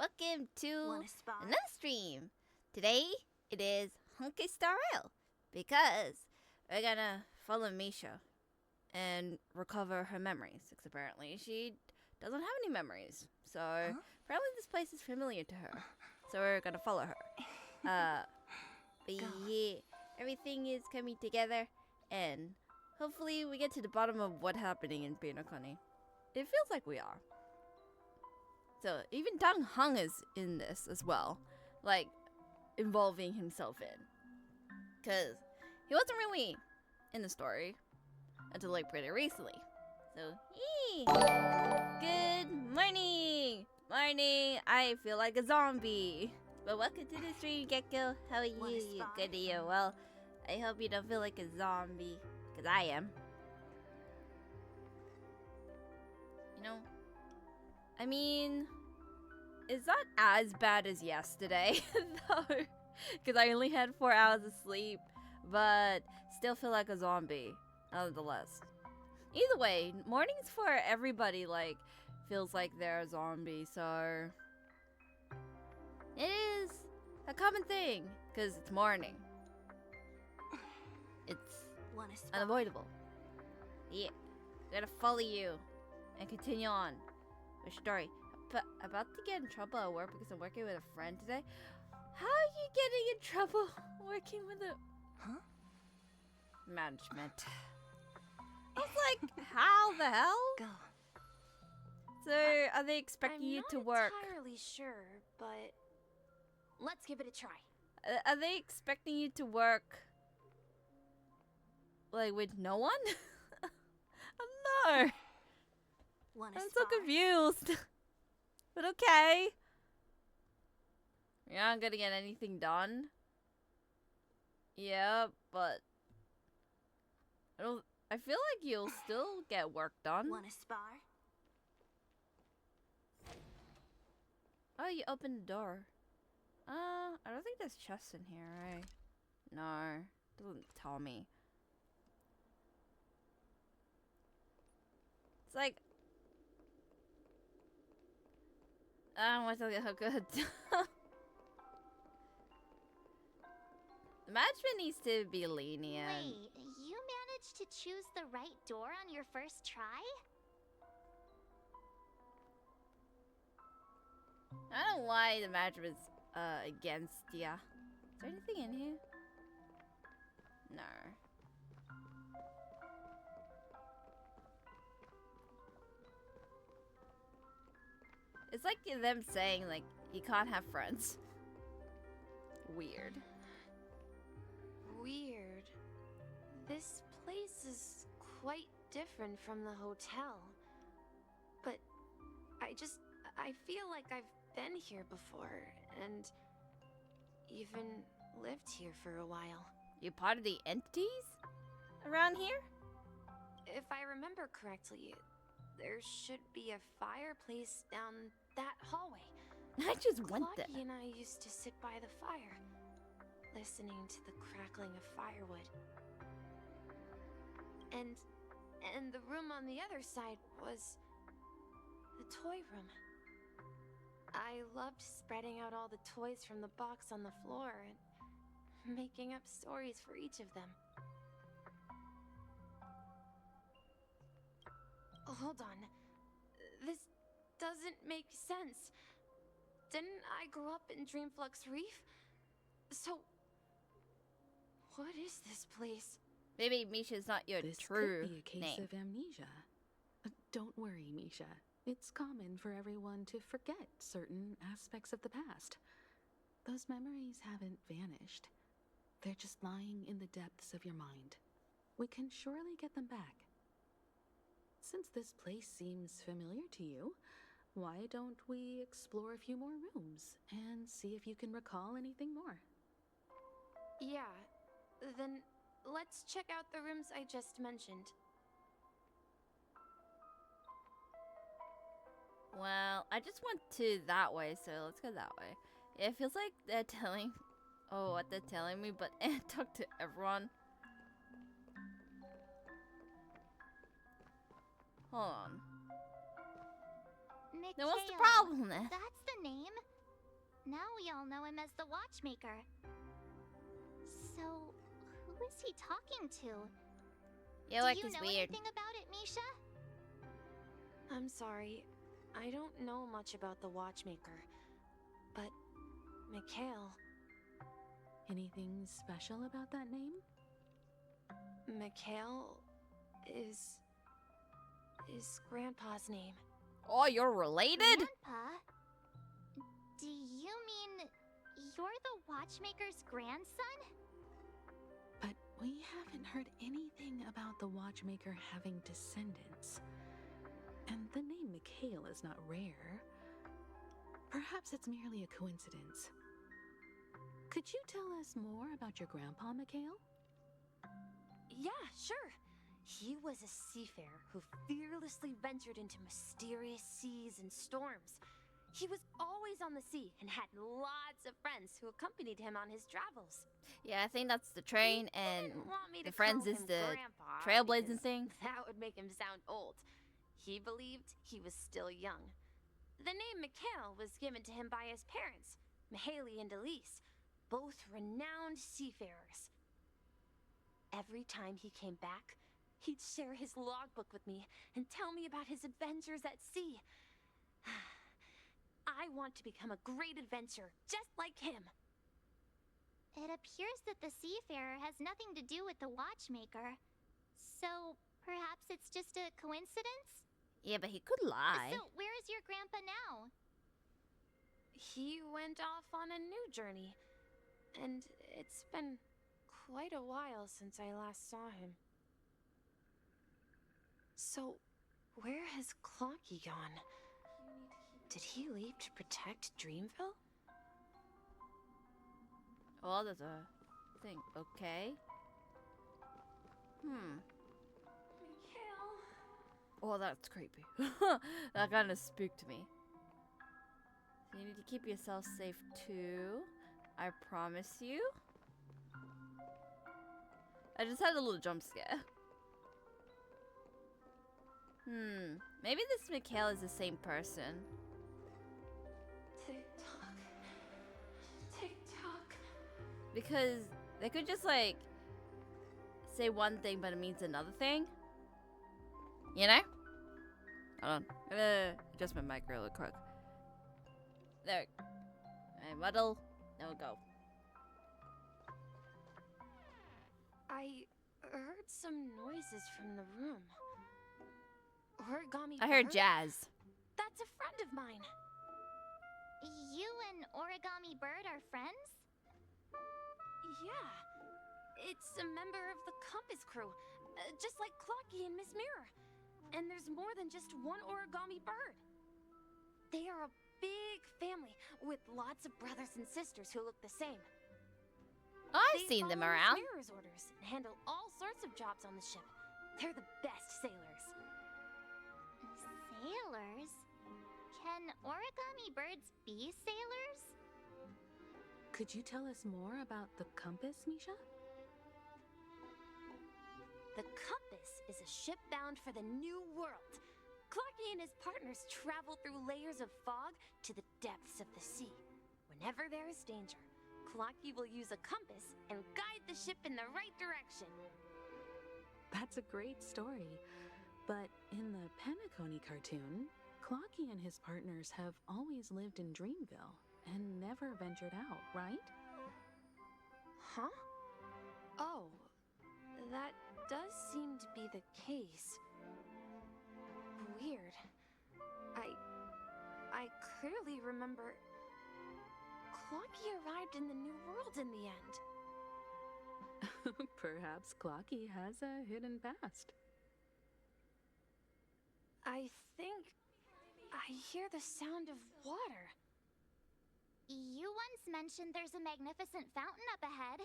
Welcome to Wanna spy? another stream. Today it is Honkai Star Rail because we're gonna follow Misha and recover her memories. Because apparently she doesn't have any memories. So apparently this place is familiar to her. So we're gonna follow her. But yeah, everything is coming together and hopefully we get to the bottom of what's happening in Pinokoni. It feels like we are. So even Dang Hung is in this as well, like involving himself in, cause he wasn't really in the story until like pretty recently. So good morning, I feel like a zombie. But welcome to the stream, Gecko. How are you? You good? You well? I hope you don't feel like a zombie, cause I am. You know. I mean, it's not as bad as yesterday, though, because I only had 4 hours of sleep, but still feel like a zombie, nonetheless. Either way, mornings for everybody, like, feels like they're a zombie, so it is a common thing, because it's morning. It's unavoidable. Yeah, I'm gonna follow you and continue on. Which story? But about to get in trouble at work because I'm working with a friend today. How are you getting in trouble working with a management? I was like, how the hell? Go. So are they expecting you to work? I'm not entirely sure, but let's give it a try. Are they expecting you to work like with no one? I don't know. I'm so confused. But okay. You're not gonna get anything done. Yeah, but I feel like you'll still get work done. Wanna spar? Oh, you opened the door. I don't think there's chests in here, right? No, doesn't tell me. It's like I don't want to tell you how good. The management needs to be lenient. Wait, you managed to choose the right door on your first try? I don't know why the management's against ya. Is there anything in here? No. It's like them saying, like, you can't have friends. Weird. Weird. This place is quite different from the hotel. But I feel like I've been here before and even lived here for a while. You part of the entities around here? If I remember correctly, there should be a fireplace down that hallway. I just went there. Clocky and I used to sit by the fire, listening to the crackling of firewood. And the room on the other side was the toy room. I loved spreading out all the toys from the box on the floor and making up stories for each of them. Hold on. This doesn't make sense. Didn't I grow up in Dreamflux Reef? So, what is this place? Maybe Misha's not your true This could be a case name. of amnesia. Don't worry, Misha. It's common for everyone to forget certain aspects of the past. Those memories haven't vanished. They're just lying in the depths of your mind. We can surely get them back. Since this place seems familiar to you, why don't we explore a few more rooms and see if you can recall anything more? Yeah, then let's check out the rooms I just mentioned. Well, I just went to that way, so let's go that way. It feels like they're telling what they're telling me, but talk to everyone. Hold on. Then what's the Mikhail, problem then? That's the name. we all know him as the watchmaker. So, who is he talking to? Yeah, like Do you he's know weird. anything about it, Misha? I'm sorry. I don't know much about the watchmaker. But Mikhail, Anything special about that name? Mikhail is Grandpa's name. Oh, you're related? Grandpa? Do you mean you're the watchmaker's grandson? But we haven't heard anything about the watchmaker having descendants. And the name Mikhail is not rare. Perhaps it's merely a coincidence. Could you tell us more about your grandpa, Mikhail? Yeah, sure. He was a seafarer who fearlessly ventured into mysterious seas and storms. He was always on the sea and had lots of friends who accompanied him on his travels. Yeah, I think that's the train, He and didn't want me the to friends call is him the Grandpa trailblazing because thing. That would make him sound old. He believed he was still young. The name Mikhail was given to him by his parents, Mihaly and Elise, both renowned seafarers. Every time he came back, he'd share his logbook with me and tell me about his adventures at sea. I want to become a great adventurer, just like him. It appears that the seafarer has nothing to do with the watchmaker. So, perhaps it's just a coincidence? Yeah, but he could lie. So, where is your grandpa now? He went off on a new journey. And it's been quite a while since I last saw him. So, where has Clocky gone? Did he leave to protect Dreamville? Oh, there's a thing. Okay. Mikhail. Oh, that's creepy. That kind of spooked me. So you need to keep yourself safe too. I promise you. I just had a little jump scare. Maybe this Mikhail is the same person. Tick-tock. Tick-tock. Because they could just like say one thing but it means another thing. You know? Hold on. I'm gonna adjust my mic really quick. There. Alright, muddle. There we go. I heard some noises from the room. Origami I heard bird? jazz. That's a friend of mine. You and Origami Bird are friends? Yeah. It's a member of the Compass crew, just like Clocky and Miss Mirror. And there's more than just one Origami Bird. They are a big family with lots of brothers and sisters who look the same. I've They seen them follow Miss around. Mirror's orders and handle all sorts of jobs on the ship. They're the best sailors. Sailors? Can Origami Birds be sailors? Could you tell us more about the compass, Misha? The Compass is a ship bound for the New World. Clocky and his partners travel through layers of fog to the depths of the sea. Whenever there is danger, Clocky will use a compass and guide the ship in the right direction. That's a great story. But in the Penacony cartoon, Clocky and his partners have always lived in Dreamville and never ventured out, right? Huh? Oh, that does seem to be the case. Weird. I clearly remember Clocky arrived in the New World in the end. Perhaps Clocky has a hidden past. I think I hear the sound of water. You once mentioned there's a magnificent fountain up ahead.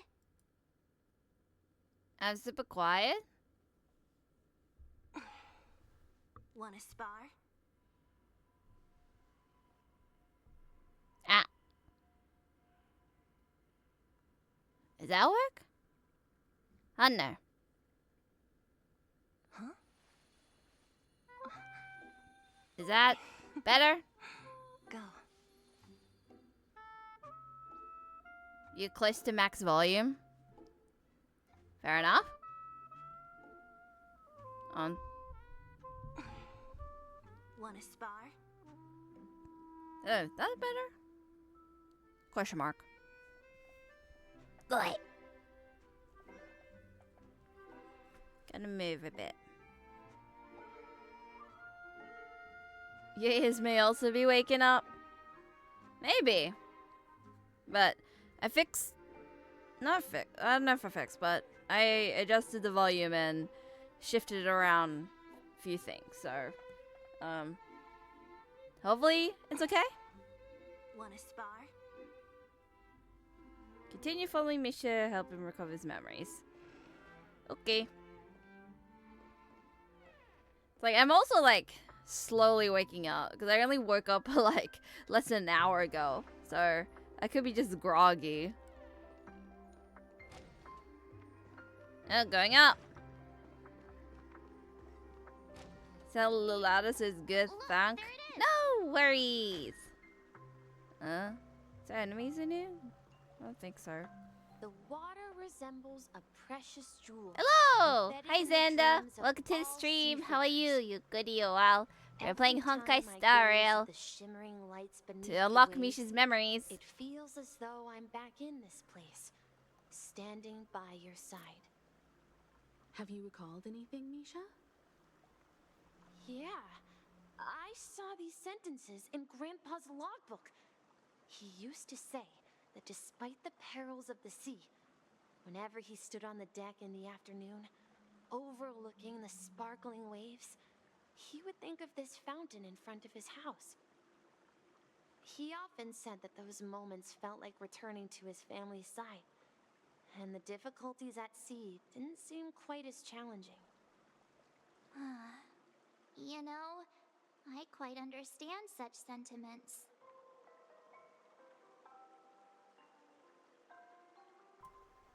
I'm super quiet. Wanna spar? Ah. Does that work? Oh no. Huh? Is that better? Go. You're close to max volume. Fair enough. Wanna spar? Oh, that better? Question mark. Good. Gonna move a bit. Your ears may also be waking up. Maybe. But I fixed... Not fixed. I don't know if I fixed, but I adjusted the volume and shifted around a few things. So, hopefully it's okay. Wanna spar? Continue following Misha, help him recover his memories. Okay. It's like, I'm also like slowly waking up because I only woke up like less than an hour ago. So I could be just groggy. Oh, going up. Sound a little louder so it's good, Look, thank. there it is. No worries. Is there enemies in here? I don't think so. The water resembles a precious jewel. Hello! Embedded Hi in the Xander! dreams of Welcome to the all stream. How are you? seafarers. You goodie or well? We're playing Every Honkai time I Star gaze at Rail the shimmering lights beneath to the unlock waves, Misha's memories. It feels as though I'm back in this place, standing by your side. Have you recalled anything, Misha? Yeah, I saw these sentences in Grandpa's logbook. He used to say that despite the perils of the sea, whenever he stood on the deck in the afternoon, overlooking the sparkling waves, he would think of this fountain in front of his house. He often said that those moments felt like returning to his family's side, and the difficulties at sea didn't seem quite as challenging. You know, I quite understand such sentiments.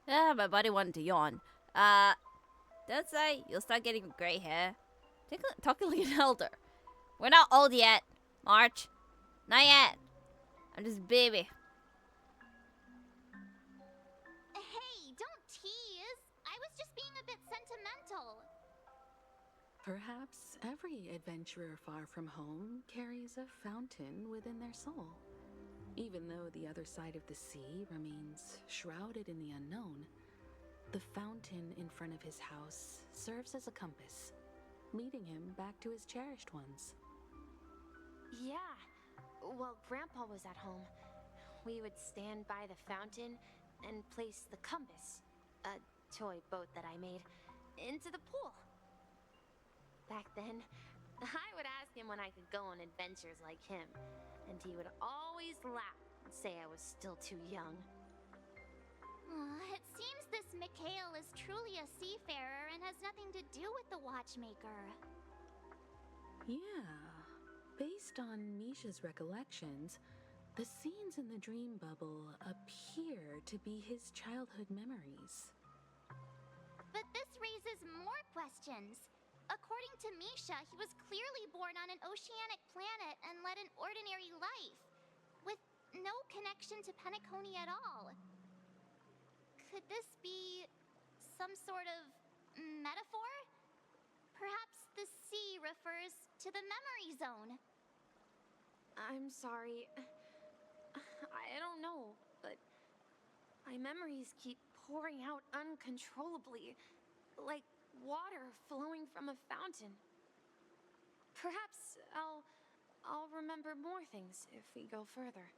Ah, my body wanted to yawn. Don't say you'll start getting grey hair. Talking like an elder. We're not old yet, March. Not yet. I'm just a baby. Hey, don't tease! I was just being a bit sentimental. Perhaps every adventurer far from home carries a fountain within their soul. Even though the other side of the sea remains shrouded in the unknown, the fountain in front of his house serves as a compass, leading him back to his cherished ones. Yeah. While Grandpa was at home, we would stand by the fountain and place the compass, a toy boat that I made, into the pool. Back then, I would ask him when I could go on adventures like him, and he would always laugh and say I was still too young. It seems this Mikhail is truly a seafarer and has nothing to do with the watchmaker. Yeah. Based on Misha's recollections, the scenes in the dream bubble appear to be his childhood memories. But this raises more questions. According to Misha, he was clearly born on an oceanic planet and led an ordinary life, with no connection to Penacony at all. Could this be some sort of metaphor? Perhaps the sea refers to the memory zone. I'm sorry. I don't know, but my memories keep pouring out uncontrollably, like water flowing from a fountain. Perhaps I'll remember more things if we go further.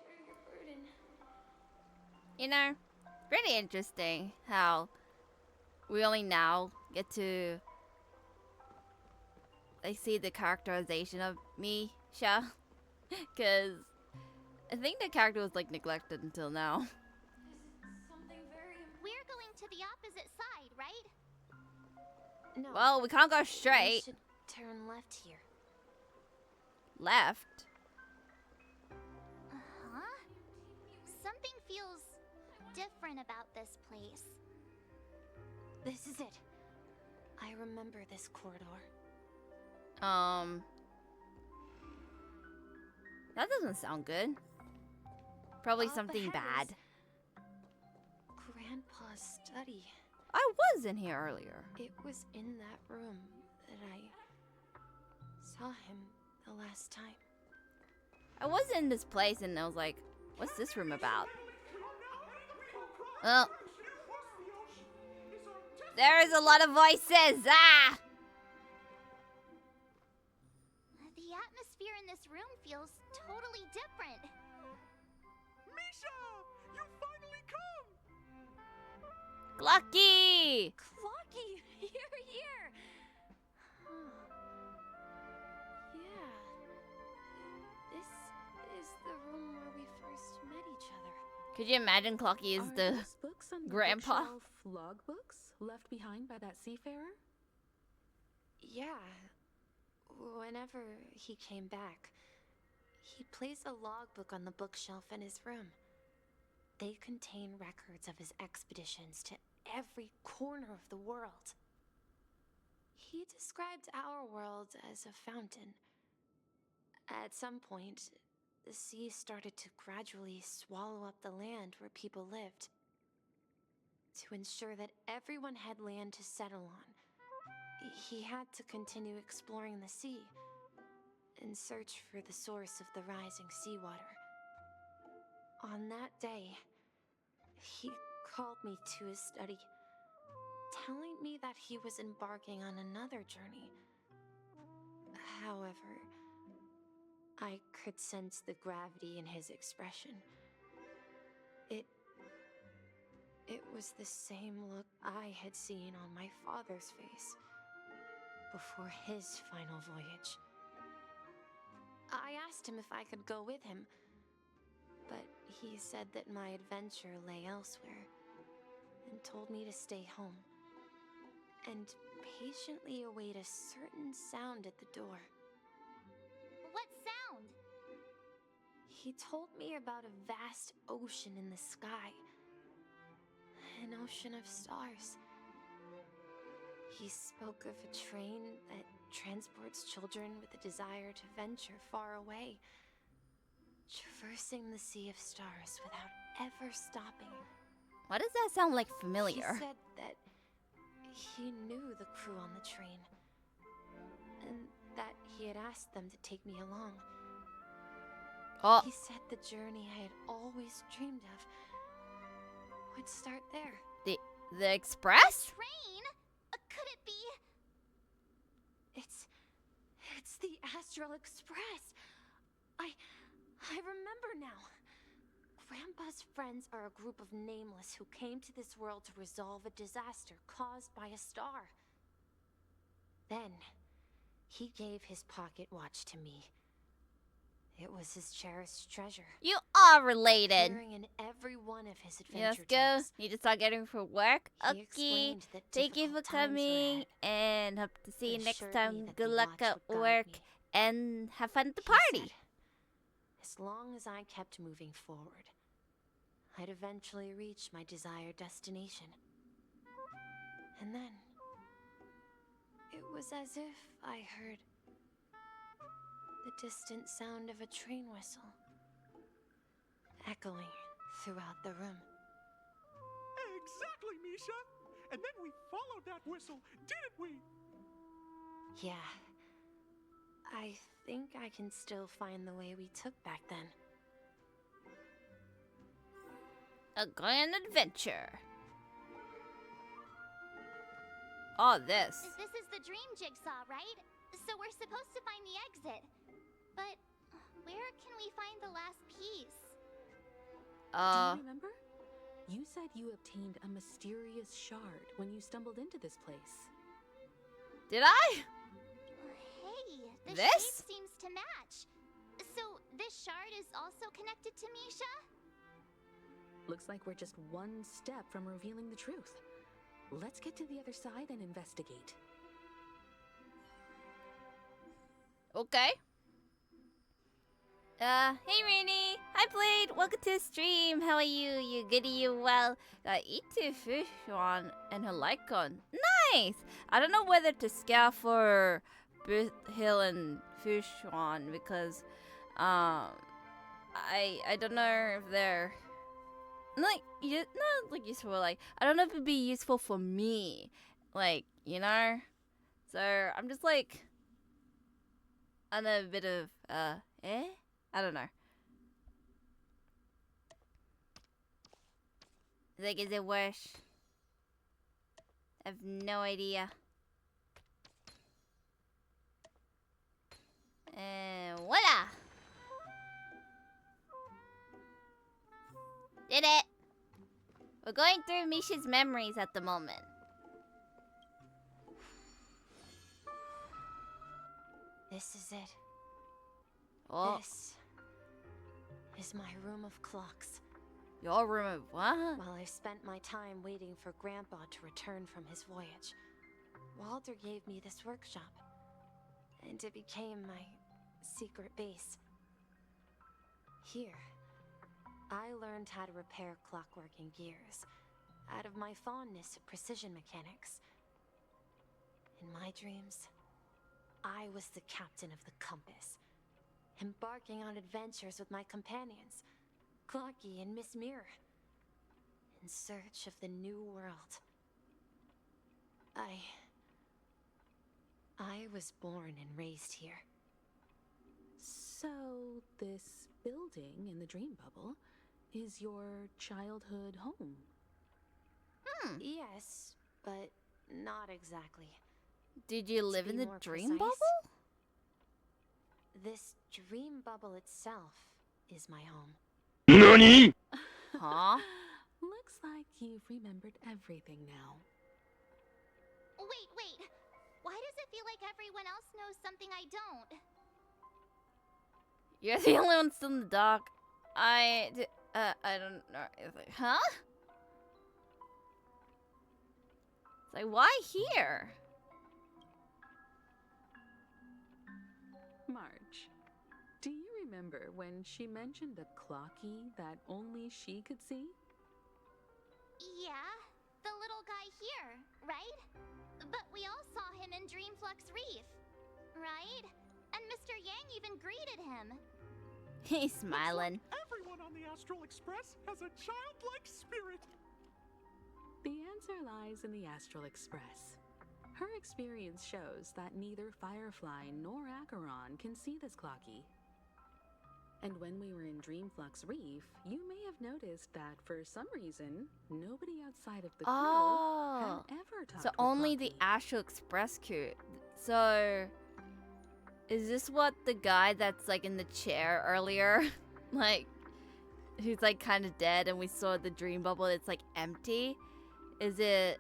Share your burden. You know, pretty interesting how we only now get to see the characterization of Misha. Because I think the character was like neglected until now. Is it something very We're going to the opposite side, right? No. Well, we can't go we straight. should turn left here. Left. Huh? Something feels different about this place. This is it. I remember this corridor. That doesn't sound good. Probably Up something ahead bad. is Grandpa's study. I was in here earlier. It was in that room that I saw him the last time. I was in this place and I was like, what's this room about? Oh. There's a lot of voices! Ah! The atmosphere in this room feels totally different. Misha! You finally come! Clocky! Clocky, you're here! Yeah. This is the room where we first met each other. Could you imagine Clocky is Are the those books on the grandpa? bookshelf logbooks left behind by that seafarer? Yeah. Whenever he came back, he'd place a logbook on the bookshelf in his room. They contain records of his expeditions to every corner of the world. He described our world as a fountain. At some point, the sea started to gradually swallow up the land where people lived. To ensure that everyone had land to settle on, he had to continue exploring the sea in search for the source of the rising seawater. On that day, he called me to his study, telling me that he was embarking on another journey. However, I could sense the gravity in his expression. It was the same look I had seen on my father's face before his final voyage. I asked him if I could go with him, but he said that my adventure lay elsewhere and told me to stay home and patiently await a certain sound at the door. What sound? He told me about a vast ocean in the sky, an ocean of stars. He spoke of a train that transports children with a desire to venture far away, traversing the sea of stars without ever stopping. Why does that sound like familiar? He said that he knew the crew on the train, and that he had asked them to take me along. Oh, He said the journey I had always dreamed of would start there. the express? Train? Could it be? It's the Astral Express. I remember now. Grandpa's friends are a group of nameless who came to this world to resolve a disaster caused by a star. Then, he gave his pocket watch to me. It was his cherished treasure. You are related. Appearing in every one of his Let's adventure go. tales. Need to start getting for work. He Okay. explained that Thank you for difficult times were coming ahead, and hope to see you but next assured time. me that Good the luck watch at would guide work me. and have fun at the He party. said, as long as I kept moving forward, I'd eventually reach my desired destination. And then, it was as if I heard the distant sound of a train whistle echoing throughout the room. Exactly, Misha! And then we followed that whistle, didn't we? Yeah, I think I can still find the way we took back then. A grand adventure. Oh, this. This is the dream jigsaw, right? So we're supposed to find the exit. But where can we find the last piece? Do you remember? You said you obtained a mysterious shard when you stumbled into this place. Did I? Hey, the This? shape seems to match. So this shard is also connected to Misha? Looks like we're just one step from revealing the truth. Let's get to the other side and investigate. Okay. Hey Rainy! Hi Blade! Welcome to the stream! How are you? You good? You well? Got Itu Fushuan and her Lycon. Nice! I don't know whether to scout for Booth Hill and Fushuan because I don't know if they're like not like useful. Like I don't know if it'd be useful for me. Like you know, so I'm just like on a bit of I don't know. Like, is it worse? I have no idea. And voila! Did it! We're going through Misha's memories at the moment. This is it. Oh, This is my room of clocks. your room of what? While I've spent my time waiting for Grandpa to return from his voyage, Walter gave me this workshop, and it became my secret base. Here, I learned how to repair clockworking gears out of my fondness of precision mechanics. In my dreams, I was the captain of the compass, embarking on adventures with my companions, Clocky and Miss Mirror, in search of the new world. I was born and raised here. So, this building in the dream bubble is your childhood home? Yes, but not exactly. Did you live be in the more dream precise, bubble? This dream bubble itself is my home. NANI?! Huh? Looks like you've remembered everything now. Wait. Why does it feel like everyone else knows something I don't? You're the only one still in the dark. I don't know. It's like, huh? It's like, why here? Marge, do you remember when she mentioned a clocky that only she could see? Yeah, the little guy here, right? But we all saw him in Dreamflux Reef, right? And Mr. Yang even greeted him. He's smiling. Everyone on the Astral Express has a childlike spirit. The answer lies in the Astral Express. Her experience shows that neither Firefly nor Acheron can see this clocky. And when we were in Dreamflux Reef, you may have noticed that for some reason, nobody outside of the crew had ever talked So with only the Clocky. Astral Express crew. So, is this what the guy that's like in the chair earlier, like, who's like kind of dead, and we saw the dream bubble? It's like empty. Is it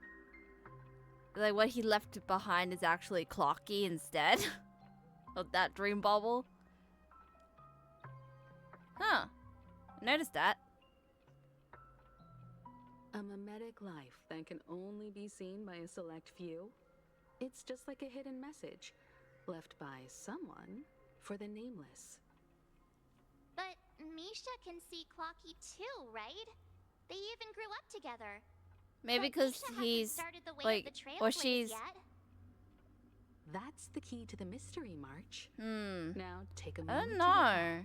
like what he left behind is actually Clocky instead of that dream bubble? Huh. Noticed that. A mimetic life that can only be seen by a select few. It's just like a hidden message left by someone for the nameless. But Misha can see Clocky too, right? They even grew up together. Maybe But because Misha hasn't he's started the way like, of the or Trailblaze she's. yet. That's the key to the mystery, March. Hmm. Now take a I moment don't to recall. know.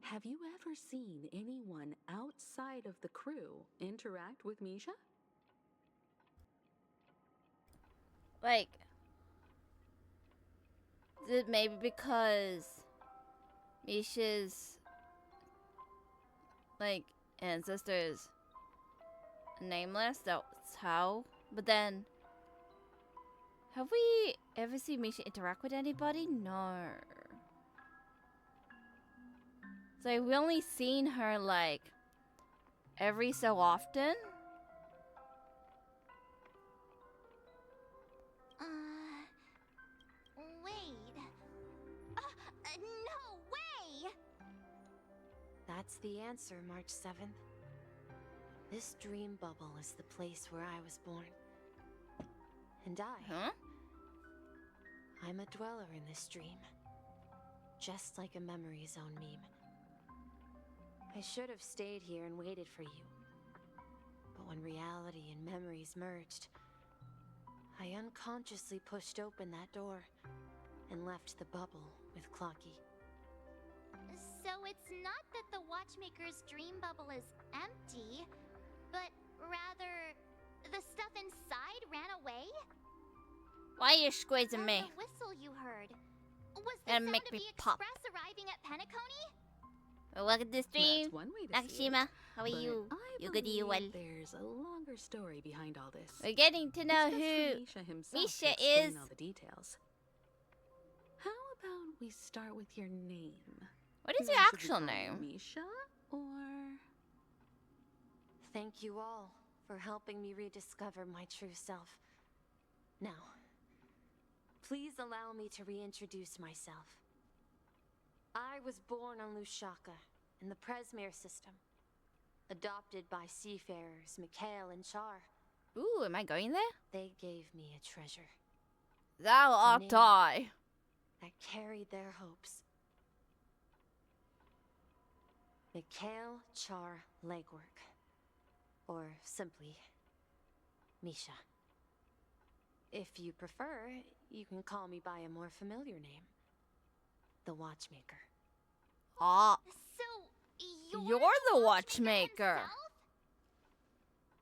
Have you ever seen anyone outside of the crew interact with Misha? Like, is it maybe because Misha's like ancestors nameless? That's how. But then, have we ever seen Misha interact with anybody? No. It's like we only seen her like every so often. Wait. No way! That's the answer, March 7th. This dream bubble is the place where I was born. And Huh? I'm a dweller in this dream. Just like a memory zone meme. I should have stayed here and waited for you. But when reality and memories merged, I unconsciously pushed open that door and left the bubble with Clocky. So it's not that the watchmaker's dream bubble is empty, but rather the stuff inside ran away? Why are you squeezing And me? the whistle you heard, was the Gotta sound make of me the pop. express arriving at Penacony? Welcome to the stream. That's one way to see it. Nakashima, how are But you? I You good, you well? believe there's a longer story behind all this. We're getting to know It's who best for Misha himself Misha to explain is. all the details. How about we start with your name? What is Now, your should we actual call you name? Misha or Thank you all for helping me rediscover my true self. Now, please allow me to reintroduce myself. I was born on Lushaka, in the Presmere system. Adopted by seafarers Mikhail and Char. Ooh, am I going there? They gave me a treasure Thou art name. I. that carried their hopes. Mikhail Char Legwork. Or simply, Misha. If you prefer, you can call me by a more familiar name. The Watchmaker. Ah, So, you're the watchmaker. himself?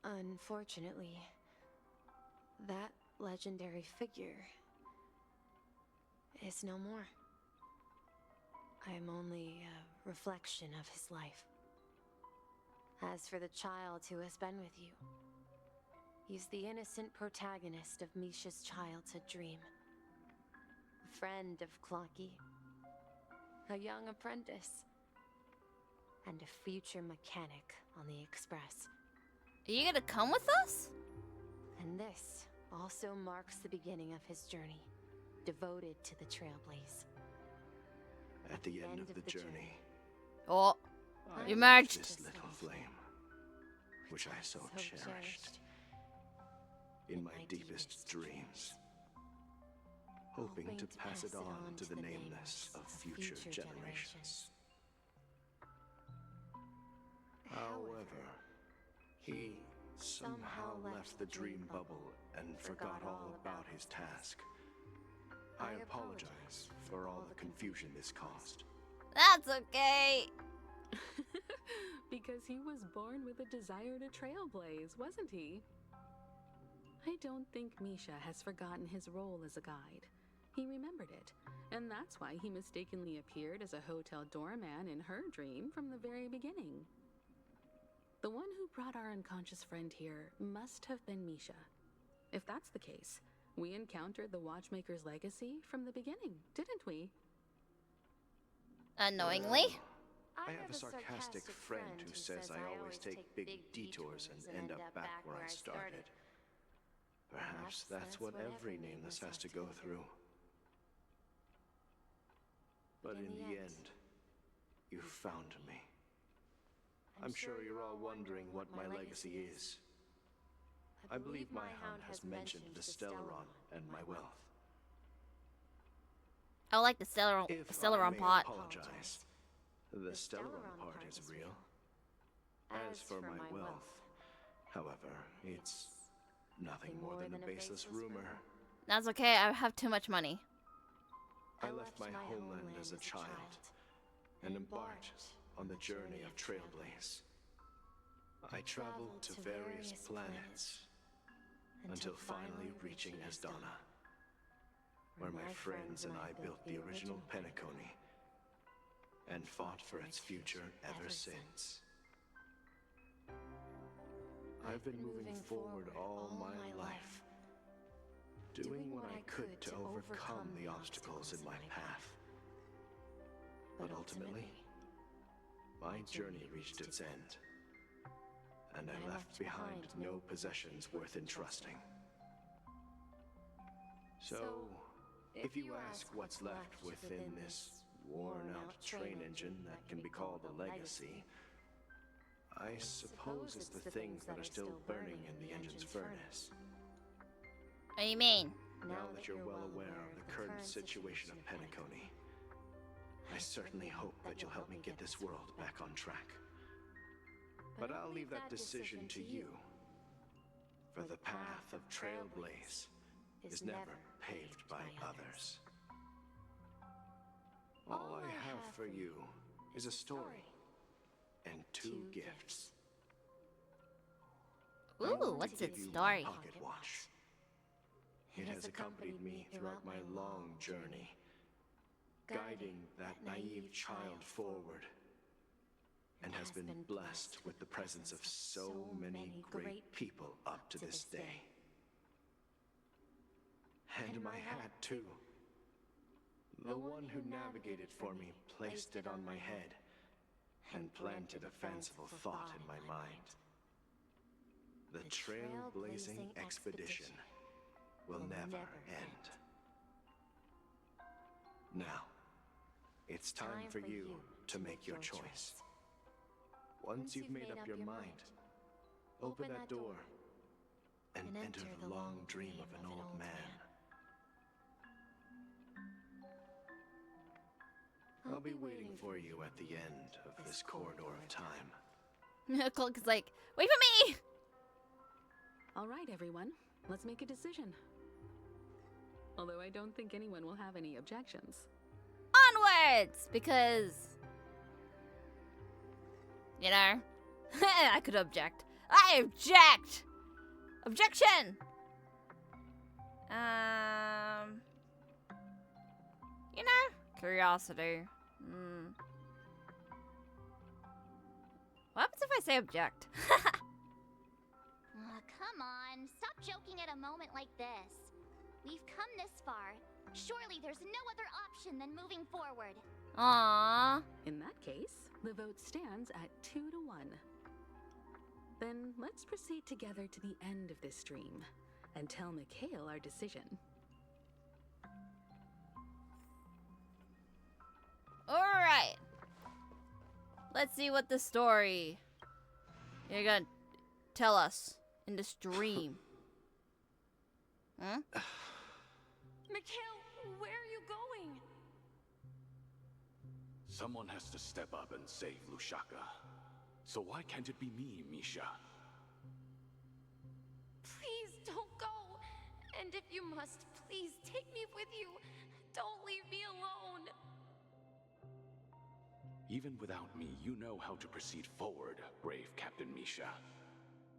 Unfortunately, that legendary figure is no more. I am only a reflection of his life. As for the child who has been with you, he's the innocent protagonist of Misha's childhood dream. A friend of Clocky, a young apprentice, and a future mechanic on the Express. Are you gonna come with us? And this also marks the beginning of his journey, devoted to the Trailblaze. At the end of the journey, Oh, I you left merged. this little flame, which I so cherished in my deepest dreams, hoping to pass it on to the nameless of future generations. However, he somehow left the dream bubble and forgot all about his task. I apologize for all the confusion this caused. That's okay. because he was born with a desire to trailblaze, wasn't he? I don't think Misha has forgotten his role as a guide. He remembered it, and that's why he mistakenly appeared as a hotel doorman in her dream from the very beginning. The one who brought our unconscious friend here must have been Misha. If that's the case, we encountered the Watchmaker's legacy from the beginning, didn't we? Unknowingly. I have a sarcastic friend who says I always take big detours and end up back where I started. Perhaps that's what every nameless has to go through. But in the end, you found me. I'm sure you're all wondering what my legacy is. I believe miHoYo has mentioned the Stellaron and my wealth. I like the Stellaron I pot. apologize. The Stellaron part is real. As for my wealth, however, it's nothing more than a baseless rumor. That's okay. I have too much money. I left my homeland as a child and embarked on the journey of Trailblaze. I traveled to various planets until finally reaching Asdana, where my friends and I built the original Penacony and fought for its future ever since. I've been moving forward all my life, doing what I could to overcome the obstacles in my path. But ultimately, my journey reached its end, and I left behind no possessions worth entrusting. So, if you ask what's left within this worn-out train engine that can be called a legacy, I suppose it's the things that are still burning in the engine's furnace. What do you mean? Now that you're well aware of the current situation of Penacony, I certainly hope that you'll help me get this world back on track. But I'll leave that decision to you, for the path of Trailblaze is never paved by others. All I have for you is a story and two gifts. I Ooh, want what's to give its you story? my pocket watch. It has accompanied me throughout my long journey, guiding that naive child forward, and has been blessed with the presence of so many great people up to this day. And my hat, too. The one who navigated for me placed it on my head and planted a fanciful thought in my mind. The trailblazing expedition will never end. Now, it's time for you to make your choice. Once you've made up your mind, open that door and enter the long dream of an old man. I'll be waiting for you at the end of this corridor of time. Cloak is like, wait for me! All right, everyone. Let's make a decision. Although I don't think anyone will have any objections. Onwards! Because, you know, I could object. I object! Objection! You know, curiosity. What happens if I say object? Come on, stop joking at a moment like this. We've come this far. Surely there's no other option than moving forward. Aww. In that case, the vote stands at 2-1. Then let's proceed together to the end of this stream and tell Mikhail our decision. Alright. Let's see what the story you're gonna tell us in the stream. Huh? Mikhail, where are you going? Someone has to step up and save Lushaka. So why can't it be me, Misha? Please don't go. And if you must, please take me with you. Don't leave me alone. Even without me, you know how to proceed forward, brave Captain Misha.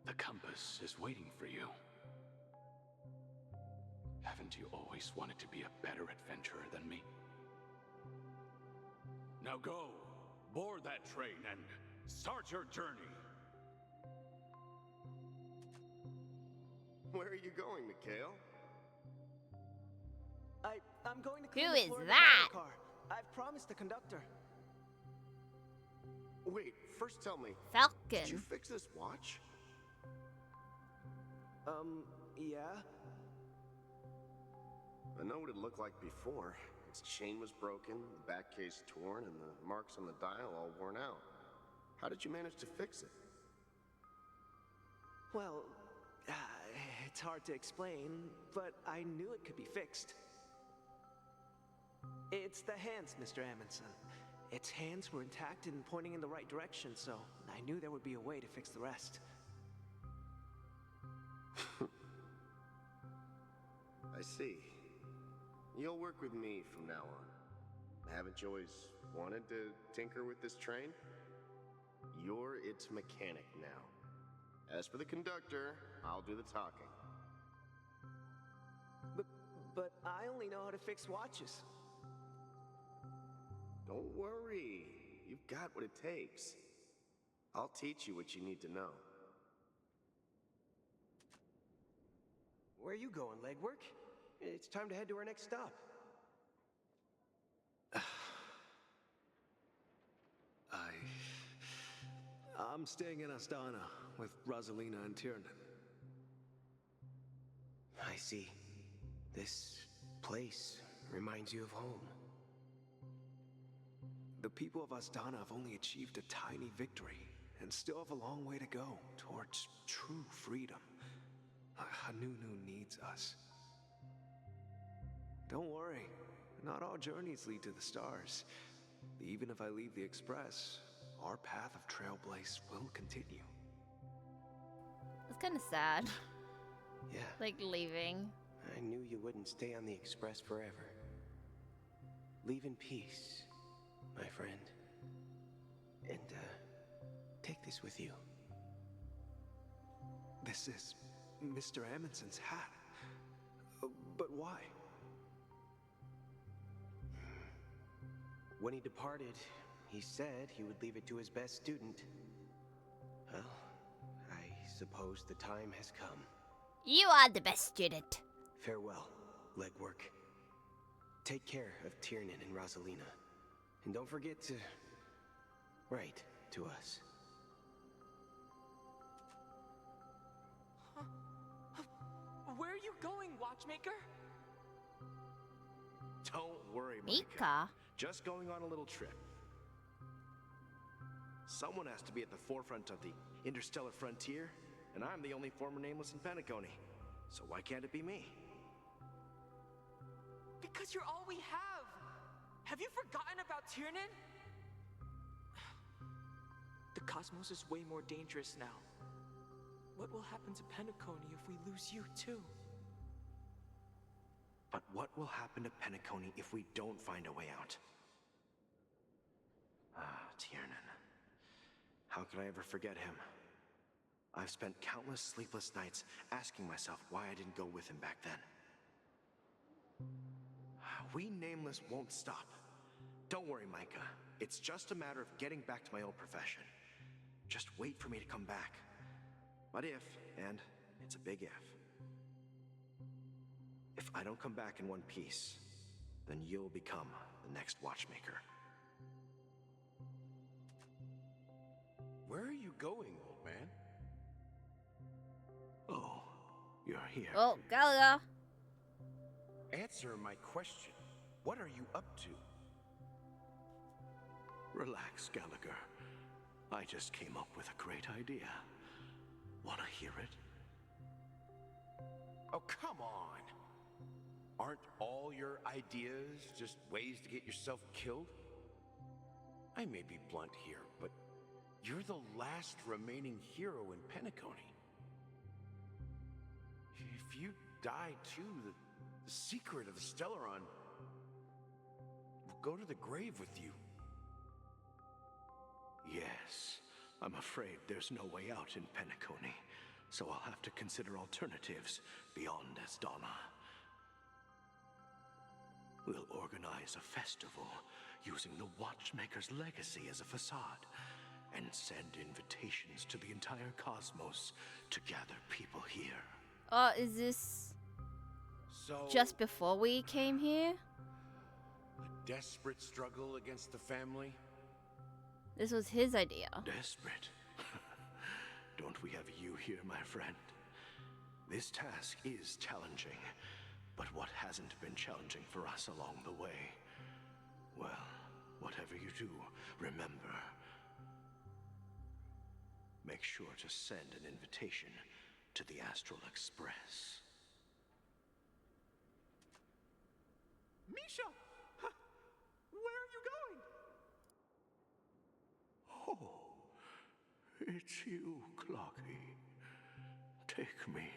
The compass is waiting for you. Haven't you always wanted to be a better adventurer than me? Now go, board that train and start your journey. Where are you going, Mikhail? I'm going to Who clean the is floor of the that? car. I've promised the conductor. Wait, first tell me, did you Falcon. fix this watch? Yeah. I know what it looked like before. Its chain was broken, the back case torn, and the marks on the dial all worn out. How did you manage to fix it? Well, it's hard to explain, but I knew it could be fixed. It's the hands, Mr. Amundsen. Its hands were intact and pointing in the right direction, so I knew there would be a way to fix the rest. I see. You'll work with me from now on. Haven't you always wanted to tinker with this train? You're its mechanic now. As for the conductor, I'll do the talking. But I only know how to fix watches. Don't worry. You've got what it takes. I'll teach you what you need to know. Where are you going, legwork? It's time to head to our next stop. I'm staying in Astana with Rosalina and Tiernan. I see. This place reminds you of home. The people of Astana have only achieved a tiny victory and still have a long way to go towards true freedom. Hanunu needs us. Don't worry, not all journeys lead to the stars. Even if I leave the Express, our path of Trailblaze will continue. It's kind of sad. Yeah, Like leaving. I knew you wouldn't stay on the Express forever. Leave in peace, my friend. this with you. This is Mr. Amundsen's hat. But why? When he departed, he said he would leave it to his best student. Well, I suppose the time has come. You are the best student. Farewell, legwork. Take care of Tiernan and Rosalina. And don't forget to write to us. Where are you going, watchmaker? Don't worry, Mika. Just going on a little trip. Someone has to be at the forefront of the interstellar frontier, and I'm the only former nameless in Penacony. So why can't it be me? Because you're all we have. Have you forgotten about Tiernan? The cosmos is way more dangerous now. What will happen to Penacony if we lose you too? But what will happen to Penacony if we don't find a way out? Ah, Tiernan. How could I ever forget him? I've spent countless sleepless nights asking myself why I didn't go with him back then. We Nameless won't stop. Don't worry, Micah. It's just a matter of getting back to my old profession. Just wait for me to come back. But if, and it's a big if I don't come back in one piece, then you'll become the next watchmaker. Where are you going, old man? Oh, you're here. Oh, Galaga. Answer my question. What are you up to? Relax, Gallagher. I just came up with a great idea. Wanna hear it? Oh, come on. Aren't all your ideas just ways to get yourself killed? I may be blunt here, but you're the last remaining hero in Penacony. If you die too, the secret of the Stellaron will go to the grave with you. Yes, I'm afraid there's no way out in Penacony, so I'll have to consider alternatives beyond Asdana. We'll organize a festival using the Watchmaker's legacy as a facade and send invitations to the entire cosmos to gather people here. Is this So, just before we came here? a desperate struggle against the family? This was his idea. Desperate? Don't we have you here, my friend? This task is challenging, but what hasn't been challenging for us along the way? Well, whatever you do, remember, make sure to send an invitation to the Astral Express. Misha! Where are you going? Oh, it's you, Clocky. Take me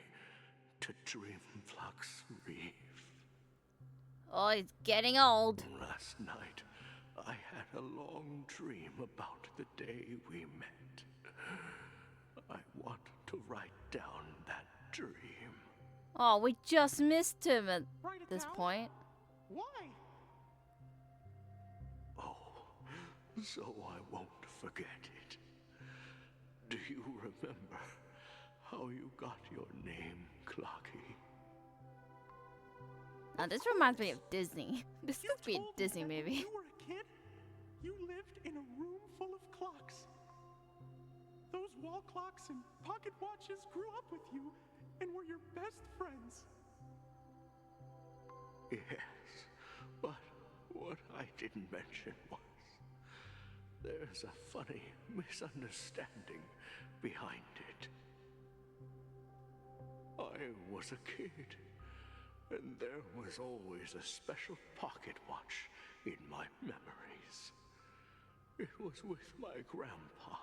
to Dreamflux Reef. Oh, he's getting old. Last night, I had a long dream about the day we met. I want to write down that dream. Oh, we just missed him at Write it this down? point. Why? Oh, so I won't forget it. Do you remember how you got your name, Clocky? Now, this reminds me of Disney. This could be a told me Disney that when movie. you were a kid, you lived in a room full of clocks. Those wall clocks and pocket watches grew up with you and were your best friends. Yes, but what I didn't mention was there's a funny misunderstanding behind it. I was a kid, and there was always a special pocket watch in my memories. It was with my grandpa,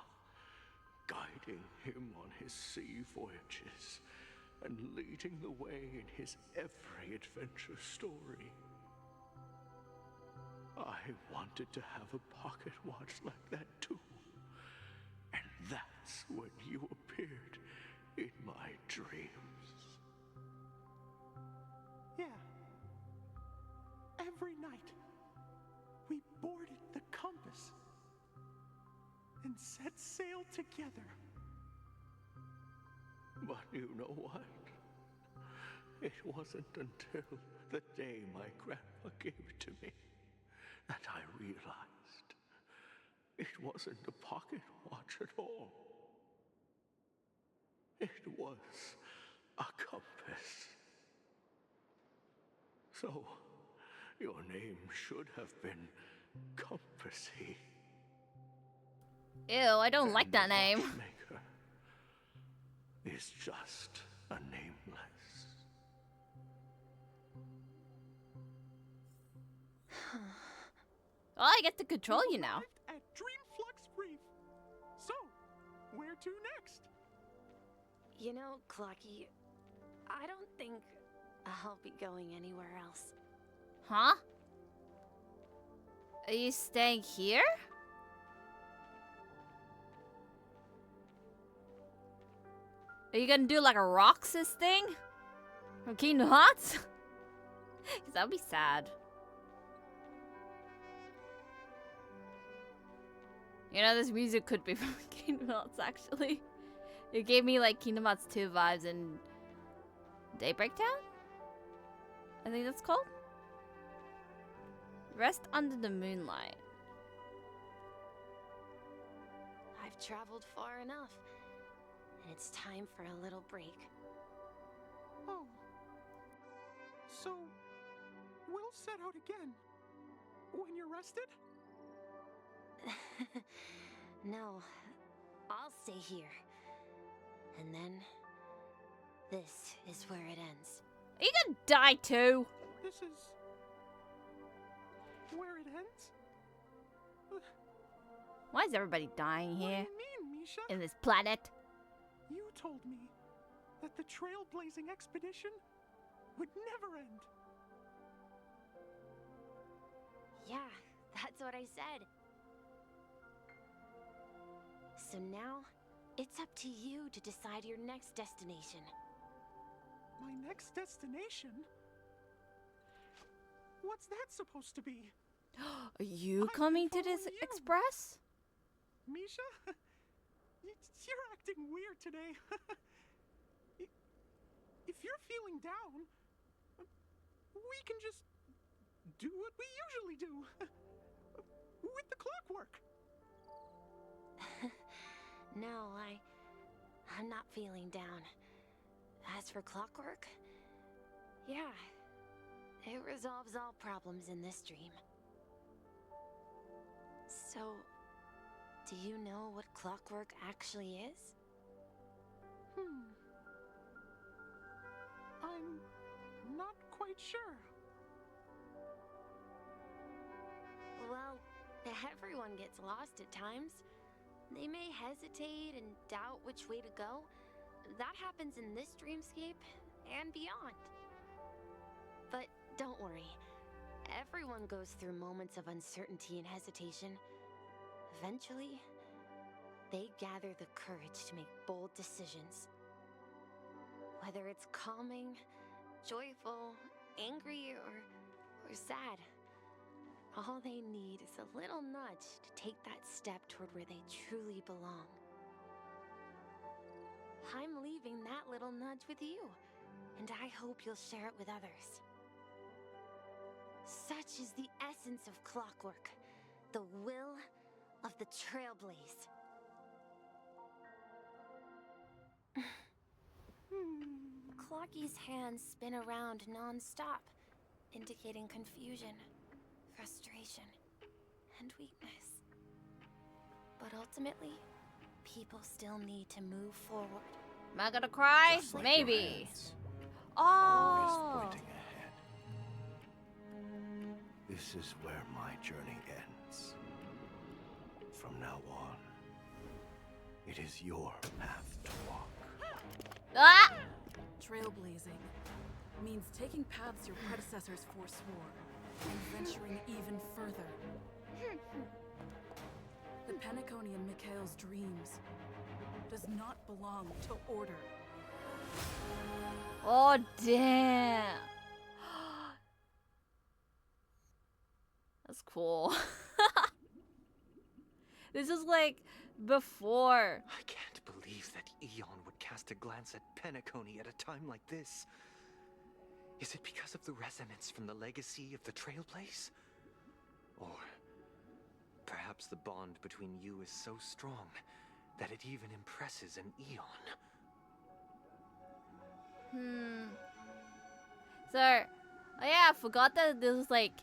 guiding him on his sea voyages and leading the way in his every adventure story. I wanted to have a pocket watch like that too. And that and set sail together. But you know what? It wasn't until the day my grandpa gave it to me that I realized it wasn't a pocket watch at all. It was a compass. So, your name should have been Compassy. Ew, I don't like that name. Watchmaker is just a nameless. Well, I get to control you now. Arrived at Dreamflux Reef. So, where to next? You know, Clocky, I don't think I'll be going anywhere else. Huh? Are you staying here? Are you gonna do like a Roxas thing? From Kingdom Hearts? Cause that would be sad. You know, this music could be from Kingdom Hearts, actually. It gave me, like, Kingdom Hearts 2 vibes in Daybreak Town? I think that's called? Rest under the moonlight. I've traveled far enough, and it's time for a little break. Oh. So, we'll set out again. When you're rested? No, I'll stay here. And then, this is where it ends. Are you gonna die too? This is where it ends? Why is everybody dying What do here? you mean, Misha? In this planet? You told me that the trailblazing expedition would never end. Yeah, that's what I said. So now, it's up to you to decide your next destination. My next destination? What's that supposed to be? Are you I coming to follow this you. express? Misha? You're acting weird today. If you're feeling down, we can just do what we usually do. With the clockwork. No, I'm not feeling down. As for clockwork, yeah, it resolves all problems in this dream. So, do you know what clockwork actually is? I'm not quite sure. Well, everyone gets lost at times. They may hesitate and doubt which way to go. That happens in this dreamscape and beyond. But don't worry. Everyone goes through moments of uncertainty and hesitation. Eventually, they gather the courage to make bold decisions. Whether it's calming, joyful, angry, or sad. All they need is a little nudge to take that step toward where they truly belong. I'm leaving that little nudge with you, and I hope you'll share it with others. Such is the essence of clockwork, the will of the Trailblaze. Clocky's hands spin around non-stop, indicating confusion, frustration, and weakness. But ultimately, people still need to move forward. Am I gonna cry? Just like Maybe. your hands, Oh. always pointing ahead. This is where my journey ends. From now on, it is your path to walk. Ah! Trailblazing means taking paths your predecessors forswore and venturing even further. The Penaconian Mikhail's dreams does not belong to order. Oh, damn. That's cool. This is like before. I can't believe that Eon would cast a glance at Penacony at a time like this. Is it because of the resonance from the legacy of the Trailblaze? Or perhaps the bond between you is so strong that it even impresses an Eon? So, oh yeah, I forgot that this was like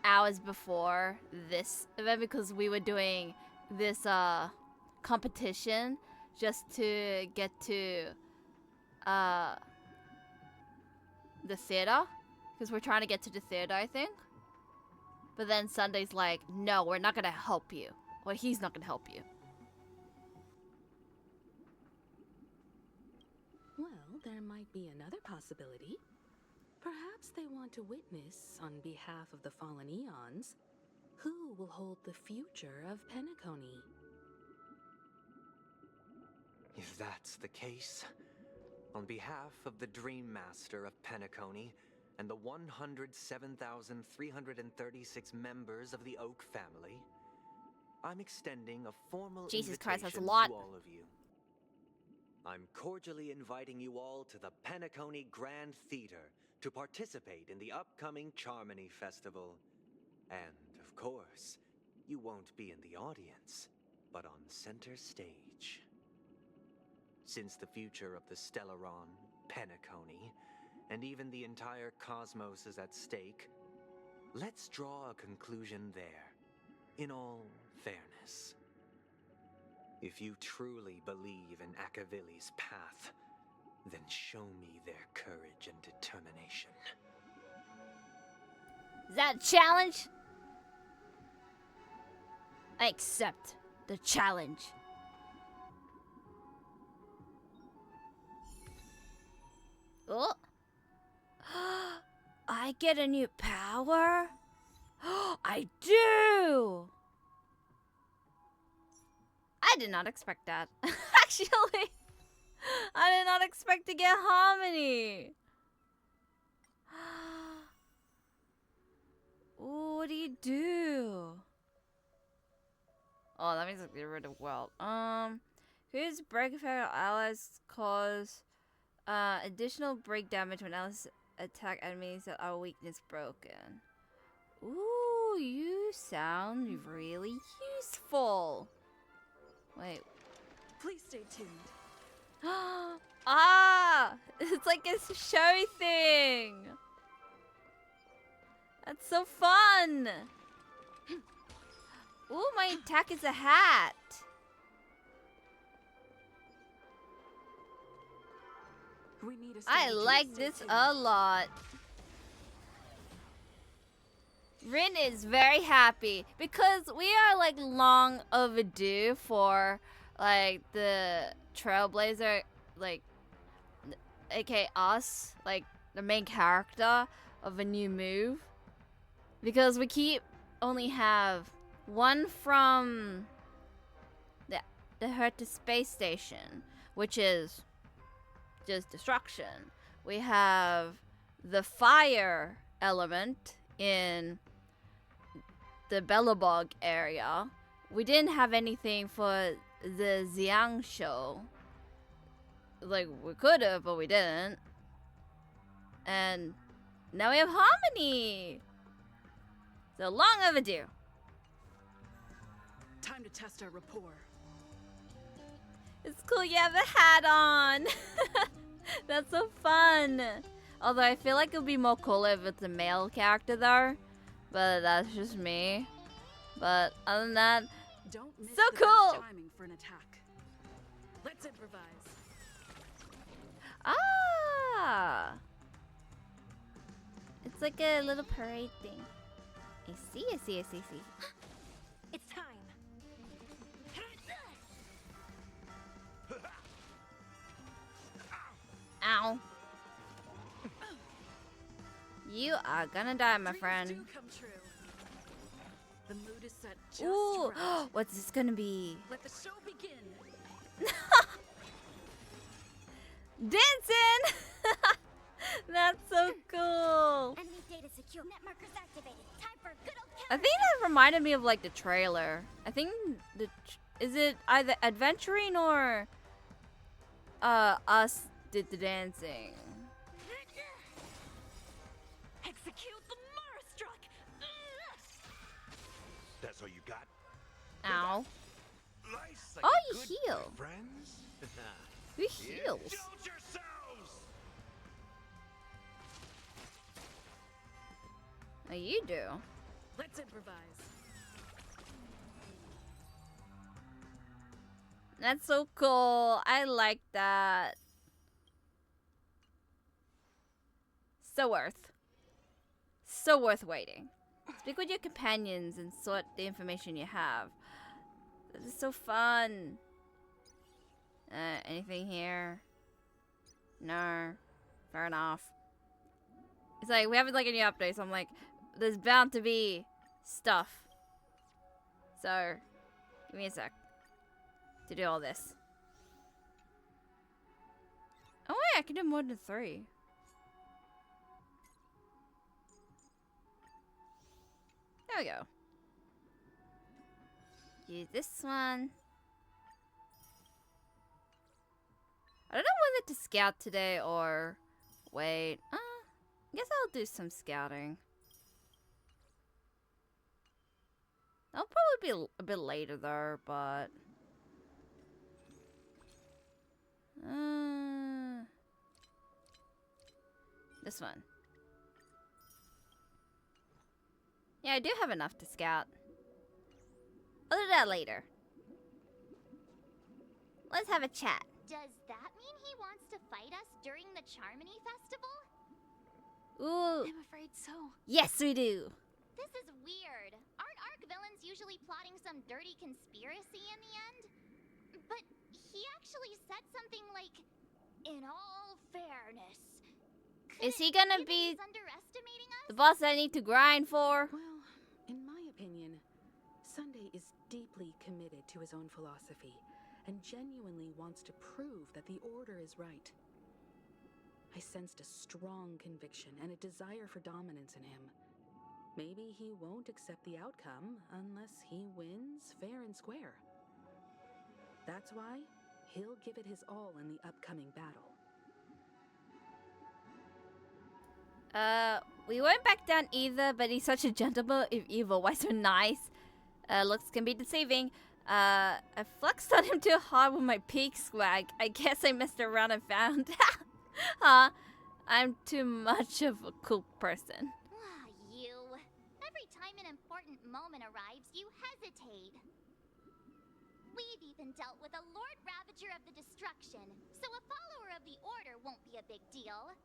hours before this event because we were doing this competition just to get to the theater, because we're trying to get to the theater, I think. But then Sunday's like, no, we're not gonna help you, or he's not gonna help you. Well, there might be another possibility. Perhaps they want to witness, on behalf of the fallen Eons, who will hold the future of Penacony. If that's the case, on behalf of the Dream Master of Penacony and the 107,336 members of the Oak family, I'm extending a formal Jesus Christ, that's a invitation lot. to all of you. I'm cordially inviting you all to the Penacony Grand Theater to participate in the upcoming Charmony Festival. And, of course, you won't be in the audience, but on center stage. Since the future of the Stellaron, Penacony, and even the entire cosmos is at stake, let's draw a conclusion there, in all fairness. If you truly believe in Akavili's path, then show me their courage and determination. Is that a challenge? I accept the challenge. Oh. I get a new power? I do! I did not expect that. Actually, I did not expect to get Harmony. Ooh, what do you do? Oh, that means I get rid of Welt. Whose break effect allies cause additional break damage when allies attack enemies that are weakness broken. Ooh, you sound really useful. Wait. Please stay tuned. Ah! It's like a show thing! That's so fun! Ooh, my attack is a hat! We need a I strategy. like Stay this tuned. a lot. Rin is very happy because we are like long overdue for like the Trailblazer, like aka us, like the main character of a new move, because we keep only have one from the Herta space station, which is just destruction. We have the fire element in the Bellabog area. We didn't have anything for the Xiang show. Like, we could have, but we didn't. And now we have Harmony. So long overdue. Time to test our rapport. It's cool you have a hat on. That's so fun. Although I feel like it would be more cool if it's a male character though. But that's just me. But other than that, Don't miss so the cool. best timing for an attack. Let's improvise. Ah! It's like a little parade thing. I see. It's time. Ow. You are gonna die, my Dreams friend. do come true. The mood is set just Ooh, right. what's this gonna be? Let the show begin. Dancing! That's so cool. Enemy data secure. Net markers activated. Time for good old I think that reminded me of like the trailer. I think is it either adventuring or us did the dancing. Execute the Marastruck! That's all you got? Ow. Life's like Oh, a you good heal. friends. Who heals? Indulge yourselves! Oh, you do. Let's improvise. That's so cool. I like that. So worth waiting. Speak with your companions and sort the information you have. This is so fun. Anything here? No. Fair enough. It's like, we haven't like any updates, so I'm like, there's bound to be stuff. So, give me a sec to do all this. Oh wait, I can do more than 3. There we go. Use this one. I don't know whether to scout today or wait. I guess I'll do some scouting. I'll probably be a bit later though, but this one. Yeah, I do have enough to scout. I'll do that later. Let's have a chat. Does that mean he wants to fight us during the Charmony Festival? Ooh. I'm afraid so. Yes, we do. This is weird. Aren't ARC villains usually plotting some dirty conspiracy in the end? But he actually said something like, in all fairness. Is he gonna be He's underestimating us? the boss I need to grind for? Well, in my opinion, Sunday is deeply committed to his own philosophy and genuinely wants to prove that the Order is right. I sensed a strong conviction and a desire for dominance in him. Maybe he won't accept the outcome unless he wins fair and square. That's why he'll give it his all in the upcoming battle. We won't back down either, but he's such a gentleman if evil. Why so nice? Looks can be deceiving. I flexed on him too hard with my peak swag. I guess I messed around and found huh? I'm too much of a cool person. Ah, you. Every time an important moment arrives, you hesitate. We've even dealt with a Lord Ravager of the Destruction, so a follower of the Order won't be a big deal.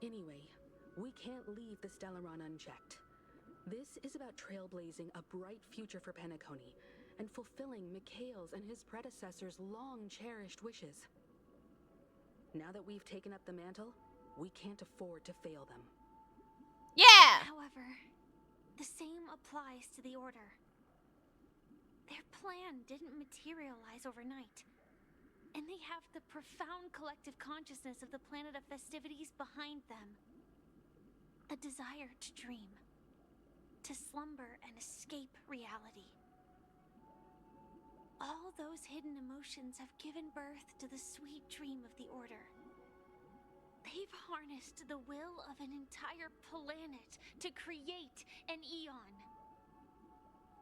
Anyway, we can't leave the Stellaron unchecked. This is about trailblazing a bright future for Penacony and fulfilling Mikhail's and his predecessors' long-cherished wishes. Now that we've taken up the mantle, we can't afford to fail them. Yeah! However, the same applies to the Order. Their plan didn't materialize overnight, and they have the profound collective consciousness of the planet of festivities behind them. A desire to dream, to slumber and escape reality. All those hidden emotions have given birth to the sweet dream of the Order. They've harnessed the will of an entire planet to create an eon.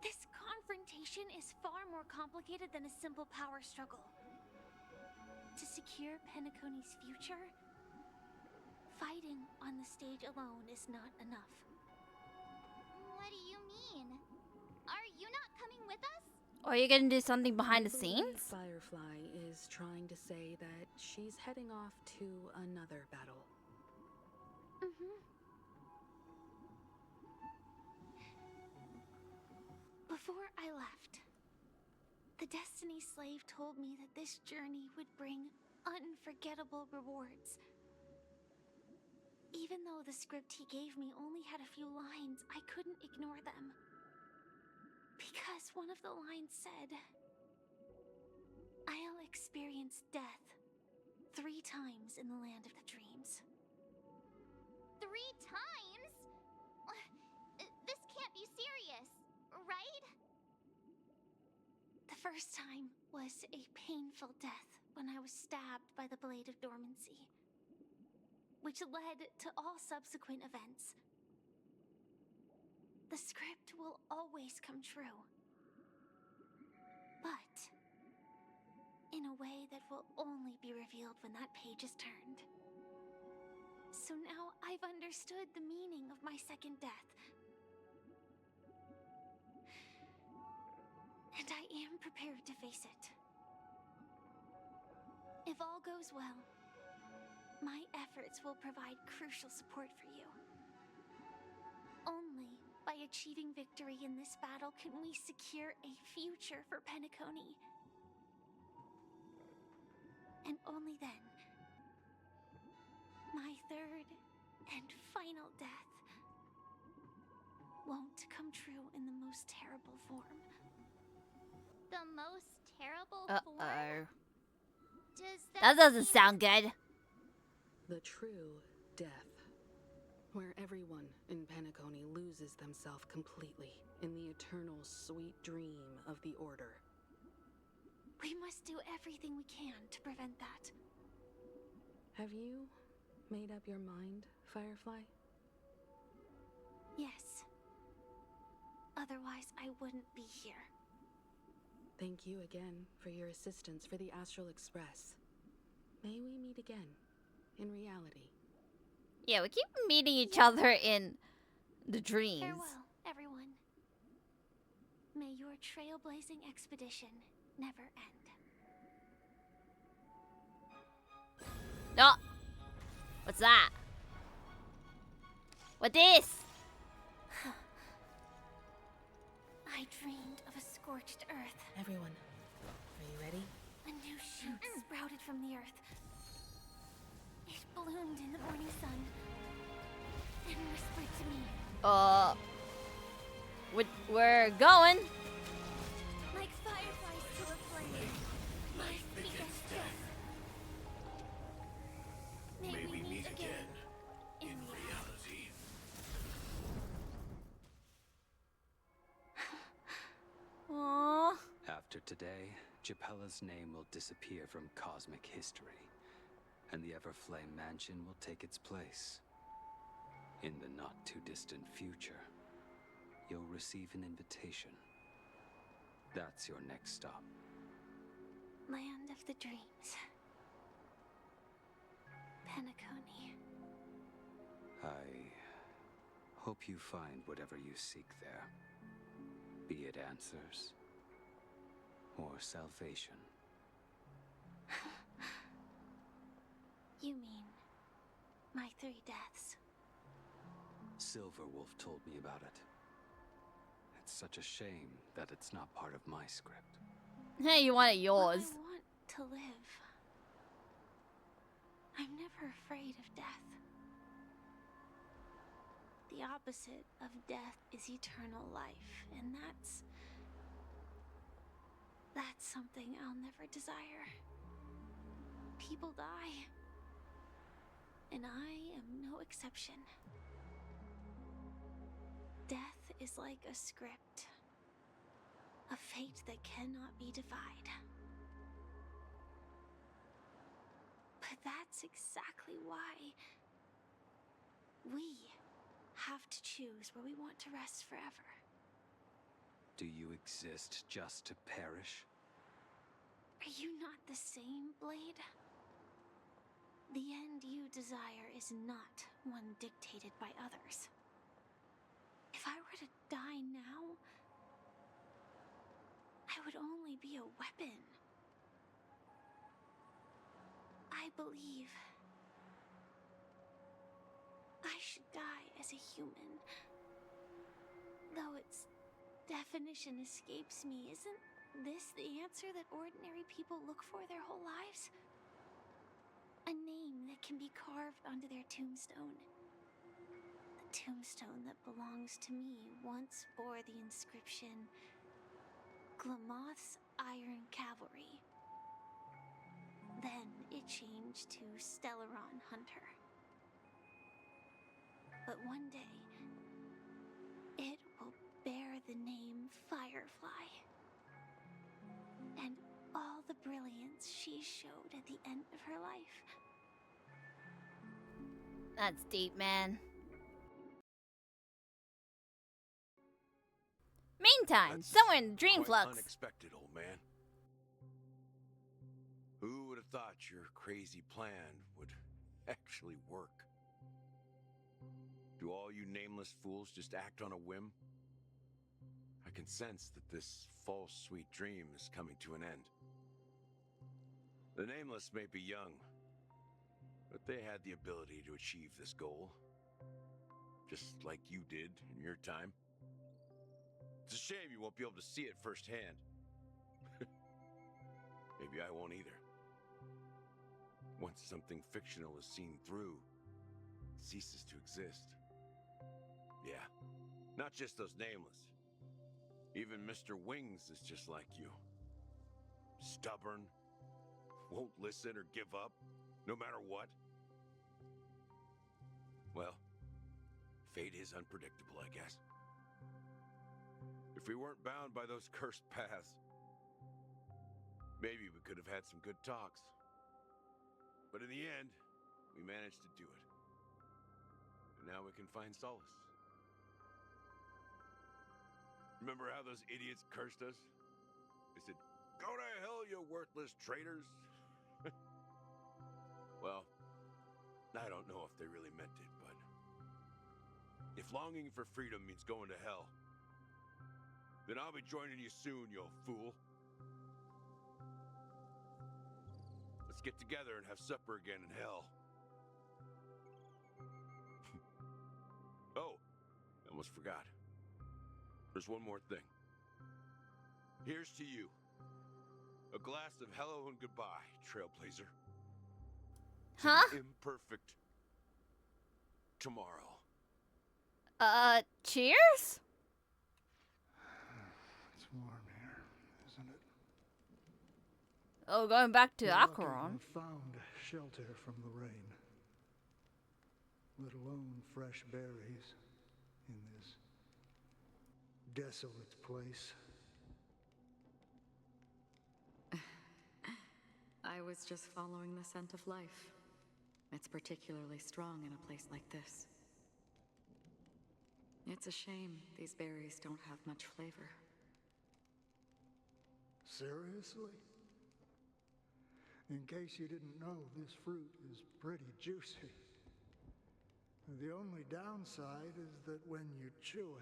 This confrontation is far more complicated than a simple power struggle. To secure Penacony's future, fighting on the stage alone is not enough. What do you mean? Are you not coming with us? Or are you gonna do something behind the I believe scenes? Firefly is trying to say that she's heading off to another battle. Before I left, the Destiny Slave told me that this journey would bring unforgettable rewards. Even though the script he gave me only had a few lines, I couldn't ignore them. Because one of the lines said, "I'll experience death 3 times in the land of the dreams." times? This can't be serious, right? The first time was a painful death when I was stabbed by the Blade of Dormancy, which led to all subsequent events. The script will always come true, but in a way that will only be revealed when that page is turned. So now I've understood the meaning of my second death. And I am prepared to face it. If all goes well, my efforts will provide crucial support for you. Only by achieving victory in this battle can we secure a future for Penacony. And only then, my third and final death won't come true in the most terrible form. The most terrible form? Uh-oh. That That doesn't mean sound good. The true death, where everyone in Penacony loses themselves completely in the eternal sweet dream of the Order. We must do everything we can to prevent that. Have you made up your mind, Firefly? Yes. Otherwise, I wouldn't be here. Thank you again for your assistance for the Astral Express. May we meet again, in reality. Yeah, we keep meeting each other in the dreams. Farewell, everyone. May your trailblazing expedition never end. No! What's that? What this? I dreamed of a scorched earth. Everyone, are you ready? A new shoot sprouted from the earth. It bloomed in the morning sun and whispered to me. We're going. Like fireflies to a flame, my biggest death. May we meet again in reality. Aww. After today, Japella's name will disappear from cosmic history, and the Everflame Mansion will take its place. In the not-too-distant future, you'll receive an invitation. That's your next stop. Land of the dreams. Penacony. I hope you find whatever you seek there. Be it answers or salvation. You mean my 3 deaths? Silverwolf told me about it. It's such a shame that it's not part of my script. Hey, you want it Well, yours. I want to live. I'm never afraid of death. The opposite of death is eternal life, and that's something I'll never desire. People die, and I am no exception. Death is like a script, a fate that cannot be defied. But that's exactly why we have to choose where we want to rest forever. Do you exist just to perish? Are you not the same, Blade? The end you desire is not one dictated by others. If I were to die now, I would only be a weapon. I believe I should die as a human. Though its definition escapes me, isn't this the answer that ordinary people look for their whole lives? A name that can be carved onto their tombstone. The tombstone that belongs to me once bore the inscription, Glamoth's Iron Cavalry. Then it changed to Stellaron Hunter. But one day, it will bear the name Firefly. And all the brilliance she showed at the end of her life. That's deep, man. Meantime, That's somewhere in Dream quite Flux. unexpected, old man. Who would have thought your crazy plan would actually work? Do all you nameless fools just act on a whim? I can sense that this false sweet dream is coming to an end. The nameless may be young, but they had the ability to achieve this goal. Just like you did in your time. It's a shame you won't be able to see it firsthand. Maybe I won't either. Once something fictional is seen through, it ceases to exist. Yeah, not just those nameless. Even Mr. Wings is just like you. Stubborn, won't listen or give up, no matter what. Well, fate is unpredictable, I guess. If we weren't bound by those cursed paths, maybe we could have had some good talks. But in the end, we managed to do it. And now we can find solace. Remember how those idiots cursed us? They said, "Go to hell, you worthless traitors." Well, I don't know if they really meant it, but if longing for freedom means going to hell, then I'll be joining you soon, you fool. Let's get together and have supper again in hell. Oh, I almost forgot. There's one more thing. Here's to you. A glass of hello and goodbye, Trailblazer. Huh? Imperfect tomorrow. Cheers? It's warm here, isn't it? Oh, going back to We're lucky Acheron. we've found shelter from the rain. Let alone fresh berries in this desolate place. I was just following the scent of life. It's particularly strong in a place like this. It's a shame these berries don't have much flavor. Seriously? In case you didn't know, this fruit is pretty juicy. The only downside is that when you chew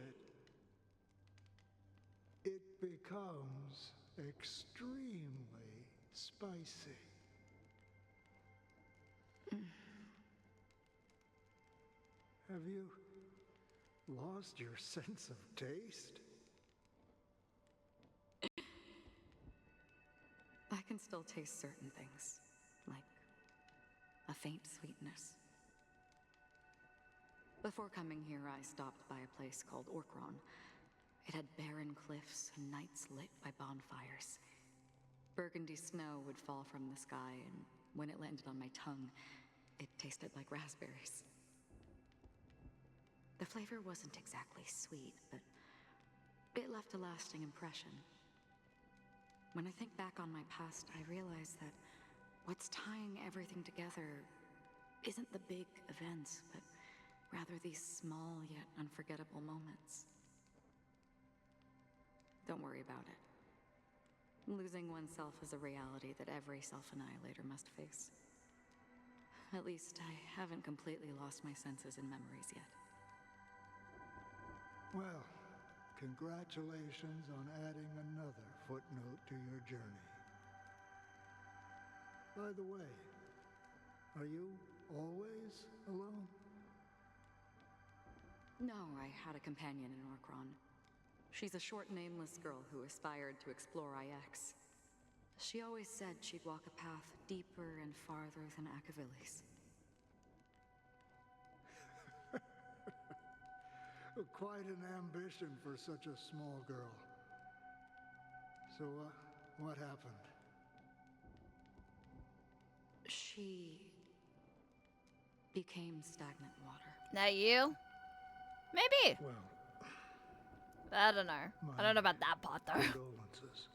it, it becomes extremely spicy. Have you lost your sense of taste? I can still taste certain things, like a faint sweetness. Before coming here, I stopped by a place called Orkron. It had barren cliffs and nights lit by bonfires. Burgundy snow would fall from the sky, and when it landed on my tongue, it tasted like raspberries. The flavor wasn't exactly sweet, but it left a lasting impression. When I think back on my past, I realize that what's tying everything together isn't the big events, but rather these small yet unforgettable moments. Don't worry about it. Losing oneself is a reality that every self-annihilator must face. At least I haven't completely lost my senses and memories yet. Well, congratulations on adding another footnote to your journey. By the way, are you always alone? No, I had a companion in Orkron. She's a short, nameless girl who aspired to explore IX. She always said she'd walk a path deeper and farther than Akavili's. Quite an ambition for such a small girl. So, what happened? She became stagnant water. That you? Maybe. Well, I don't know. I don't know about that part though. condolences.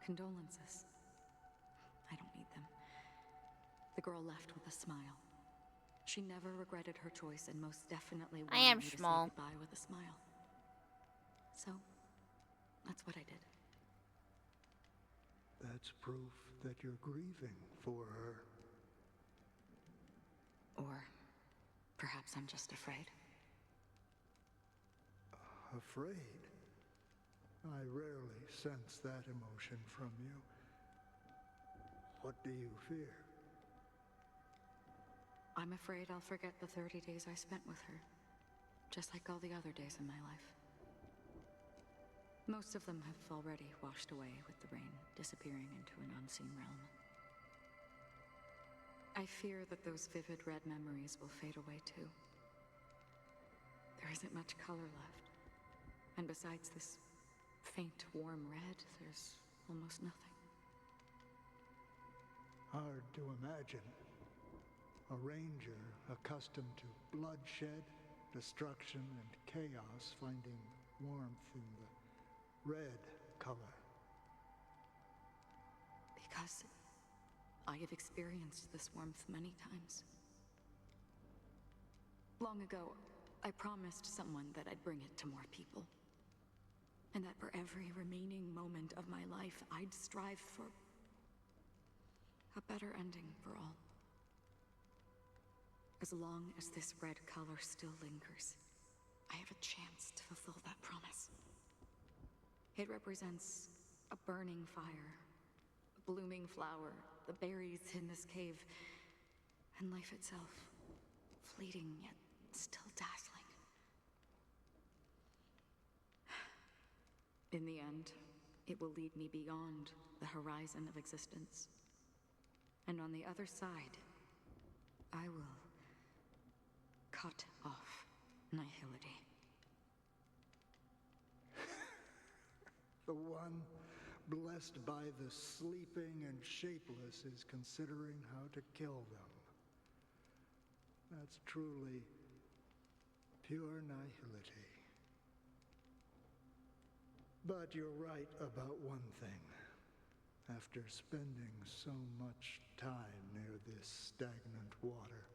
Condolences. I don't need them. The girl left with a smile. She never regretted her choice and most definitely I am wanted me to say small. goodbye with a smile. So, that's what I did. That's proof that you're grieving for her. Or perhaps I'm just afraid. Afraid? I rarely sense that emotion from you. What do you fear? I'm afraid I'll forget the 30 days I spent with her, just like all the other days in my life. Most of them have already washed away with the rain, disappearing into an unseen realm. I fear that those vivid red memories will fade away too. There isn't much color left, and besides this faint, warm red, there's almost nothing. Hard to imagine. A ranger accustomed to bloodshed, destruction, and chaos finding warmth in the red color. Because I have experienced this warmth many times. Long ago, I promised someone that I'd bring it to more people. And that for every remaining moment of my life, I'd strive for a better ending for all. As long as this red color still lingers, I have a chance to fulfill that promise. It represents a burning fire, a blooming flower, the berries in this cave, and life itself, fleeting yet still dazzling. In the end, it will lead me beyond the horizon of existence. And on the other side, I will cut off nihility. The one blessed by the sleeping and shapeless is considering how to kill them. That's truly pure nihility. But you're right about one thing. After spending so much time near this stagnant water,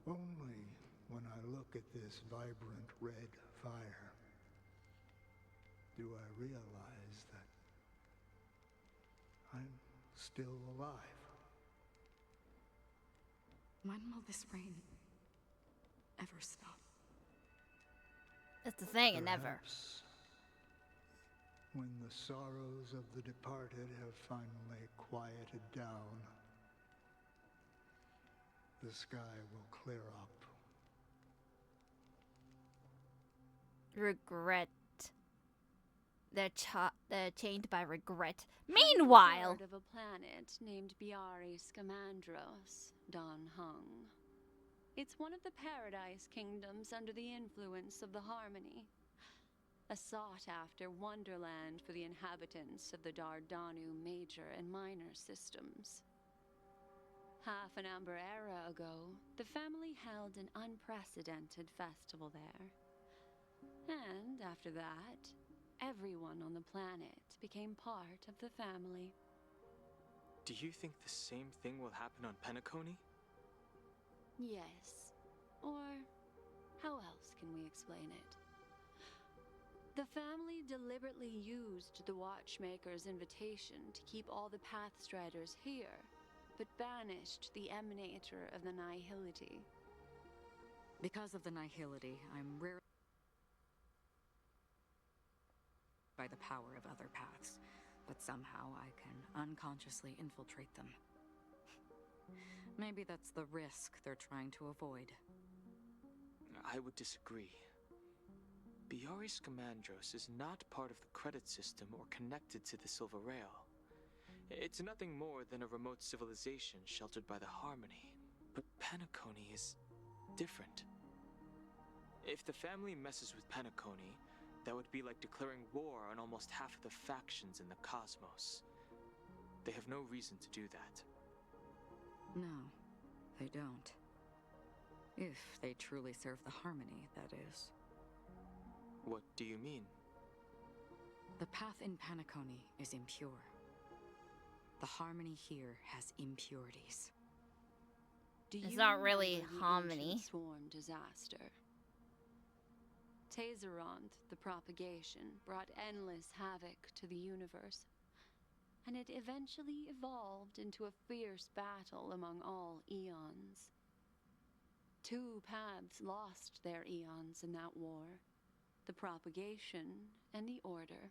only when I look at this vibrant red fire do I realize that I'm still alive. When will this rain ever stop? That's the thing, it never. Perhaps when the sorrows of the departed have finally quieted down, the sky will clear up. Regret. They're chained by regret. Meanwhile, Lord of a planet named Biari Scamandros, Don Hung. It's one of the Paradise Kingdoms under the influence of the Harmony. A sought-after wonderland for the inhabitants of the Dardanu major and minor systems. Half an Amber Era ago, the family held an unprecedented festival there. And after that, everyone on the planet became part of the family. Do you think the same thing will happen on Penacony? Yes. Or how else can we explain it? The family deliberately used the watchmaker's invitation to keep all the Pathstriders here, but banished the emanator of the nihility. Because of the nihility, I'm rarely by the power of other paths, but somehow I can unconsciously infiltrate them. Maybe that's the risk they're trying to avoid. I would disagree. Biari Scamandros is not part of the credit system or connected to the Silver Rail. It's nothing more than a remote civilization sheltered by the Harmony. But Penacony is different. If the family messes with Penacony, that would be like declaring war on almost half of the factions in the cosmos. They have no reason to do that. No, they don't. If they truly serve the harmony, that is. What do you mean? The path in Penacony is impure. The harmony here has impurities. It's not really harmony. Sworn disaster. Tazeront, the propagation, brought endless havoc to the universe, and it eventually evolved into a fierce battle among all eons. 2 paths lost their eons in that war, the propagation and the order.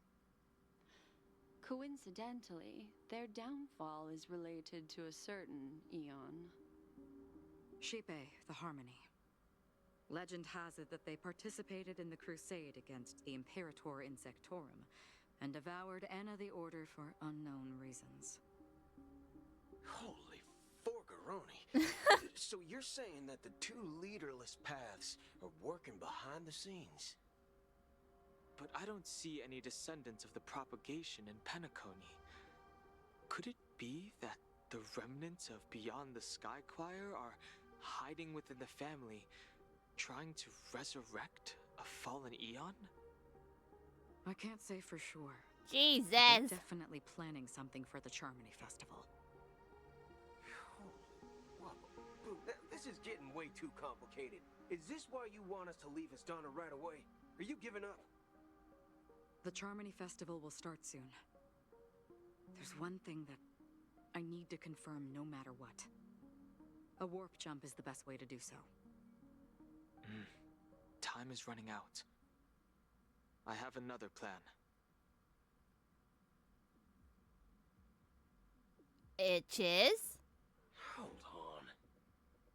Coincidentally, their downfall is related to a certain eon. Shipe, the harmony. Legend has it that they participated in the crusade against the Imperator Insectorum and devoured Anna the Order for unknown reasons. Holy forgaroni. So you're saying that the 2 leaderless paths are working behind the scenes? But I don't see any descendants of the propagation in Penacony. Could it be that the remnants of Beyond the Sky Choir are hiding within the family, trying to resurrect a fallen eon? I can't say for sure. Jesus! They're definitely planning something for the Charmony Festival. Whoa, this is getting way too complicated. Is this why you want us to leave Astana right away? Are you giving up? The Charmony Festival will start soon. There's one thing that I need to confirm no matter what. A warp jump is the best way to do so. Time is running out. I have another plan. It is? Hold on.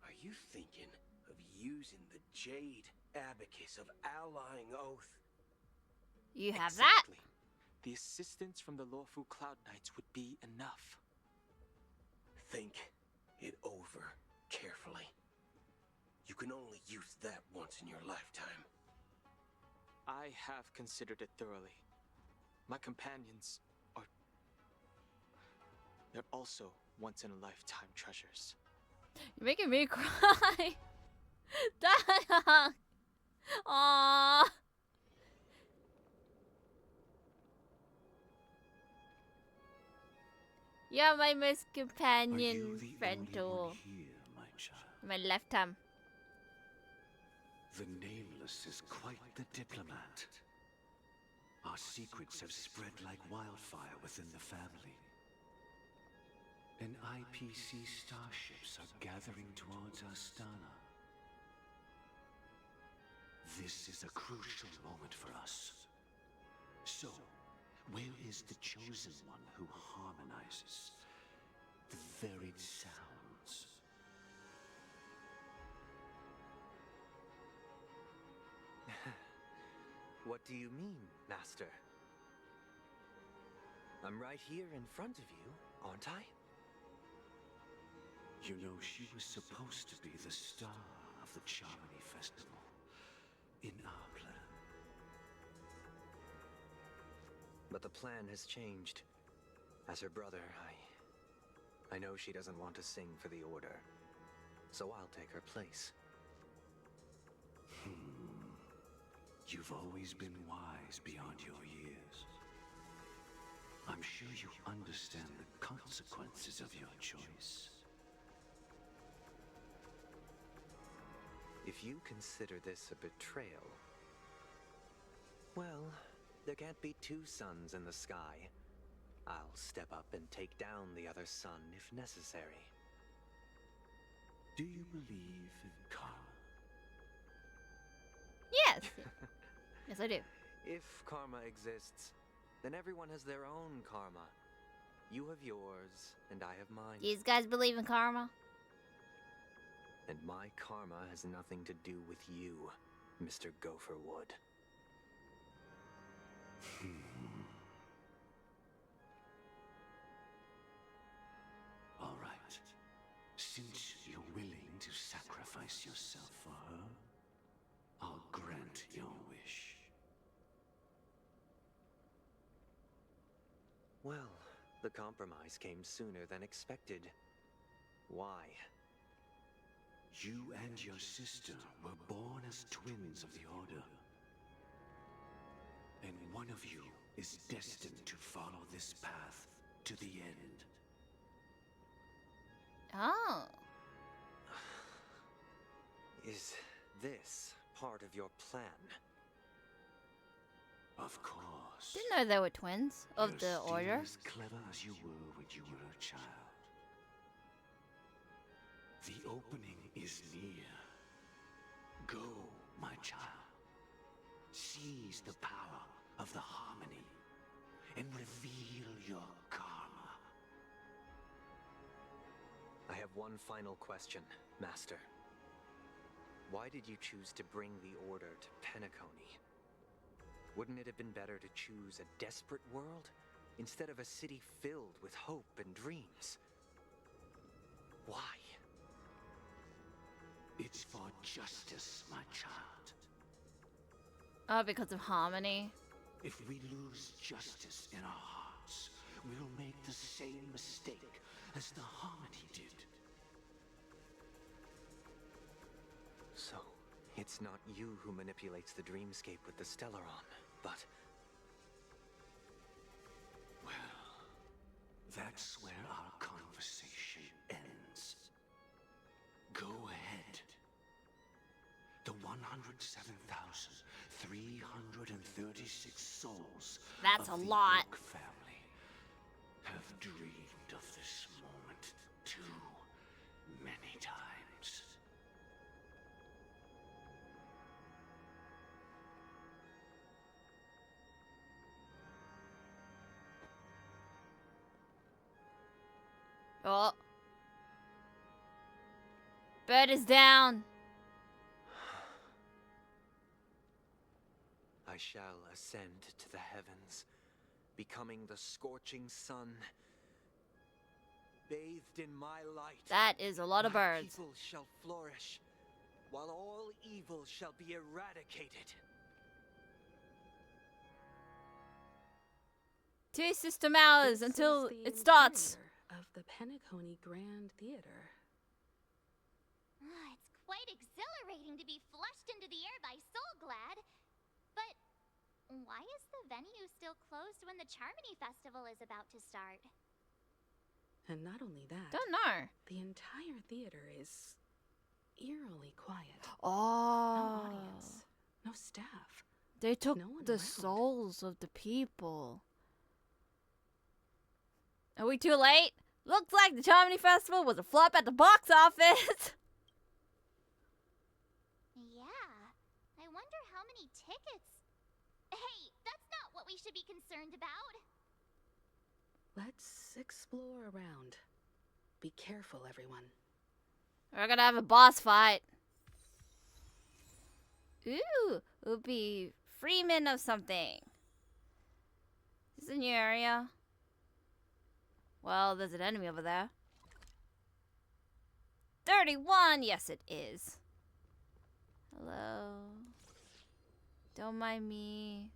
Are you thinking of using the Jade Abacus of Allying Oath? You have exactly. That? The assistance from the Lawful Cloud Knights would be enough. Think it over carefully. You can only use that once in your lifetime. I have considered it thoroughly. My companions are... they're also once-in-a-lifetime treasures. You're making me cry. Dang. Aww. You're my most companion friend to my lifetime. The Nameless is quite the diplomat. Our secrets have spread like wildfire within the family. And IPC starships are gathering towards Astana. This is a crucial moment for us. So, where is the chosen one who harmonizes the varied sounds? What do you mean, Master? I'm right here in front of you, aren't I? You know, she was supposed to be the star of the Charmony Festival in our plan. But the plan has changed. As her brother, I know she doesn't want to sing for the Order, so I'll take her place. You've always been wise beyond your years. I'm sure you understand the consequences of your choice. If you consider this a betrayal, well, there can't be 2 suns in the sky. I'll step up and take down the other sun if necessary. Do you believe in karma? Yes. Yes, I do. If karma exists, then everyone has their own karma. You have yours, and I have mine. These guys believe in karma? And my karma has nothing to do with you, Mr. Gopherwood. All right. Since you're willing to sacrifice yourself for her, I'll grant your wish. Well, the compromise came sooner than expected. Why? You and your sister were born as twins of the Order. And one of you is destined to follow this path to the end. Oh. Is this part of your plan? Of course. Didn't know they were twins of You're the still Order. as clever as you were when you were a child. The opening is near. Go, my child. Seize the power of the harmony and reveal your karma. I have one final question, Master. Why did you choose to bring the Order to Penacony? Wouldn't it have been better to choose a desperate world instead of a city filled with hope and dreams? Why? It's for justice, my child. Oh, because of harmony. If we lose justice in our hearts, we'll make the same mistake as the harmony did. So, it's not you who manipulates the dreamscape with the Stellaron, but... Well, that's where our conversation ends. Go ahead. The 107,336 souls That's of a the lot. Oak family have dreamed of this moment too many times. Oh. Bird is down. I shall ascend to the heavens, becoming the scorching sun, bathed in my light. That is a lot of My birds. people shall flourish, while all evil shall be eradicated. 2 system hours This until is the it starts. interior of the Penacony Grand Theater. It's quite exhilarating to be flushed into the air by Soulglad. But why is the venue still closed when the Charmony Festival is about to start? And not only that, Don't know. the entire theater is eerily quiet. Oh. No audience, no staff. They took No one the around. souls of the people. Are we too late? Looks like the Charmony Festival was a flop at the box office. Yeah, I wonder how many tickets. Hey, that's not what we should be concerned about. Let's explore around. Be careful, everyone. We're gonna have a boss fight. Ooh, it'll be Freeman of something. Is this a new area? Well, there's an enemy over there. 31, yes it is. Hello. Don't mind me.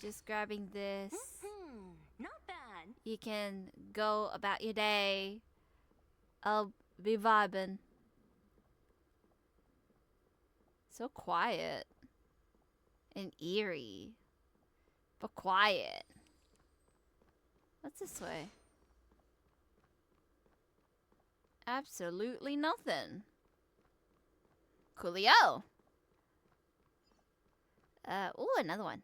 Just grabbing this. Not bad. You can go about your day. I'll be vibing. So quiet. And eerie. But quiet. What's this way? Absolutely nothing. Coolio. Ooh, another one.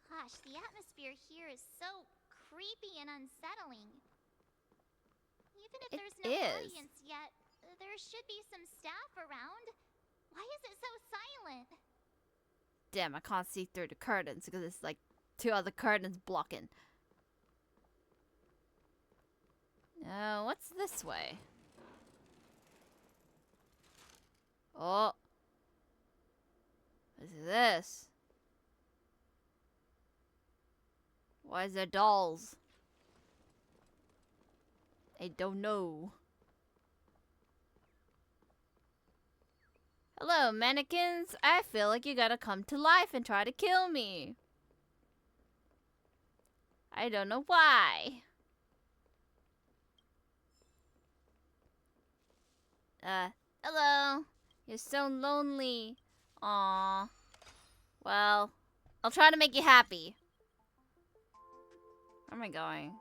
Gosh, the atmosphere here is so creepy and unsettling. Even if there's no audience yet, there should be some staff around. Why is it so silent? Damn, I can't see through the curtains because it's like 2 other curtains blocking. What's this way? Oh. What is this? Why is there dolls? I don't know. Hello, mannequins. I feel like you gotta come to life and try to kill me. I don't know why. Hello. You're so lonely. Aw. Well, I'll try to make you happy. Where am I going?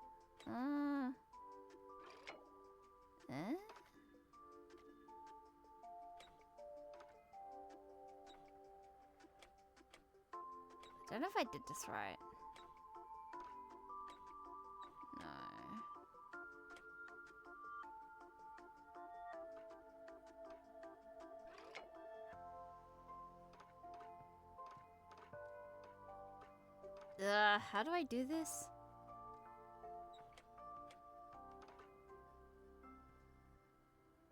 I don't know if I did this right. No. How do I do this?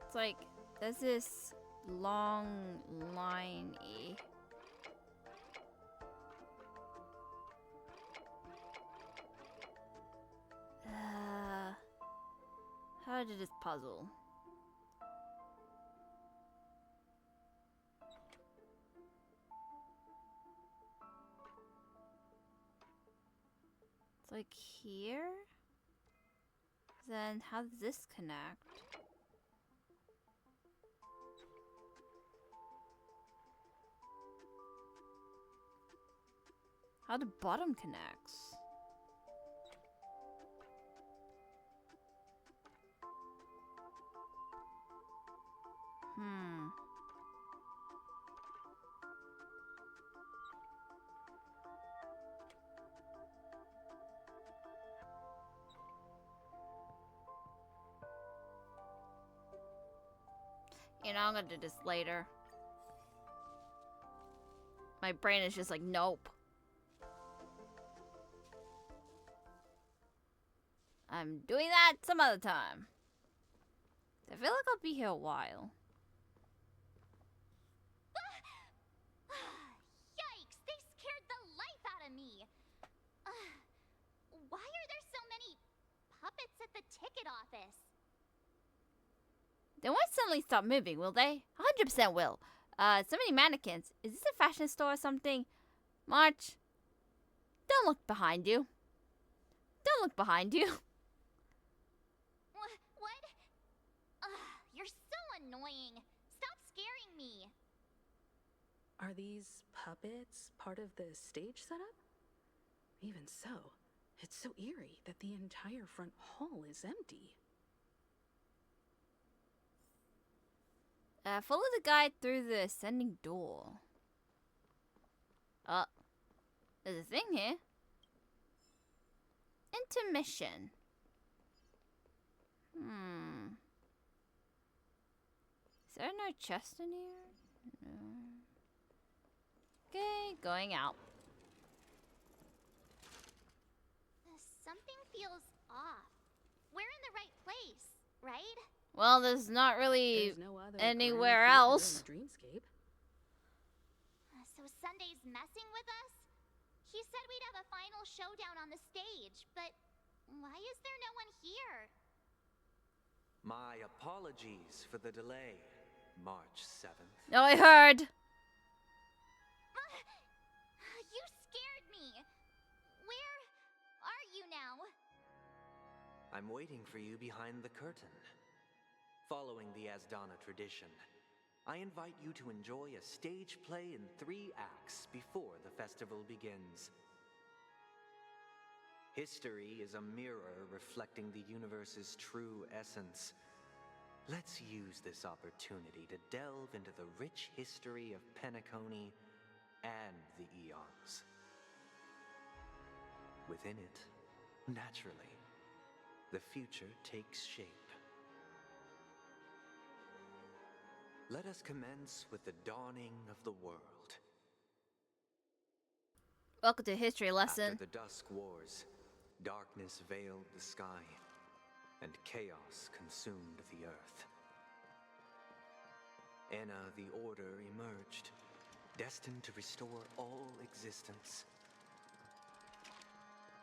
It's like, there's this long line-y. How to do this puzzle? It's like here? Then how does this connect? How the bottom connects? You know, I'm gonna do this later. My brain is just like, nope. I'm doing that some other time. I feel like I'll be here a while. Yikes! They scared the life out of me! Why are there so many puppets at the ticket office? They won't suddenly stop moving, will they? 100% will. So many mannequins. Is this a fashion store or something? March, don't look behind you. Don't look behind you. What? You're so annoying. Stop scaring me. Are these puppets part of the stage setup? Even so, it's so eerie that the entire front hall is empty. Follow the guide through the ascending door. Oh, there's a thing here. Intermission. Is there no chest in here? No. Okay, going out. Something feels off. We're in the right place, right? Well, there's not really no other anywhere grand else. theater in the dreamscape. So Sunday's messing with us? He said we'd have a final showdown on the stage, but why is there no one here? My apologies for the delay, March 7th. No, I heard. You scared me. Where are you now? I'm waiting for you behind the curtain. Following the Asdana tradition, I invite you to enjoy a stage play in 3 acts before the festival begins. History is a mirror reflecting the universe's true essence. Let's use this opportunity to delve into the rich history of Penacony and the eons. Within it, naturally, the future takes shape. Let us commence with the dawning of the world. Welcome to history lesson. After the Dusk Wars, darkness veiled the sky, and chaos consumed the earth. Enna the Order emerged, destined to restore all existence.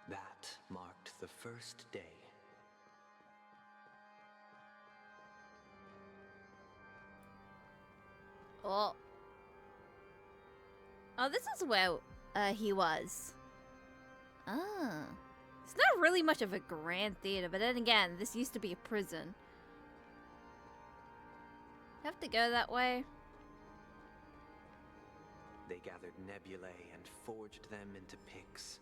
That marked the first day. Oh, this is where he was. Ah. It's not really much of a grand theater, but then again, this used to be a prison. have to go that way? They gathered nebulae and forged them into picks,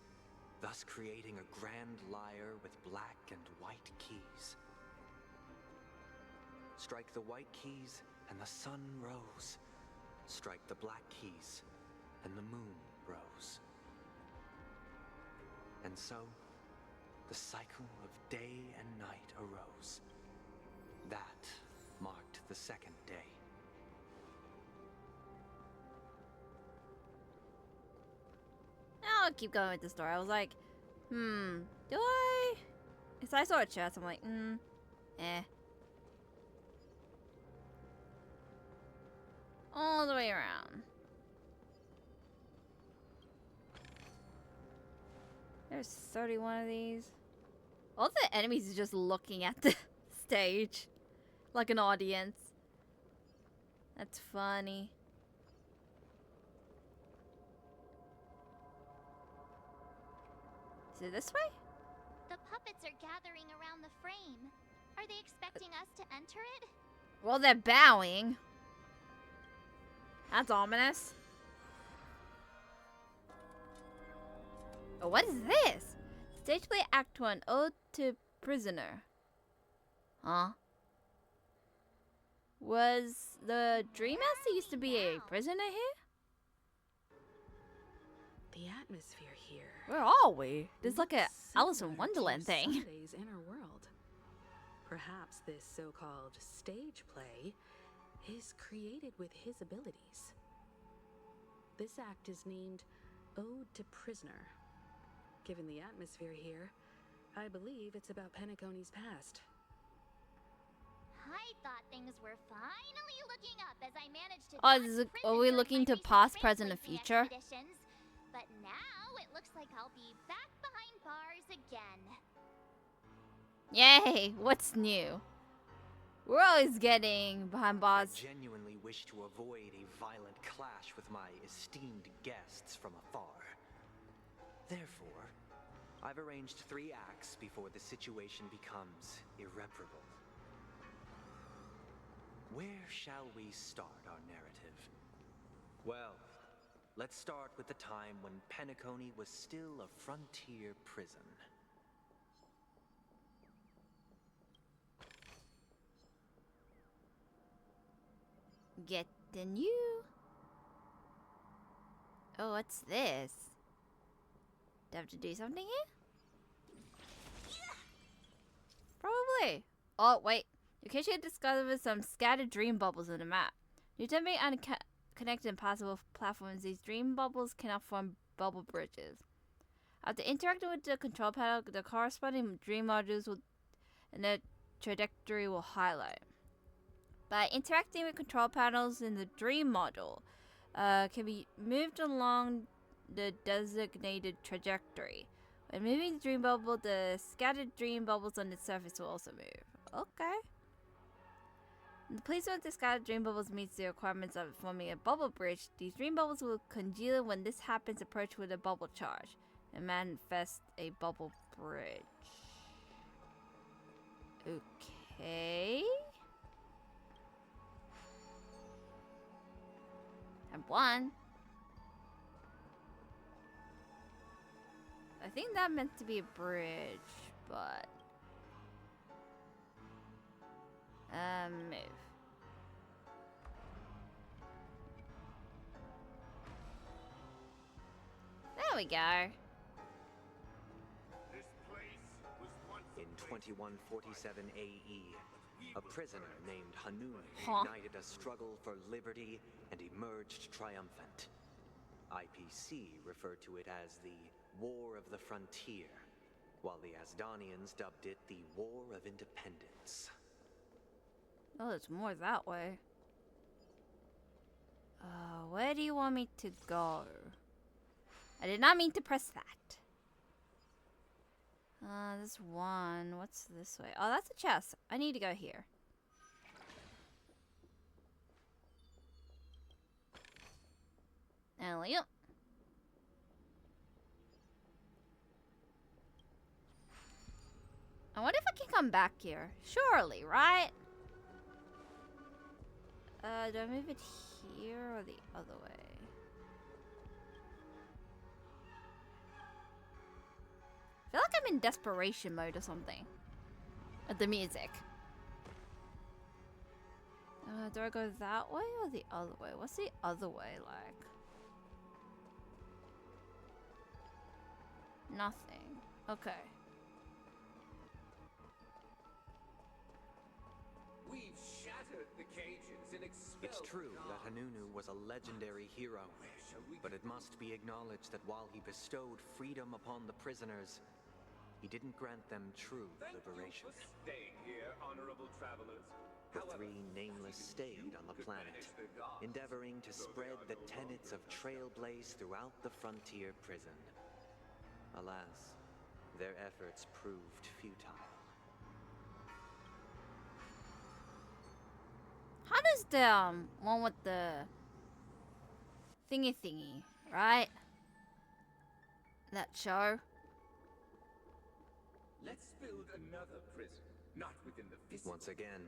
thus creating a grand lyre with black and white keys. Strike the white keys and the sun rose. Strike the black keys and the moon rose. And so, the cycle of day and night arose. That marked the second day. I'll keep going with the story. I was like, do I? Because I saw a chest. I'm like, eh. All the way around. There's 31 of these. All the enemies are just looking at the stage. Like an audience. That's funny. Is it this way? The puppets are gathering around the frame. Are they expecting us to enter it? Well, they're bowing. That's ominous. Oh, what is this? Stage play Act 1, Ode to Prisoner. Huh? Was the Dream Master used to be a prisoner here? The atmosphere here. Where are we? There's like a Alice in Wonderland thing. Sunday's inner world. Perhaps this so-called stage play is created with his abilities. This act is named Ode to Prisoner. Given the atmosphere here, I believe it's about Penacony's past. I thought things were finally looking up as I managed to Are we looking to past, present, and future? But now it looks like I'll be back behind bars again. Yay! What's new? We're always getting behind bars. I genuinely wish to avoid a violent clash with my esteemed guests from afar. Therefore, I've arranged 3 acts before the situation becomes irreparable. Where shall we start our narrative? Well, let's start with the time when Penacony was still a frontier prison. Getting you. Oh, what's this? Do I have to do something here? Probably. Oh, wait. You occasionally discover some scattered dream bubbles in the map. You attempt to connect impossible platforms. These dream bubbles cannot form bubble bridges. After interacting with the control panel, the corresponding dream modules will, and their trajectory will highlight. By interacting with control panels in the dream module, can be moved along the designated trajectory. When moving the dream bubble, the scattered dream bubbles on the surface will also move. Okay. The placement of the scattered dream bubbles meets the requirements of forming a bubble bridge. These dream bubbles will congeal when this happens. Approach with a bubble charge and manifest a bubble bridge. Okay. And 1. I think that meant to be a bridge, but move. There we go. In 2147 AE, a prisoner named Hanun ignited a struggle for liberty and emerged triumphant. IPC referred to it as the War of the Frontier, while the Asdanians dubbed it the War of Independence. Oh, there's more that way. Where do you want me to go? I did not mean to press that. This one. What's this way? Oh, that's a chest. I need to go here. Elliot. I wonder if I can come back here. Surely, right? Do I move it here or the other way? I feel like I'm in desperation mode or something. With the music. Do I go that way or the other way? What's the other way like? Nothing. Okay. We've shattered the cages and expelled. It's true that Hanunu was a legendary hero, but it must be acknowledged that while he bestowed freedom upon the prisoners, he didn't grant them true liberation. Thank you for staying here, honorable travelers. The three nameless stayed on the planet, endeavoring to spread the tenets of Trailblaze throughout the frontier prison. Alas, their efforts proved futile. How does the one with the thingy, right? That show? Let's build another prison, not within the physical. Once again,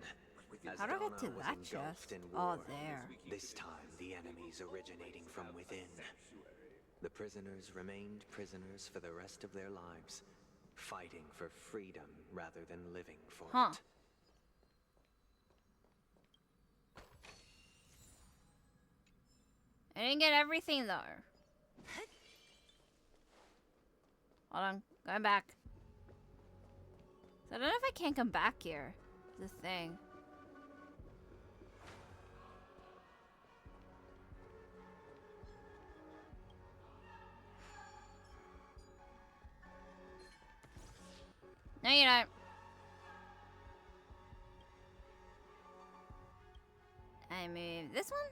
as How do I get to Donna was that engulfed chest? in Oh, war, there. this time the enemies originating from within. The prisoners remained prisoners for the rest of their lives, fighting for freedom rather than living for it. I didn't get everything though. Hold on, going back. So I don't know if I can come back here. The thing. No, you don't. I move this one.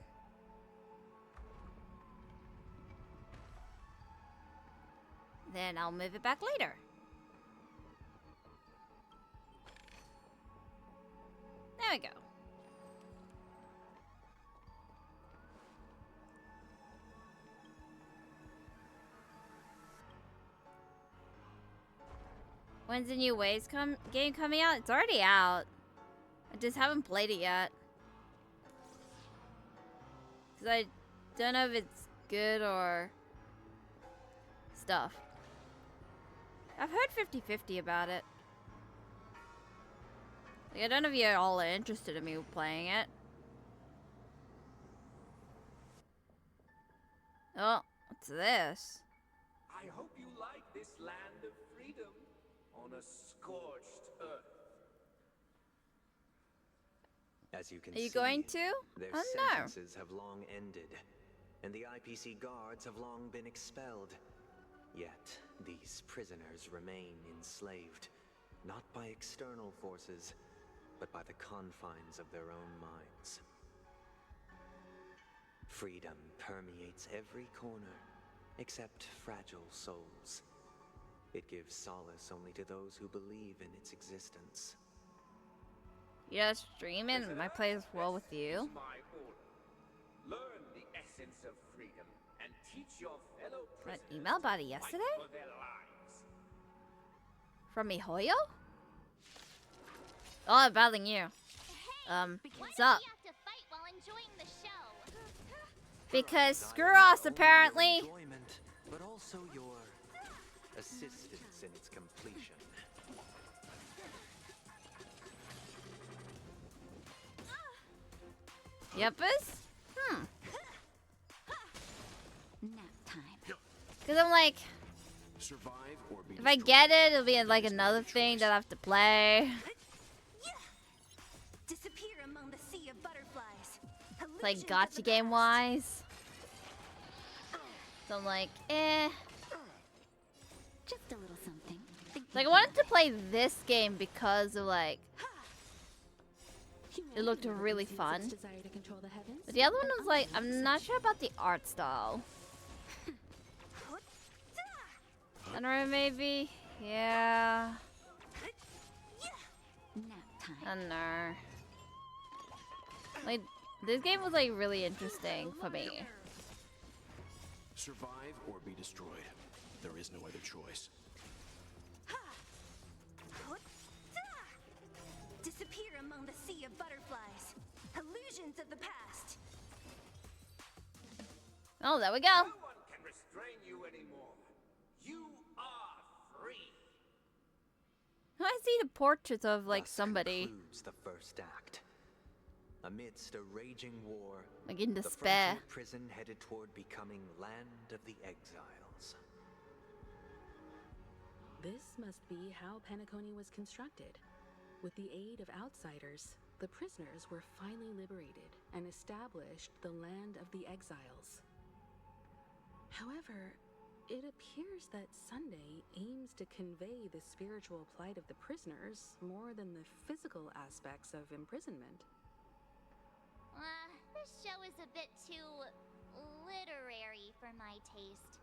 Then I'll move it back later. There we go. When's the new Waves game coming out? It's already out. I just haven't played it yet. Because I don't know if it's good or stuff. I've heard 50-50 about it. Like, I don't know if you're all interested in me playing it. Oh, what's this? I hope you like this land of freedom on a scorched earth. As you can Are you see, going to? their Oh no. sentences have long ended, and the IPC guards have long been expelled. Yet, these prisoners remain enslaved, not by external forces, but by the confines of their own minds. Freedom permeates every corner, except fragile souls. It gives solace only to those who believe in its existence. Yeah, streaming. Might play as well with you. My order. Learn the essence of freedom and teach your fellow Got prisoners an email about it to fight yesterday? for their lives. From miHoYo? Oh, I'm battling you. What's up? Because screw us, apparently. Enjoyment, but also your assistance in its completion. Yuppers? Nap time. Because I'm like, Survive or be if I get it, it'll be like another thing that I have to play. Disappear among the sea of butterflies. It's like gotcha game wise. So I'm like, Just a little something. Like I wanted to play this game because of like, it looked really fun. But the other one was like, I'm not sure about the art style. I don't know, maybe? Yeah. I don't know. Like, this game was like really interesting for me. survive or be destroyed. There is no other choice. Disappear among the sea of butterflies. Illusions of the past. Oh, there we go. No one can restrain you anymore. You are free. I see the portraits of like Thus somebody. concludes the first act. Amidst a raging war, Like in the despair. frontier prison headed toward becoming Land of the Exiles. This must be how Penacony was constructed. With the aid of outsiders, the prisoners were finally liberated and established the Land of the Exiles. However, it appears that Sunday aims to convey the spiritual plight of the prisoners more than the physical aspects of imprisonment. This show is a bit too literary for my taste.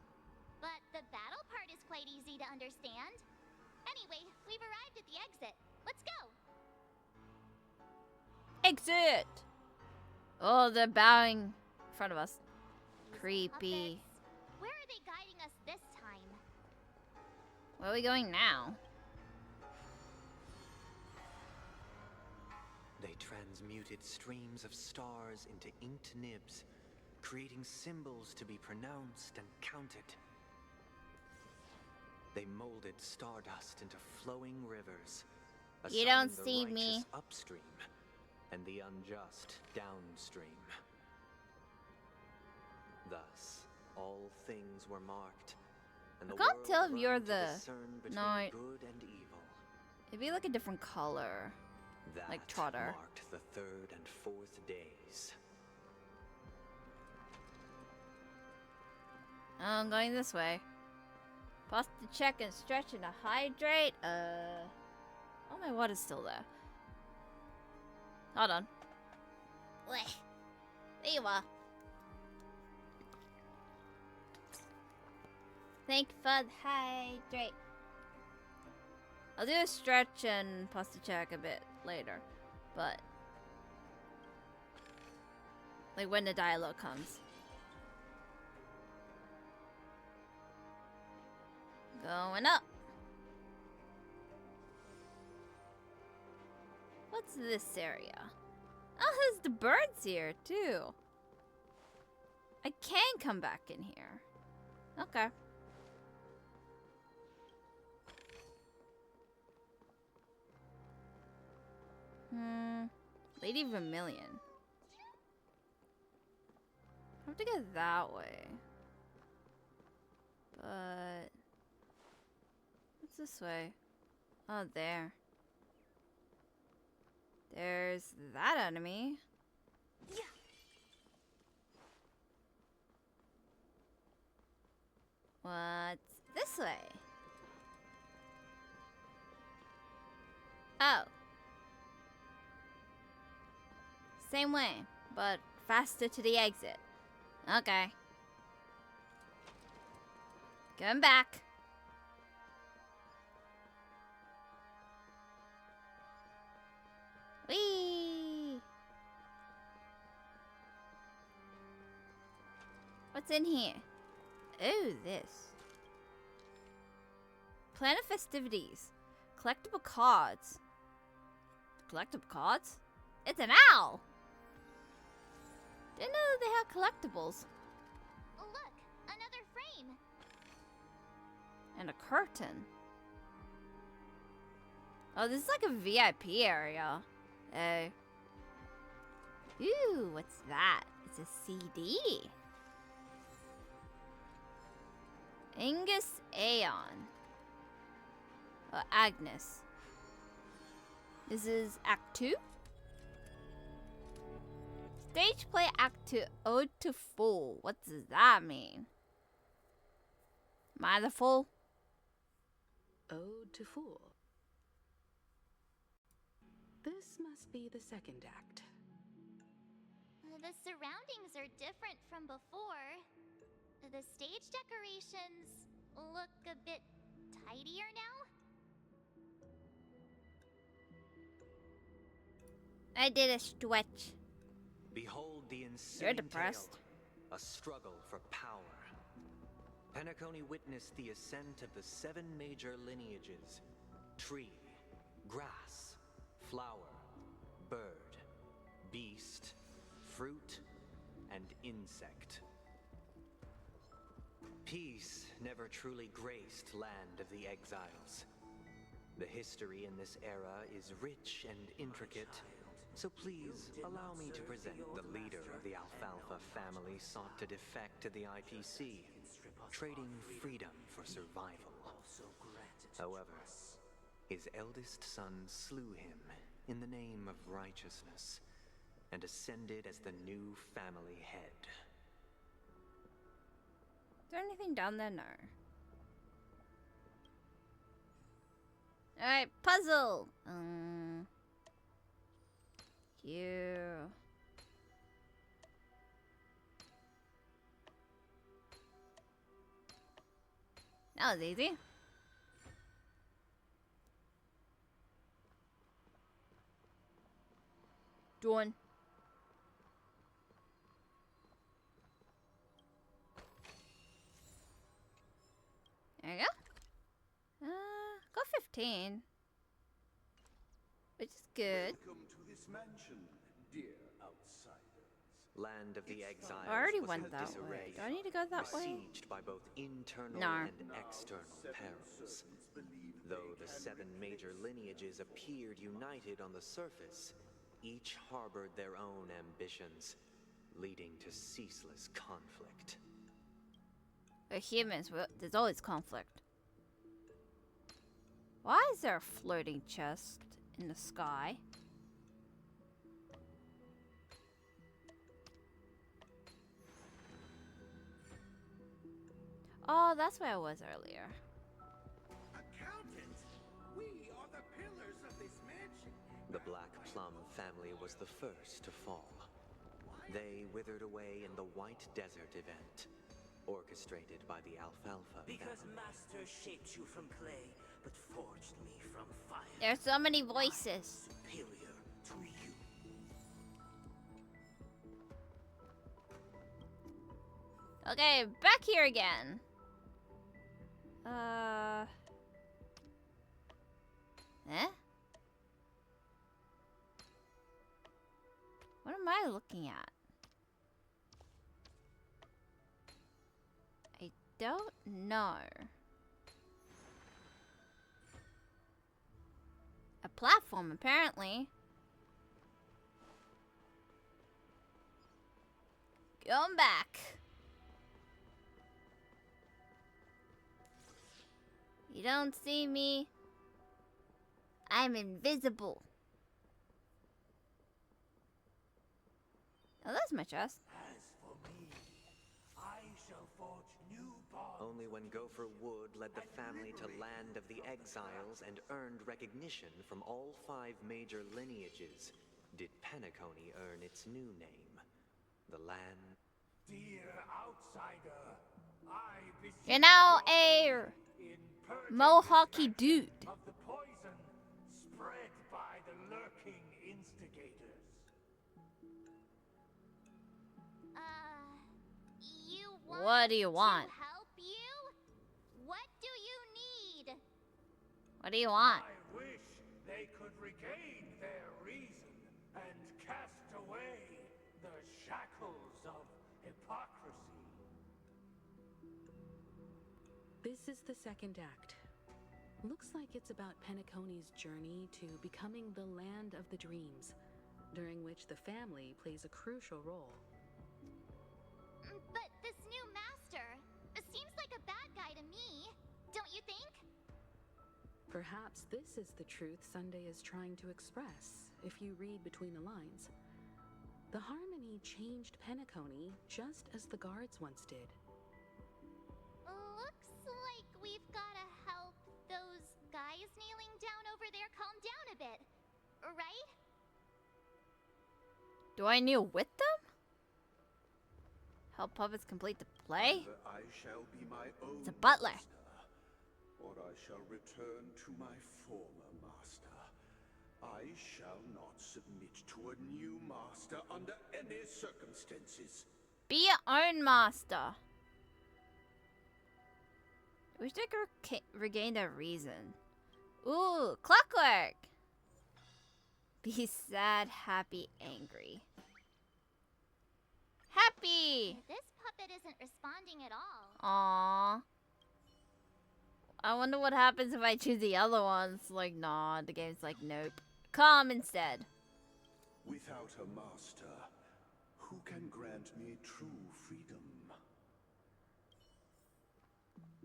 But the battle part is quite easy to understand. Anyway, we've arrived at the exit. Let's go! Exit! Oh, they're bowing in front of us. Creepy. Where are they guiding us this time? Where are we going now? They transmuted streams of stars into inked nibs, creating symbols to be pronounced and counted. They molded stardust into flowing rivers, You don't assigning see the me. righteous upstream and the unjust downstream. Thus, all things were marked, and I the can't world tell if learned you're to the- discern between No, good and evil. It'd be like a different color. That Like Trotter. marked the third and fourth days. I'm going this way. Pause to check and stretch and to hydrate. Oh, my water's still there. Hold on. Blech. There you are. Thank you for the hydrate. I'll do a stretch and pause to check a bit later. But like when the dialogue comes. Going up. What's this area? Oh, there's the birds here too. I can come back in here. Okay. Lady Vermilion. I have to get that way. But what's this way? Oh, there. There's that enemy. What's this way? Oh. Same way, but faster to the exit. Okay. Going back. Whee! What's in here? Oh, this. Plan of festivities. Collectible cards. Collectible cards? It's an owl! Didn't know that they had collectibles. Look, another frame. And a curtain. Oh, this is like a VIP area. Oh. Ooh, what's that? It's a CD. Angus Aeon. Agnes. This is Act 2? Stage play Act 2, Ode to Fool. What does that mean? Am I the fool? Ode to Fool. This must be the second act. The surroundings are different from before. The stage decorations look a bit tidier now. I did a stretch. Behold the insane You're depressed. tale, a struggle for power. Penacony witnessed the ascent of the 7 major lineages: tree, grass, flower, bird, beast, fruit, and insect. Peace never truly graced Land of the Exiles. The history in this era is rich and intricate, so please allow me to present. The leader of the Alfalfa family sought to defect to the IPC, trading freedom for survival. However, his eldest son slew him in the name of righteousness and ascended as the new family head. Is there anything down there? No. Alright, puzzle! Here. That was easy. Done. There you go. Got 15. Which is good. Welcome to this mansion, dear outsiders. Land of the Exiles I already was went in that disarray, way. Do I need to go that way? besieged by both internal No. and external perils. Though the 7 major lineages appeared united on the surface, each harbored their own ambitions, leading to ceaseless conflict. We're humans, there's always conflict. Why is there a floating chest in the sky? Oh, that's where I was earlier. Accountant, we are the pillars of this mansion. The Black Plum family was the first to fall. They withered away in the White Desert event, orchestrated by the Alfalfa Because family. Master shaped you from clay, but forged me from fire. There's so many voices. Superior to you. Okay, back here again. Eh? What am I looking at? I don't know. A platform, apparently. Going back. You don't see me. I'm invisible. Oh, that's my chest. As for me, I shall forge new bonds. Only when Gopher Wood led the family to Land of the Exiles and earned recognition from all 5 major lineages did Penacony earn its new name, the Land. Dear outsider, I beseech You're now a in purging mohawky dude. of the poison spread by the lurking instigators. You want What do you want? to help you? What do you need? What do you want? I wish they could regain their reason and cast away the shackles of hypocrisy. This is the second act. Looks like it's about Penacony's journey to becoming the Land of the Dreams, during which the family plays a crucial role. But this new master seems like a bad guy to me, don't you think? Perhaps this is the truth Sunday is trying to express, if you read between the lines. The Harmony changed Penacony just as the guards once did. Looks like we've gotta help those guys kneeling down over there calm down a bit, right? Do I kneel with them? Help puppets complete the play? Either I shall be my own It's a butler. master, or I shall return to my former master. I shall not submit to a new master under any circumstances. Be your own master. Wish they could regain their reason. Ooh, clockwork! Be sad, happy, angry. Happy! This puppet isn't responding at all. Aww. I wonder what happens if I choose the other ones. Like, nah, the game's like, nope. Calm instead. Without a master, who can grant me true freedom?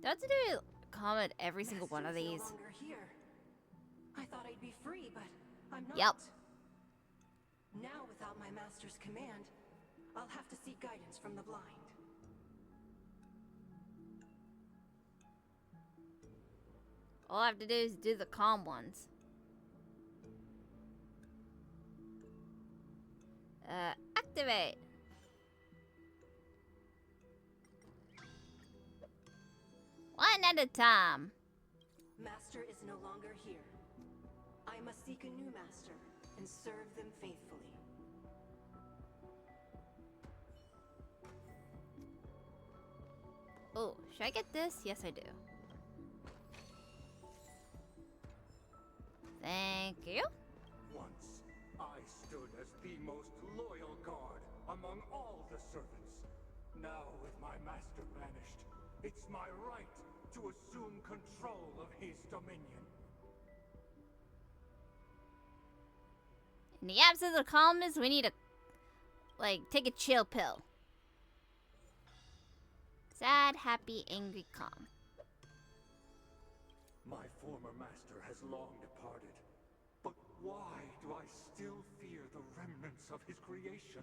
Do I have to do comment every single one of these? No longer here. I thought I'd be free, but I'm not. Yep. Now, without my master's command, I'll have to seek guidance from the blind. All I have to do is do the calm ones. Activate. One at a time. Master is no longer here. I must seek a new master and serve them faithfully. Oh, should I get this? Yes, I do. Thank you. Once, I stood as the most loyal guard among all the servants. Now, with my master vanished, it's my right to assume control of his dominion. In the absence of calmness, we need to, like, take a chill pill. Sad, happy, angry, calm. My former master has long departed. But why do I still fear the remnants of his creation?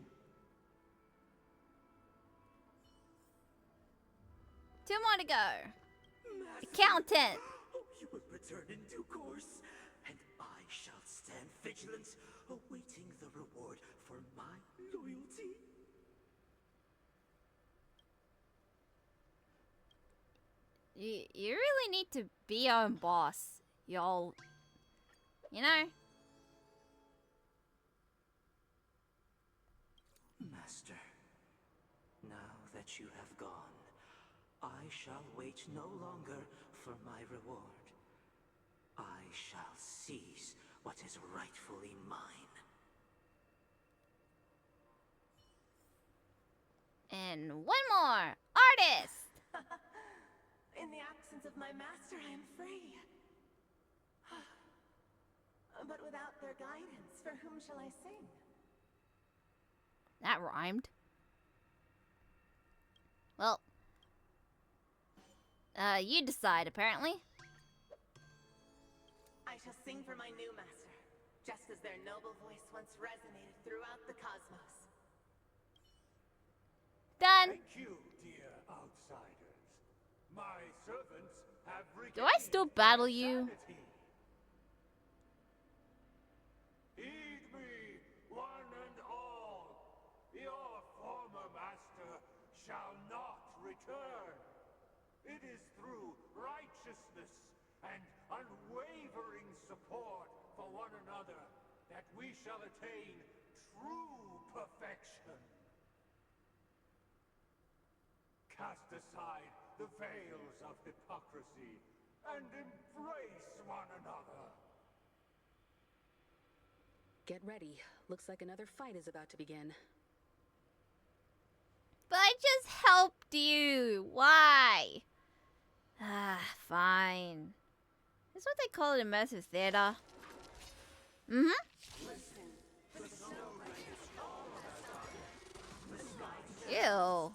2 more to go. Master, Accountant. you will return in due course, and I shall stand vigilant, awaiting the reward for my loyalty. You really need to be your own boss, y'all. You know? Master, now that you have gone, I shall wait no longer for my reward. I shall seize what is rightfully mine. And one more. Artist! In the absence of my master, I am free. But without their guidance, for whom shall I sing? That rhymed. Well, you decide, apparently. I shall sing for my new master, just as their noble voice once resonated throughout the cosmos. Done. Thank you, dear outsiders. My servants have Do I still battle you? sanity. Heed me, one and all. Your former master shall not return. It is through righteousness and unwavering support for one another that we shall attain true perfection. Cast aside the veils of hypocrisy and embrace one another. Get ready. Looks like another fight is about to begin. But I just helped you. Why? Ah, fine. That's what they call it in immersive theater. Ew.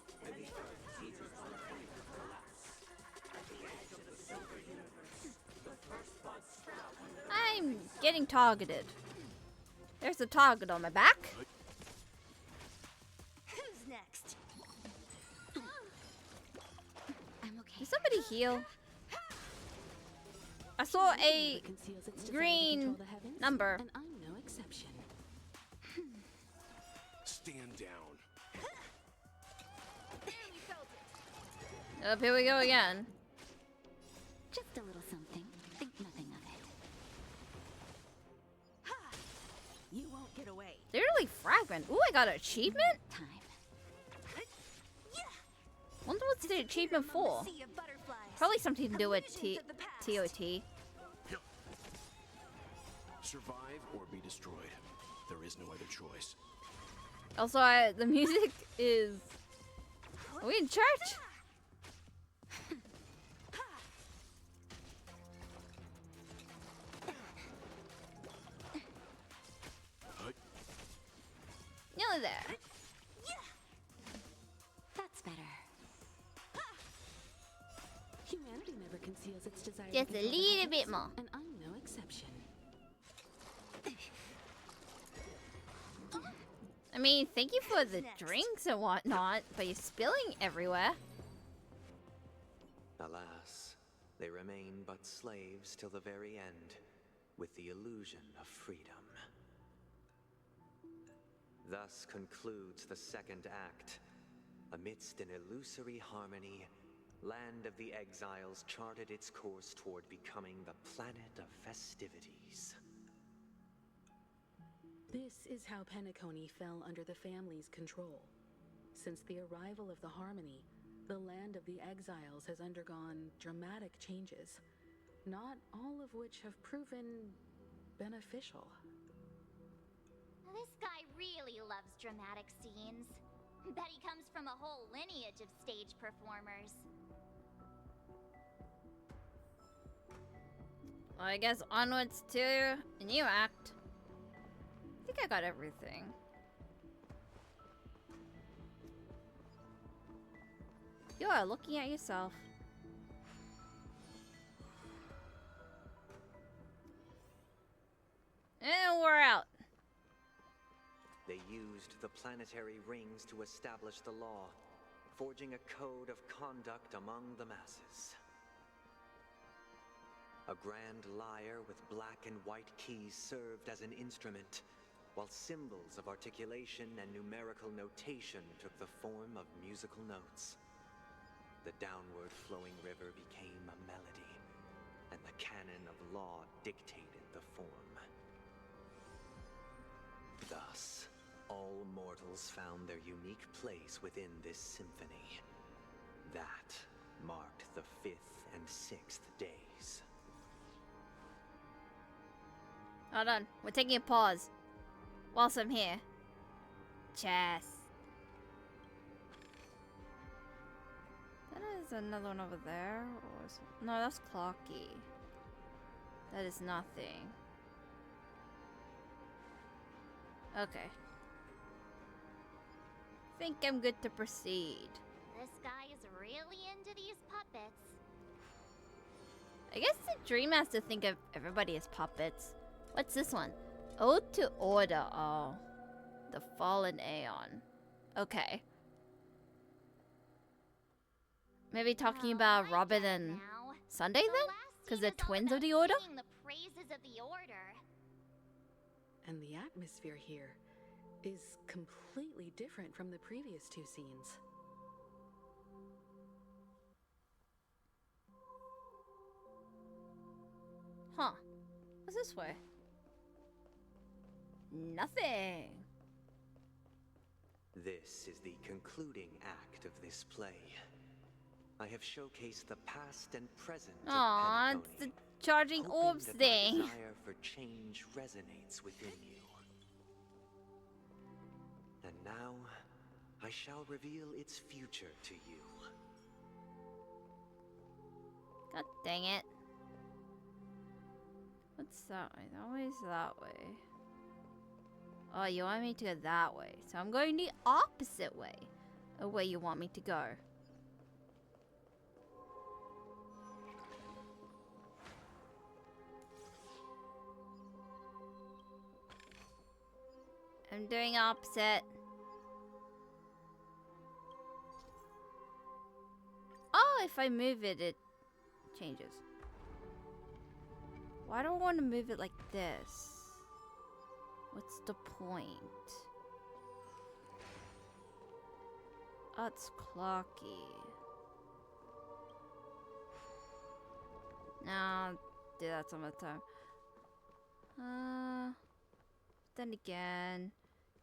I'm getting targeted. There's a target on my back. Who's next? I'm okay. Can somebody heal? I saw a green number. And I'm no exception. Stand down. Up, here we go again. Just a little something. Think nothing of it. You won't get away. Literally fragment. Ooh, I got an achievement? Time. Wonder what's the achievement for? Sea of butterflies. Probably something to do with Visions of the past. TOT. Survive or be destroyed. There is no other choice. Also, the music is... Are we in church? Nearly there. That's better. Humanity never conceals its desire Just to a control little others, bit more. and I'm no exception. I mean, thank you for the drinks and whatnot, but you're spilling everywhere. Alas, they remain but slaves till the very end, with the illusion of freedom. Thus concludes the second act. Amidst an illusory harmony, Land of the Exiles charted its course toward becoming the planet of festivities. This is how Penacony fell under the family's control. Since the arrival of the Harmony, the Land of the Exiles has undergone dramatic changes, not all of which have proven beneficial. This guy really loves dramatic scenes. Bet he comes from a whole lineage of stage performers. Well, I guess onwards to a new act. I think I got everything. You are looking at yourself. And we're out. They used the planetary rings to establish the law, forging a code of conduct among the masses. A grand lyre with black and white keys served as an instrument, while symbols of articulation and numerical notation took the form of musical notes. The downward flowing river became a melody, and the canon of law dictated the form. Thus, all mortals found their unique place within this symphony. That marked the 5th and 6th days. Hold on, we're taking a pause. Whilst I'm here. Chess. That is another one over there. Or is it? No, that's Clocky. That is nothing. Okay. Think I'm good to proceed. This guy is really into these puppets. I guess the dream has to think of everybody as puppets. What's this one? Ode to Order. Oh. The Fallen Aeon. Okay. Maybe talking about Robin and Sunday then? Because they're twins of the Order? Singing the praises of the Order. And the atmosphere here is completely different from the previous two scenes. Huh. What's this way? Nothing. This is the concluding act of this play. I have showcased the past and present Aww, of it's the charging orbs that thing. my desire for change resonates within you. And now, I shall reveal its future to you. God dang it. What's that way? Always that way. Oh, you want me to go that way. So I'm going the opposite way of where you want me to go. I'm doing opposite. Oh, if I move it, it changes. Why do I want to move it like this? What's the point? Oh, it's clocky. No, I'll do that some other time. Then again,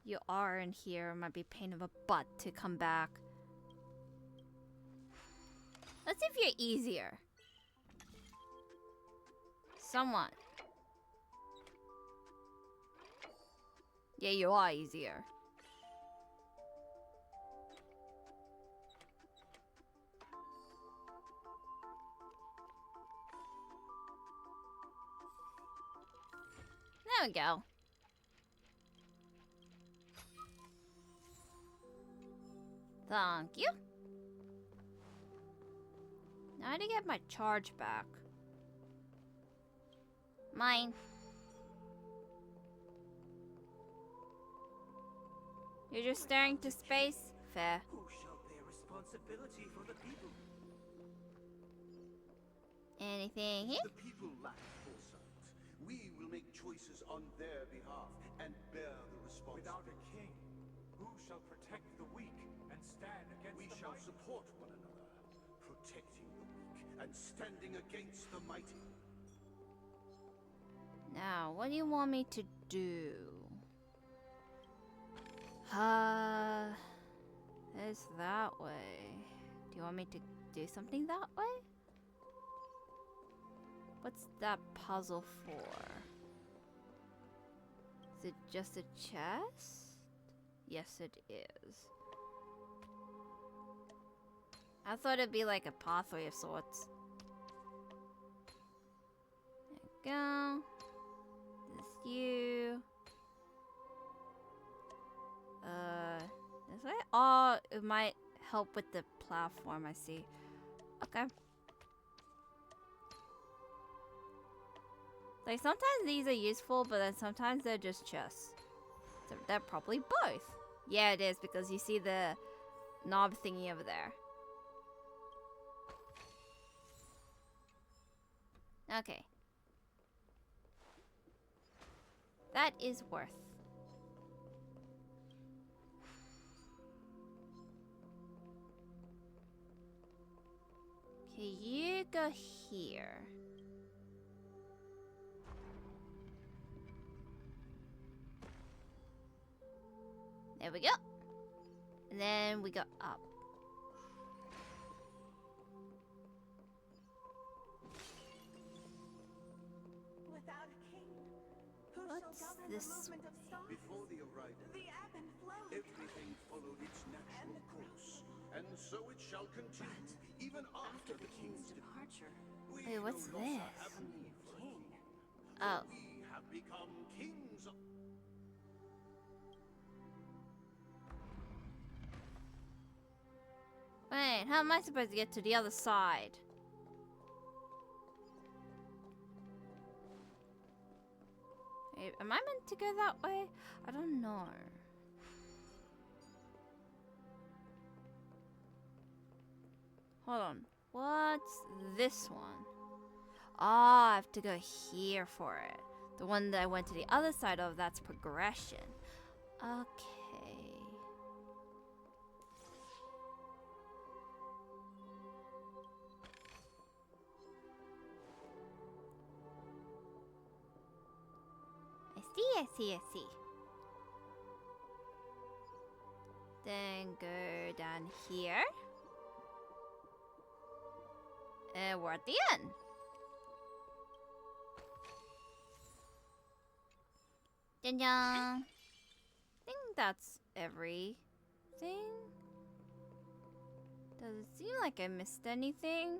you are in here. It might be a pain of a butt to come back. Let's see if you're easier. Somewhat. Yeah, you are easier. There we go. Thank you. Now I need to get my charge back. Mine. You're just staring to space? Fair. Who shall bear responsibility for the people? Anything here? The people lack foresight. We will make choices on their behalf and bear the responsibility. Without a king, who shall protect the weak and stand against We the shall mighty? support one another, protecting the weak and standing against the mighty. Now, what do you want me to do? It's that way. Do you want me to do something that way? What's that puzzle for? Is it just a chest? Yes, it is. I thought it'd be like a pathway of sorts. There we go. This you. This way? Oh, it might help with the platform, I see. Okay. Like, sometimes these are useful, but then sometimes they're just chests. So they're probably both. Yeah, it is, because you see the knob thingy over there. Okay. That is worth. Okay, you go here. There we go. And then we go up. Without a king, who What's shall govern this? the movement of stars? Before the arrival, The ebb and flow. everything followed its natural course, and so it shall continue even after the king's departure. We Wait, what's no longer this? have need for a king, Oh. for we have become kings of... Wait, how am I supposed to get to the other side? Wait, am I meant to go that way? I don't know. Hold on. What's this one? Ah, I have to go here for it. The one that I went to the other side of, that's progression. Okay. I see. Then go down here. And we're at the end. Dun dun. I think that's everything. Does it seem like I missed anything?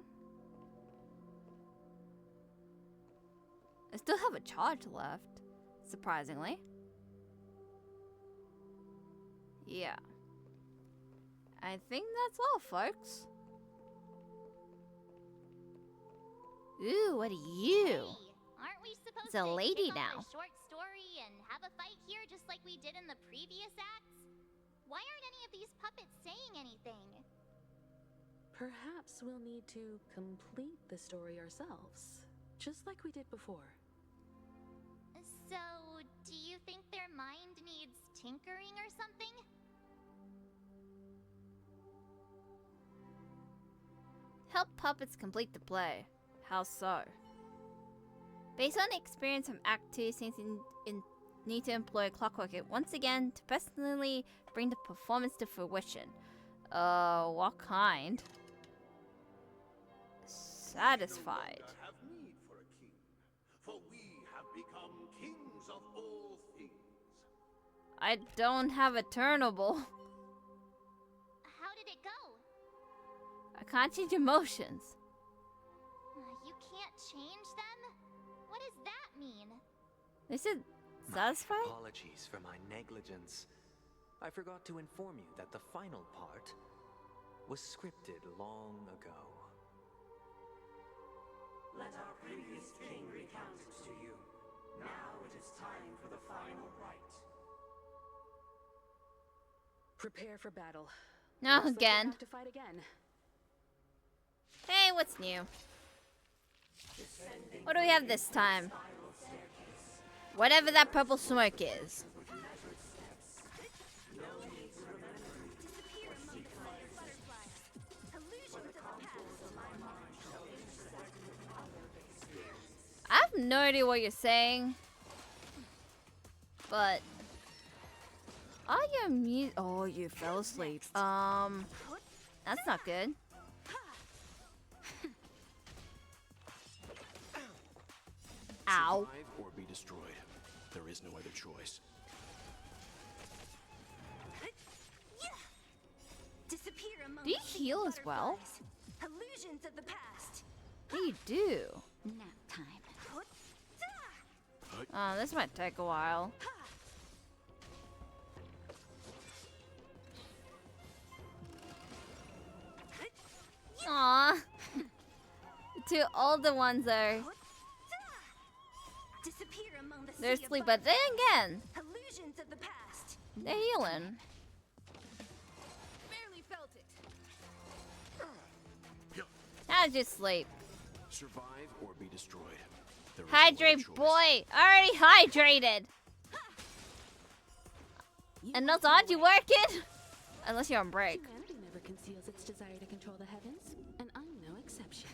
I still have a charge left, surprisingly. Yeah. I think that's all, folks. Ooh, what are you? Hey, aren't we supposed It's a to lady kick off now. a short story and have a fight here just like we did in the previous acts? Why aren't any of these puppets saying anything? Perhaps we'll need to complete the story ourselves, just like we did before. So, do you think their mind needs tinkering or something? Help puppets complete the play. How so? Based on experience from Act 2, since you need to employ Clockwork it once again to personally bring the performance to fruition. What kind? Satisfied. We no longer have need for a king, for we have become kings of all things. I don't have a turnable. How did it go? I can't change emotions. You can't change them? What does that mean? They said Satisfied? Apologies for my negligence. I forgot to inform you that the final part was scripted long ago. Let our previous king recount it to you. Now it is time for the final rite. Prepare for battle. No, Looks like we'll again. have to fight again. Hey, what's new? What do we have this time? Whatever that purple smoke is. I have no idea what you're saying, but oh, you fell asleep. That's not good. Ow. Survive or be destroyed. There is no other choice. Disappear among Do you the sea heal as well? butterflies. Illusions of the past. What do you do? Nap time. Oh, this might take a while. Aww. The two older ones are... Disappear among the They're sea of asleep, but then again, illusions of the past. they're healing. Barely felt it. How'd you sleep? Survive or be destroyed. There is no other Hydrate, choice. boy! Already hydrated! And also, aren't you working? Unless you're on break. Humanity never conceals its desire to control the heavens, and I'm no exception.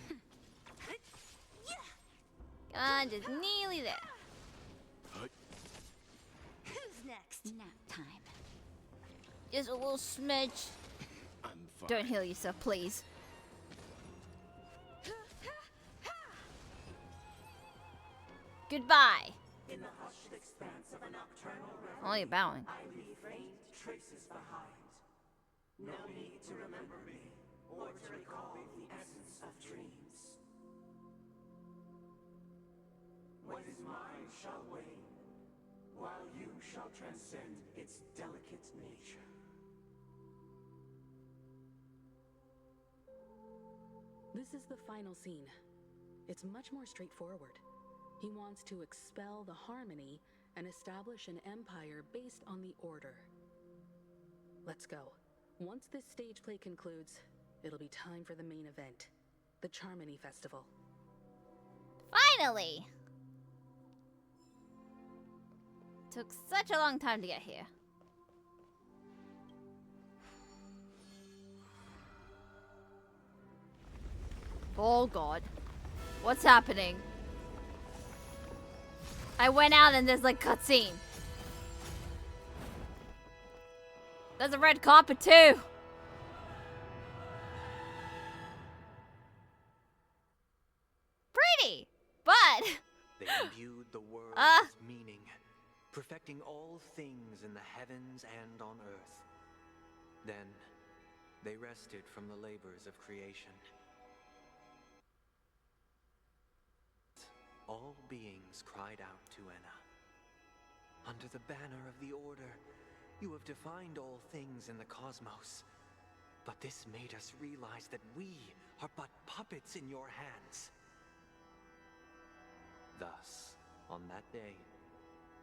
Come on, just nearly there. Who's next? Nap time. Just a little smidge. I'm fine. Don't heal yourself, please. Goodbye. In the hushed expanse of a nocturnal reverie, Oh, you're bowing. I leave faint traces behind. No need to remember me, or to recall the essence of dreams. What is mine shall wane, while you shall transcend its delicate nature. This is the final scene. It's much more straightforward. He wants to expel the harmony and establish an empire based on the order. Let's go. Once this stage play concludes, it'll be time for the main event, the Charmony Festival. Finally! Took such a long time to get here. Oh god. What's happening? I went out and there's like cutscene. There's a red carpet too. Pretty, but They imbued the world with meaning, perfecting all things in the heavens and on earth. Then, they rested from the labors of creation. All beings cried out to Enna. Under the banner of the Order, you have defined all things in the cosmos. But this made us realize that we are but puppets in your hands. Thus, on that day,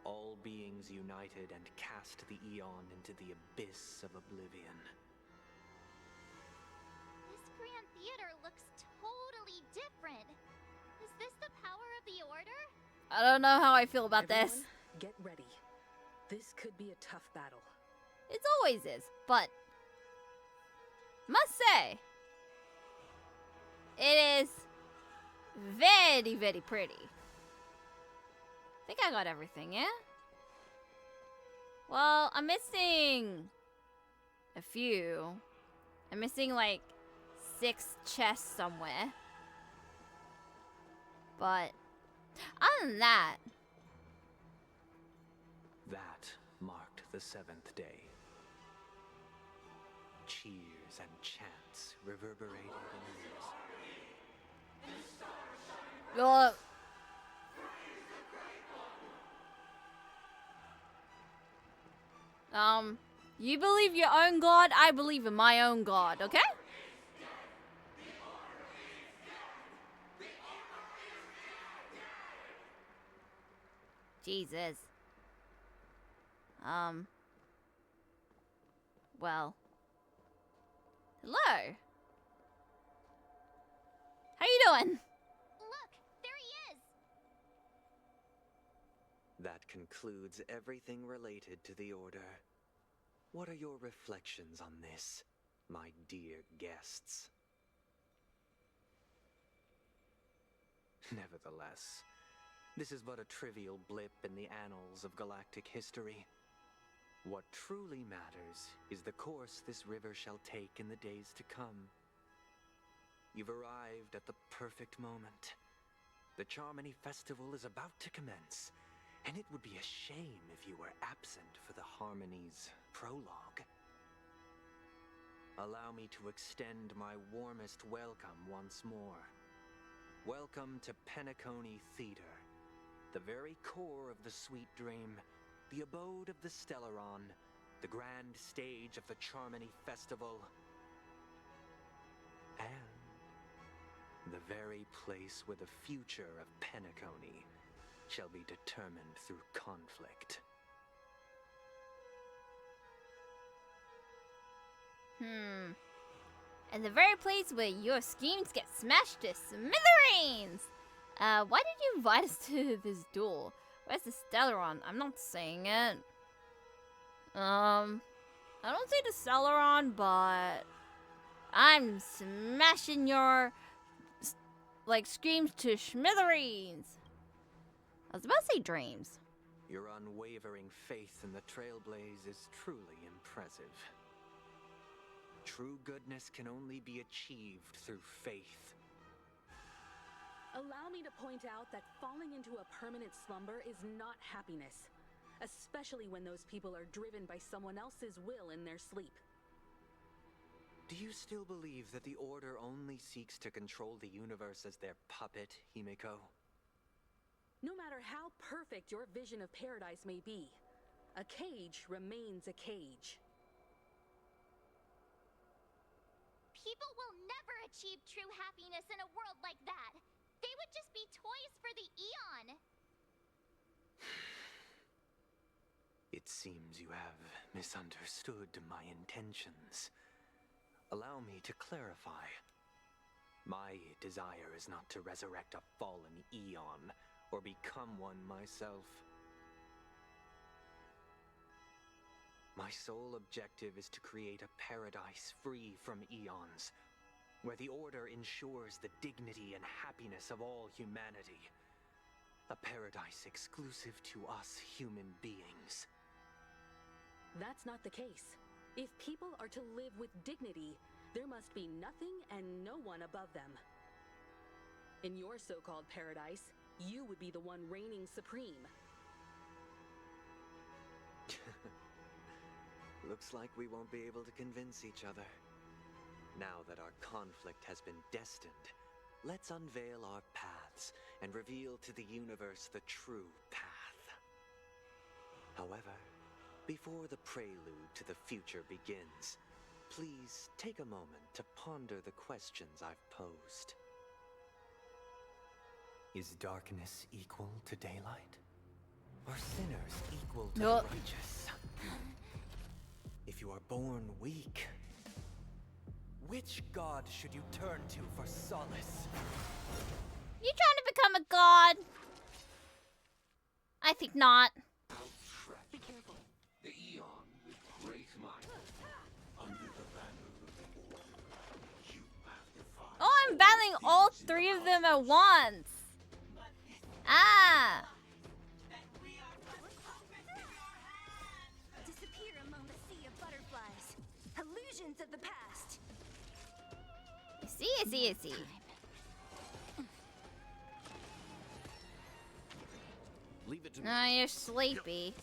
all beings united and cast the Eon into the abyss of oblivion. This Grand Theater looks totally different. Is this the power of the Order? I don't know how I feel about Everyone, this. get ready. This could be a tough battle. It always is, but must say, it is very, very pretty. I think I got everything, yeah? Well, I'm missing a few. I'm missing like 6 chests somewhere. But other than that, That marked the 7th day. Cheers and chants reverberated in ears. You believe your own god, I believe in my own god, okay? Jesus. Well. Hello. How you doing? Look, there he is! That concludes everything related to the Order. What are your reflections on this, my dear guests? Nevertheless, this is but a trivial blip in the annals of galactic history. What truly matters is the course this river shall take in the days to come. You've arrived at the perfect moment. The Charmony Festival is about to commence, and it would be a shame if you were absent for the Harmony's prologue. Allow me to extend my warmest welcome once more. Welcome to Penacony Theater, the very core of the Sweet Dream, the abode of the Stellaron, the grand stage of the Charmony Festival, and the very place where the future of Penacony shall be determined through conflict. And the very place where your schemes get smashed to smithereens! Why did you invite us to this duel? Where's the Stellaron? I'm not saying it. I don't see the Stellaron, but I'm smashing your, like, screams to smithereens. I was about to say dreams. Your unwavering faith in the Trailblaze is truly impressive. True goodness can only be achieved through faith. Allow me to point out that falling into a permanent slumber is not happiness, especially when those people are driven by someone else's will in their sleep. Do you still believe that the Order only seeks to control the universe as their puppet, Himiko? No matter how perfect your vision of paradise may be, a cage remains a cage. People will never achieve true happiness in a world like that. They would just be toys for the Eon. It seems you have misunderstood my intentions. Allow me to clarify. My desire is not to resurrect a fallen Eon, or become one myself. My sole objective is to create a paradise free from Eons, where the Order ensures the dignity and happiness of all humanity. A paradise exclusive to us human beings. That's not the case. If people are to live with dignity, there must be nothing and no one above them. In your so-called paradise, you would be the one reigning supreme. Looks like we won't be able to convince each other. Now that our conflict has been destined, let's unveil our paths and reveal to the universe the true path. However, before the prelude to the future begins, please take a moment to ponder the questions I've posed. Is darkness equal to daylight? Are sinners equal to the righteous? If you are born weak, which god should you turn to for solace? You trying to become a god? I think not. Be careful. The Eon with great might. Under the banner of the Order, you have defied. Oh, I'm battling all three of them at once. Ah. Disappear among the sea of butterflies. Illusions of the past. I see. Leave it to me. No, you're sleepy.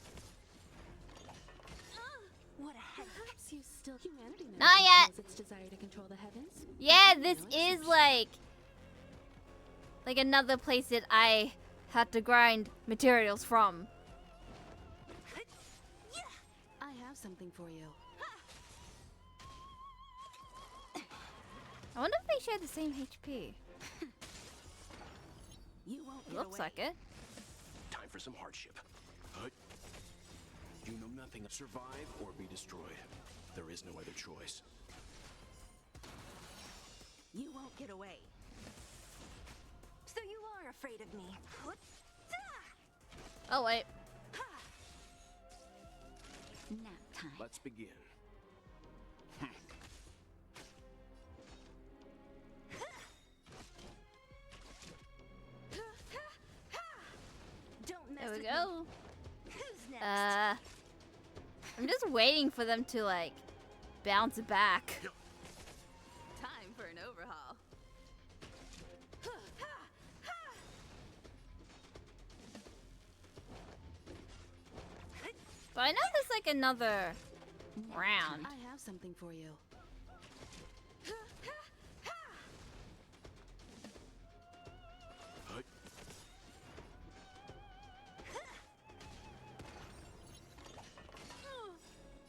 What a head. Perhaps you still humanity knows Not yet. its desire to control the heavens. Yeah, this is like another place that I had to grind materials from. I have something for you. I wonder if they share the same HP. You won't It looks like it. Time for some hardship. You know nothing. Survive or be destroyed. There is no other choice. You won't get away. So you are afraid of me. Oh, wait. Nap time. Let's begin. Don't mess There we with go. me. Who's next? I'm just waiting for them to, like, bounce back. Time for an overhaul. But I know there's, like, another round. I have something for you.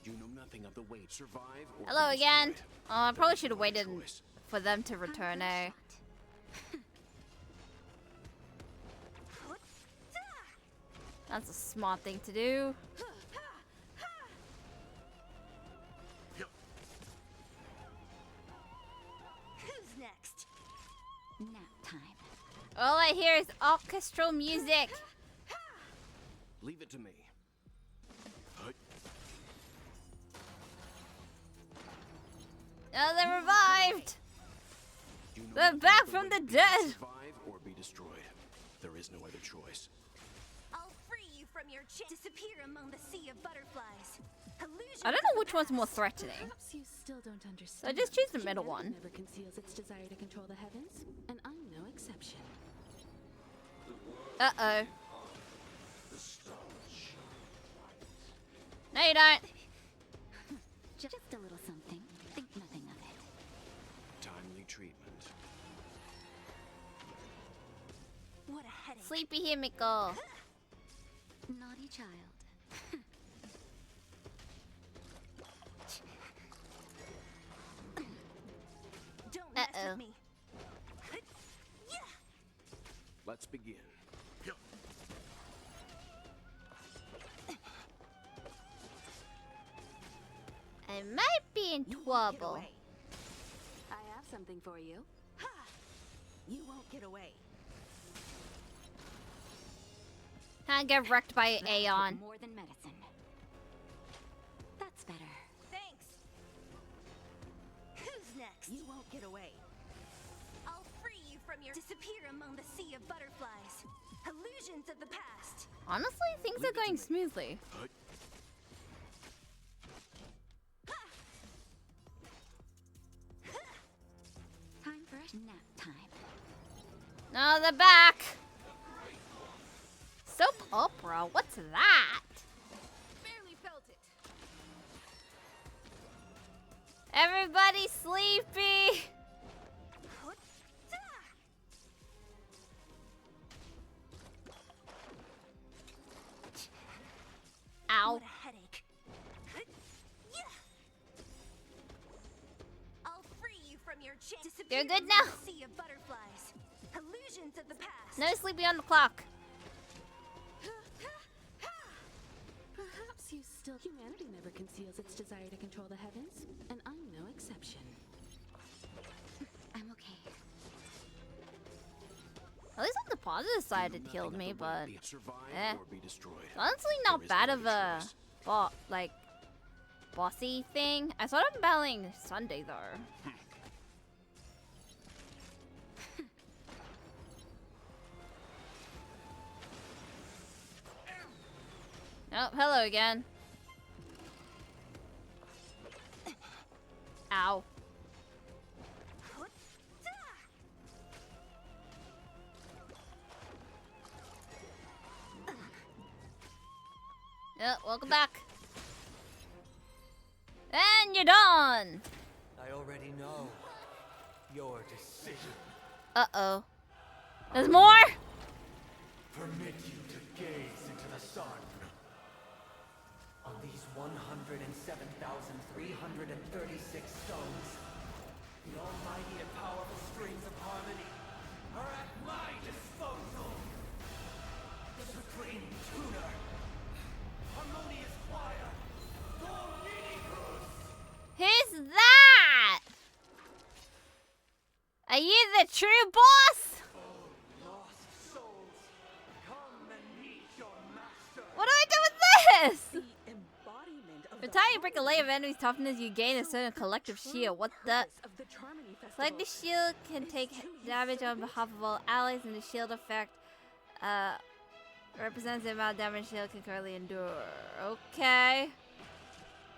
You know nothing of the weight. Survive or Hello be again. destroyed. Oh, I probably should have waited for them to return, eh? That's a smart thing to do. Who's next? Nap time. All I hear is orchestral music. Leave it to me. Oh, they're revived. You know They're nothing back of the from the weight. dead. Survive or be destroyed. There is no other choice. I'll free you from your disappear among the sea of butterflies. I don't know which one's more threatening. Perhaps you still don't understand. So I just choose the middle Humanity one. never conceals its desire to control the heavens, and I'm no exception. Uh-oh. No, you don't. Just a little something. Think nothing of it. Timely treatment. What a headache. Sleepy Himiko. Naughty child. Don't mess Uh-oh. with me. Let's begin. I might be in trouble. I have something for you. You won't get away. I get wrecked by Aeon. More than medicine. That's better. Thanks. Who's next? You won't get away. I'll free you from your disappear among the sea of butterflies. Illusions of the past. Honestly, things are going smoothly. Time for a nap time. No, they're back. Soap opera? What's that? Barely felt it. Everybody sleepy. Ow. What a headache. I'll free you from your disappear You're good among now. the sea of butterflies. Illusions of the past. No sleepy on the clock. Perhaps you still. Humanity never conceals its desire to control the heavens, and I'm no exception. I'm okay. At least on the positive side, it healed me, but Survive eh. or be destroyed. Honestly, There not is bad no of other a choice. like bossy thing. I thought I'm battling Sunday though. Oh, hello again. Ow. Yeah, welcome back. And you're done. I already know your decision. Uh-oh. There's more? Permit you to gaze into the sun. On these 107,336 stones. The almighty and powerful strings of harmony are at my disposal. Supreme tuner, harmonious choir, Who's that? Are you the true boss? lost souls, come and meet your master. What do I do with this? For time you break a layer of enemy's toughness, you gain a certain collective shield. What the? Select the shield can take damage on behalf of all allies, and the shield effect represents the amount of damage the shield can currently endure. Okay.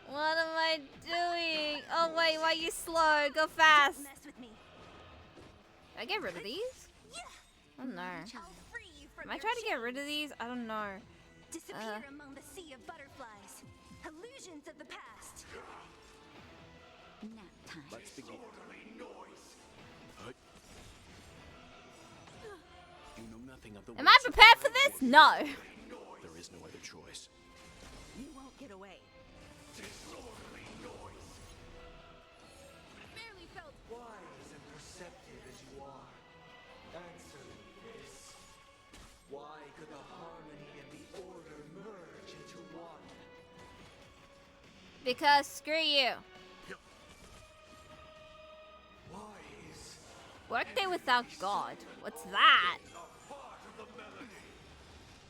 What am I doing? Oh wait, why are you slow? Go fast. Can I get rid of these? I don't know. Am I trying to get rid of these? I don't know. Disappear among the sea of butterflies. Illusions of the past. Nap time. Let's begin. You know nothing of the Am I prepared for this? No. There is no other choice. You won't get away. Barely felt wise and perceptive as you are. Answer me this. Why could the harmony and the order merge into one? Because screw you. Wise. Workday without God. What's that?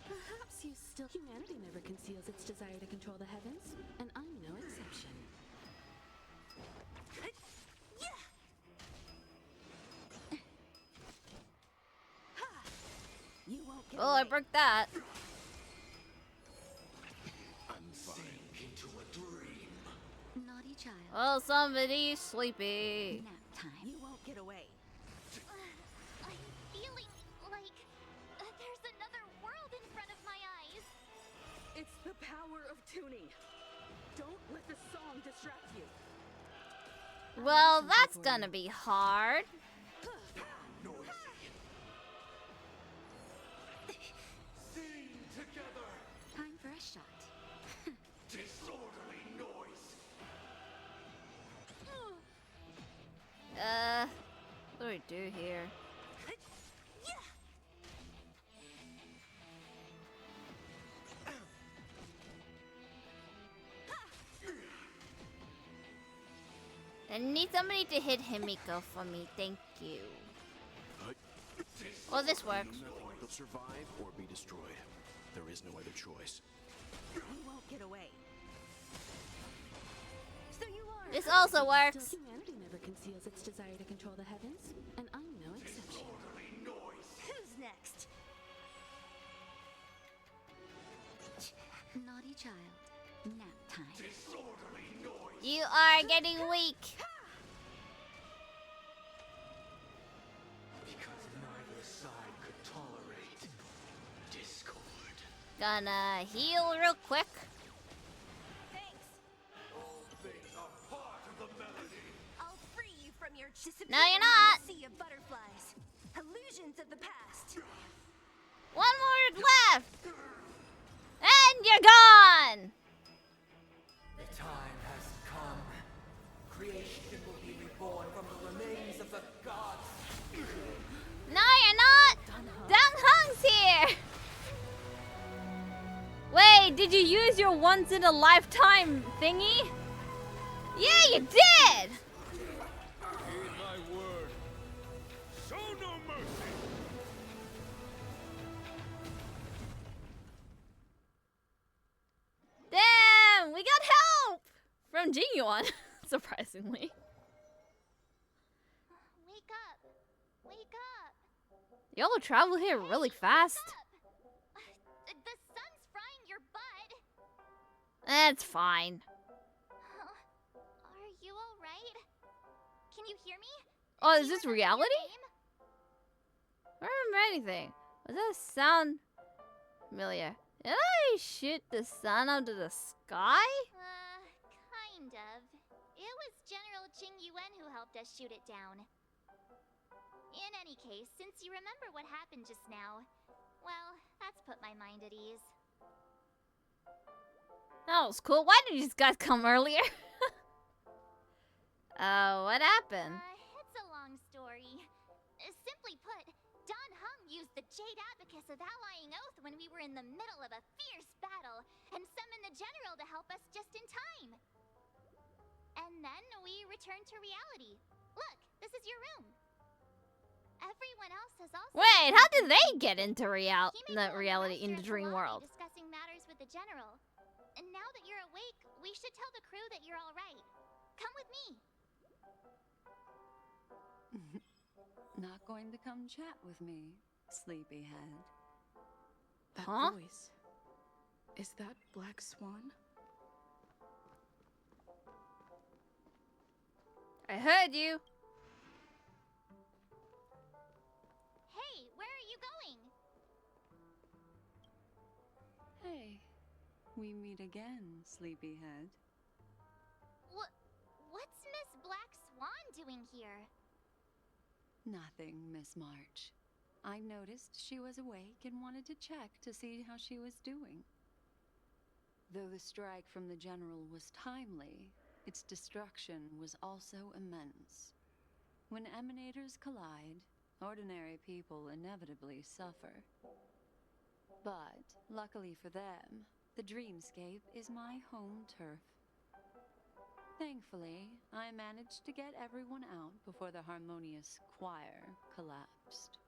Perhaps you still... Humanity never conceals its desire to control the heavens, and I'm no exception. You won't get Oh, I broke that. I'm fine. Into a dream. Naughty child. Oh, somebody's sleepy. Nap time. You won't get away. I'm feeling like there's another world in front of my eyes. It's the power of tuning. Don't let the song distract you. Well, that's gonna be hard. Sing together. Time for a shot. Disorderly noise. What do we do here? I need somebody to hit Himiko for me, thank you. Well, this works. Nothing will survive or be destroyed. There is no other choice. You won't get away. So you are. This also works. Humanity never conceals its desire to control the heavens, and I'm no exception. Who's next? Naughty child. Nap time. You are getting weak. Because neither side could tolerate discord. Gonna heal real quick. Thanks. All things are part of the melody. I'll free you from your disappear No, you're among not. the sea of butterflies. Illusions of the past. One more left. And you're gone. The time has come. Creation will be reborn from the remains of the gods. No, you're not. Dang Hung's here. Wait, did you use your once in a lifetime thingy? Yeah, you did. Heed my word. Show no mercy. Damn, we got help from Genuine, surprisingly. Wake up. Wake up. Y'all travel here really fast. The sun's frying your butt. That's fine. Are you alright? Can you hear me? Oh, is this reality? I don't remember anything. Was that a sound familiar? Did I shoot the sun out of the sky? Kind of. It was General Qing Yuan who helped us shoot it down. In any case, since you remember what happened just now, well, that's put my mind at ease. That was cool. Why did these guys come earlier? What happened? It's a long story. Simply put, Don Hung used the Jade Abacus of Allying Oath when we were in the middle of a fierce battle, and summoned the general to help us just in time. And then we returned to reality. Look, this is your room. Everyone else has also... Wait, how did they get into reality in the dream world? Discussing matters with the general. And now that you're awake, we should tell the crew that you're all right. Come with me. Not going to come chat with me, sleepyhead. That voice. Is that Black Swan? I heard you. Hey, where are you going? Hey, we meet again, sleepyhead. What's Miss Black Swan doing here? Nothing, Miss March. I noticed she was awake and wanted to check to see how she was doing. Though the strike from the general was timely, its destruction was also immense. When emanators collide, ordinary people inevitably suffer. But, luckily for them, the dreamscape is my home turf. Thankfully, I managed to get everyone out before the harmonious choir collapsed.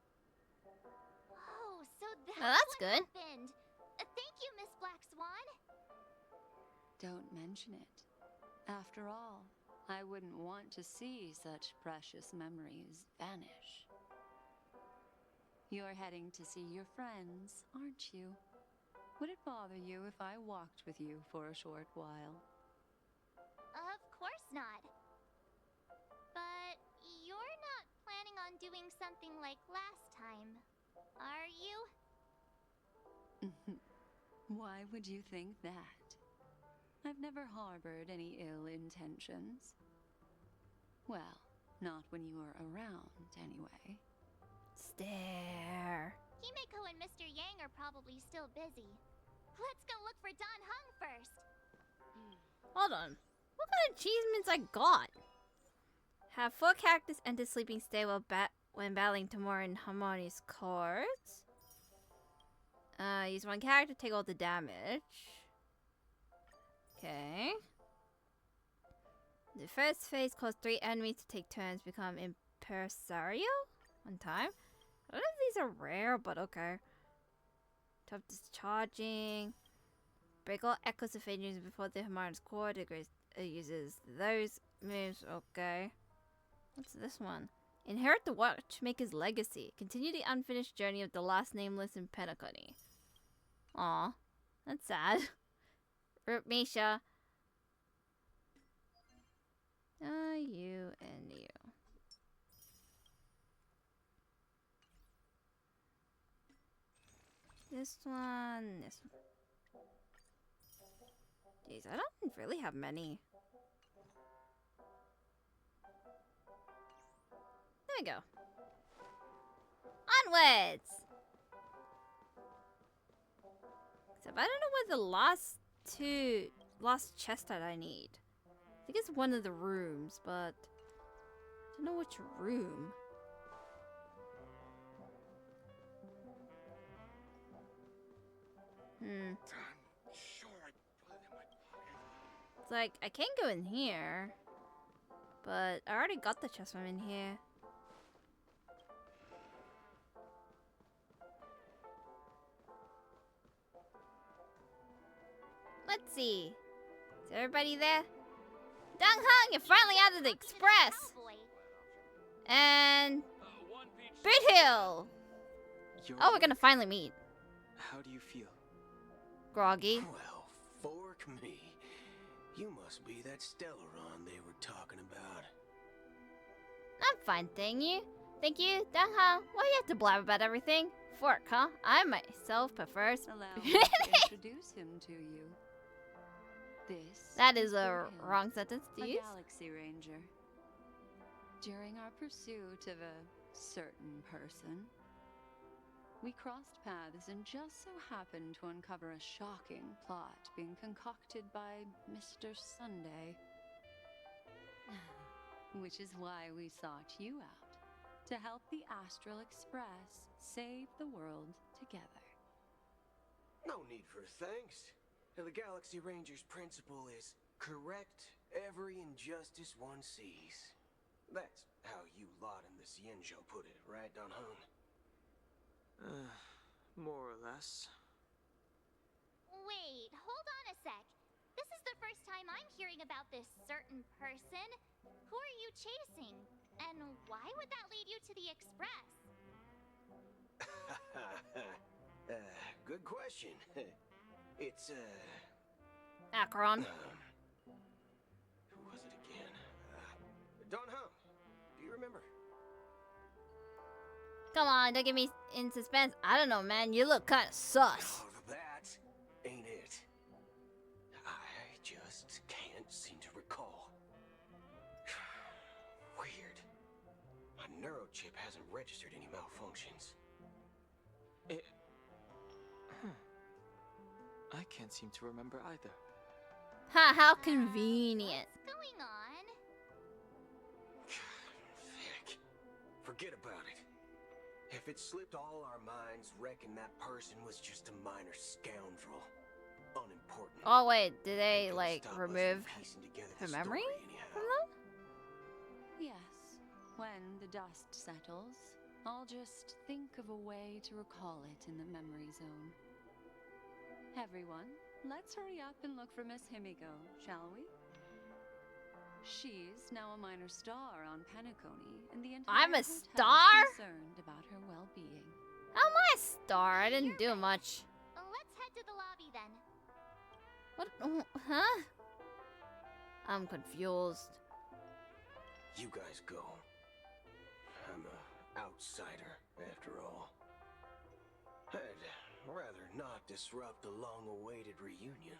Oh, so that's that's what good. happened. Thank you, Miss Black Swan. Don't mention it. After all, I wouldn't want to see such precious memories vanish. You're heading to see your friends, aren't you? Would it bother you if I walked with you for a short while? Of course not. But you're not planning on doing something like last time, are you? Why would you think that? I've never harbored any ill intentions. Well, not when you were around, anyway. Stare. Himeko and Mr. Yang are probably still busy. Let's go look for Don Hung first. Hold on. What kind of achievements I got? Have 4 characters enter sleeping state when battling tomorrow in harmonious chords. Use 1 character, take all the damage. Okay. The first phase caused 3 enemies to take turns, become impresario? 1 time. I don't know if these are rare, but okay. Tough discharging. Break all echoes of enemies before the harmonious chord. Uses those moves. Okay. What's this one? Inherit the watchmaker's legacy. Continue the unfinished journey of the last nameless in Penacony. Aw. That's sad. Rip Misha. You and you. This one. This one. Jeez, I don't really have many. There we go. Onwards! Except I don't know where the last chest that I need. I think it's one of the rooms, but I don't know which room. It's like, I can't go in here. But I already got the chest from in here. Let's see. Is everybody there? Dong Hung, you're finally out of the express! And... Brit Hill! Oh, we're gonna finally meet. How do you feel? Groggy. Well, fork me. You must be that Stellaron they were talking about. I'm fine, thank you. Thank you, Dong Hung. Why do you have to blab about everything? Fork, huh? I myself prefer... Allow me to introduce him to you. This that is a wrong sentence to use. Galaxy Ranger. During our pursuit of a certain person, We crossed paths and just so happened to uncover a shocking plot being concocted by Mr. Sunday. Which is why we sought you out, to help the Astral Express save the world together. No need for thanks. The Galaxy Ranger's principle is correct every injustice one sees. That's how you lot in the Cienjo put it, right, Don Hung? More or less. Wait, hold on a sec. This is the first time I'm hearing about this certain person. Who are you chasing? And why would that lead you to the Express? Good question. It's, Akron. Who was it again? Don Hung. Do you remember? Come on, don't get me in suspense. I don't know, man. You look kind of sus. Oh, that ain't it. I just can't seem to recall. Weird. My neurochip hasn't registered any malfunctions. I can't seem to remember either. Ha, how convenient. What's going on? Heck. Forget about it. If it slipped all our minds, reckon that person was just a minor scoundrel. Unimportant. Oh wait, did they like remove her memory from them? Yes. When the dust settles, I'll just think of a way to recall it in the memory zone. Everyone, let's hurry up and look for Miss Himiko, shall we? She's now a minor star on Penacony, and the entire I'm a hotel is star? concerned about her well-being. How am I a star? I didn't do much. Let's head to the lobby then. What? Huh? I'm confused. You guys go. I'm an outsider, after all. I'd rather not disrupt the long-awaited reunion.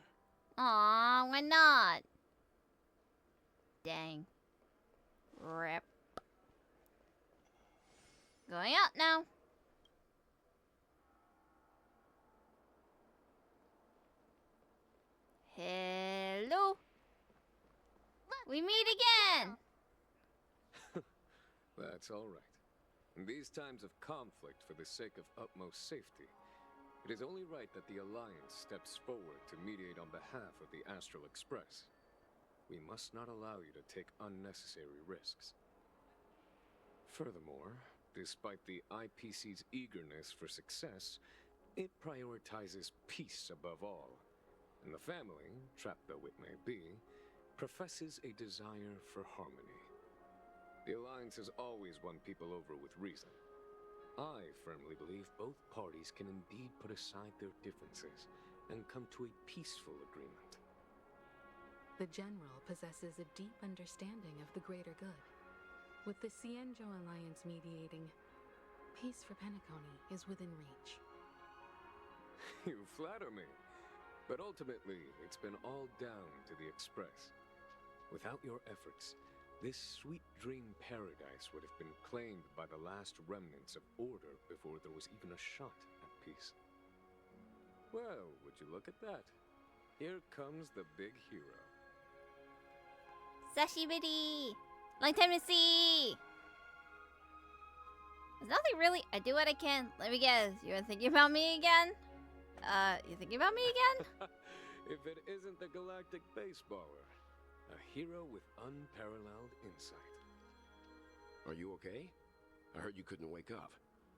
Aw, why not? Dang. Rip. Going up now. Hello. We meet again. That's all right. In these times of conflict for the sake of utmost safety, it is only right that the Alliance steps forward to mediate on behalf of the Astral Express. We must not allow you to take unnecessary risks. Furthermore, despite the IPC's eagerness for success, it prioritizes peace above all. And the family, trapped though it may be, professes a desire for harmony. The Alliance has always won people over with reason. I firmly believe both parties can indeed put aside their differences and come to a peaceful agreement. The General possesses a deep understanding of the greater good. With the Cienjo Alliance mediating, peace for Penacony is within reach. You flatter me. But ultimately, it's been all down to the Express. Without your efforts, this sweet dream paradise would have been claimed by the last remnants of order before there was even a shot at peace. Well, would you look at that? Here comes the big hero. Sashibidi! Long time to see! There's nothing really. I do what I can. Let me guess. You're thinking about me again? You thinking about me again? If it isn't the galactic baseballer, a hero with unparalleled insight. Are you okay? I heard you couldn't wake up.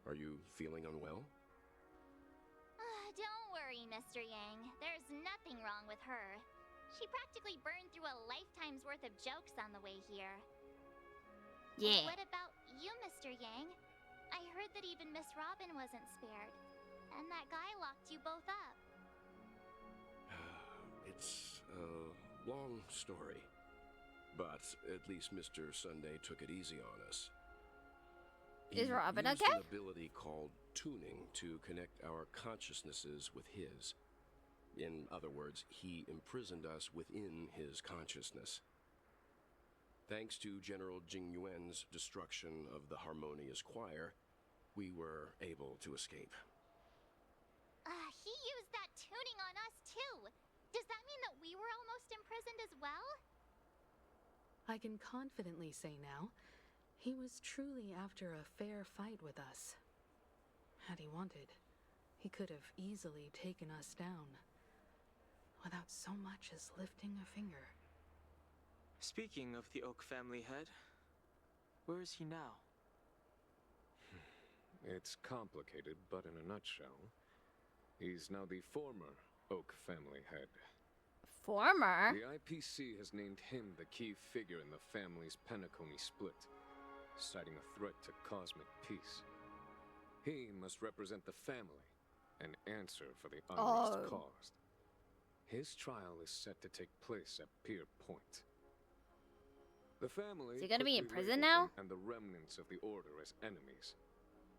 Are you feeling unwell? Don't worry, Mr. Yang. There's nothing wrong with her. She practically burned through a lifetime's worth of jokes on the way here. Yeah. What about you, Mr. Yang? I heard that even Miss Robin wasn't spared. And that guy locked you both up. It's a long story. But at least Mr. Sunday took it easy on us. Is Robin used okay? an ability called tuning to connect our consciousnesses with his. In other words, he imprisoned us within his consciousness. Thanks to General Jing Yuan's destruction of the Harmonious Choir, we were able to escape. I can confidently say now, he was truly after a fair fight with us. Had he wanted, he could have easily taken us down, without so much as lifting a finger. Speaking of the Oak family head, where is he now? It's complicated, but in a nutshell, he's now the former Oak family head. Former? The IPC has named him the key figure in the family's Penacony split, citing a threat to cosmic peace. He must represent the family and answer for the unrest caused. His trial is set to take place at Pier Point. The family Is he gonna be in quickly prison labeled now? him and the remnants of the Order as enemies,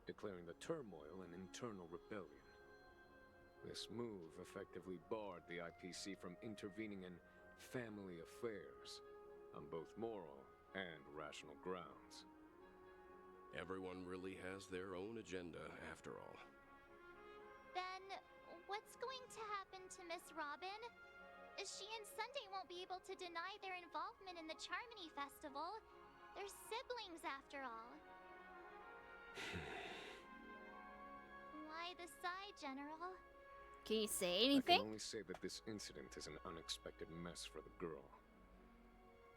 declaring the turmoil an internal rebellion. This move effectively barred the IPC from intervening in family affairs on both moral and rational grounds. Everyone really has their own agenda, after all. Then, what's going to happen to Miss Robin? She and Sunday won't be able to deny their involvement in the Charmony Festival. They're siblings, after all. Why the sigh, General? Can you say I anything? can only say that this incident is an unexpected mess for the girl.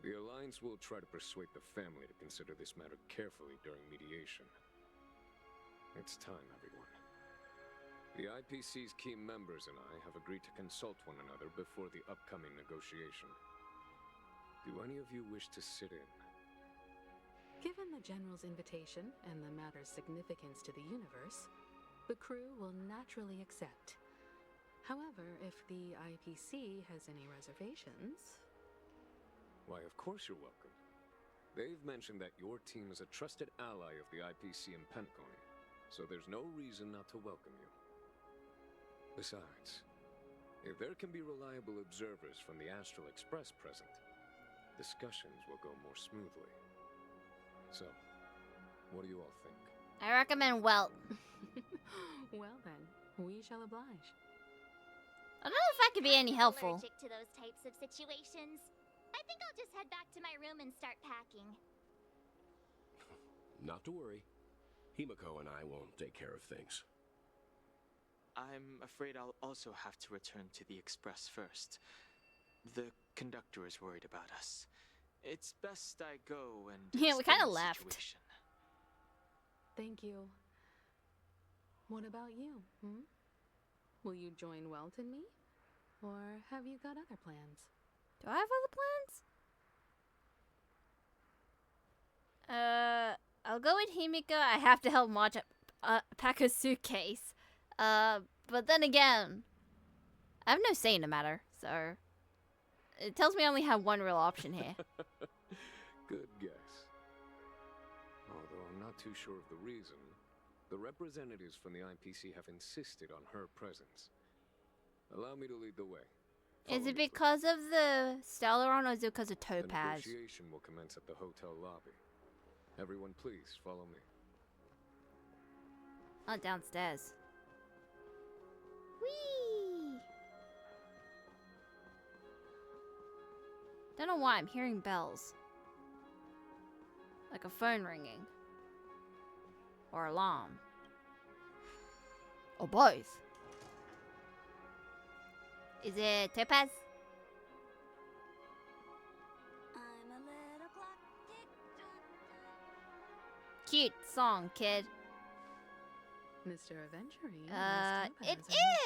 The Alliance will try to persuade the family to consider this matter carefully during mediation. It's time, everyone. The IPC's key members and I have agreed to consult one another before the upcoming negotiation. Do any of you wish to sit in? Given the General's invitation and the matter's significance to the universe, the crew will naturally accept. However, if the IPC has any reservations... Why, of course you're welcome. They've mentioned that your team is a trusted ally of the IPC in Penacony, so there's no reason not to welcome you. Besides, if there can be reliable observers from the Astral Express present, discussions will go more smoothly. So, what do you all think? I recommend Welt. Well then, we shall oblige. I don't know if I could be any helpful. Allergic to those types of situations. I think I'll just head back to my room and start packing. Not to worry. Himiko and I will take care of things. I'm afraid I'll also have to return to the Express first. The conductor is worried about us. It's best I go and Yeah, we explain kind of the left. situation. Thank you. What about you, Will you join Welt and me? Or have you got other plans? Do I have other plans? I'll go with Himiko. I have to help Maja pack her suitcase. But then again, I have no say in the matter, so it tells me I only have one real option here. Good guess. Although I'm not too sure of the reason, the representatives from the IPC have insisted on her presence. Allow me to lead the way. Is it because of the Stellaron or is it because of The Topaz? negotiation will commence at the hotel lobby. Everyone, please follow me. Oh, downstairs. Whee! Don't know why I'm hearing bells. Like a phone ringing. Or alarm. Or both. Is it Topaz? I'm a little clock tick-tock. Cute song, kid. Mr. Aventurine. It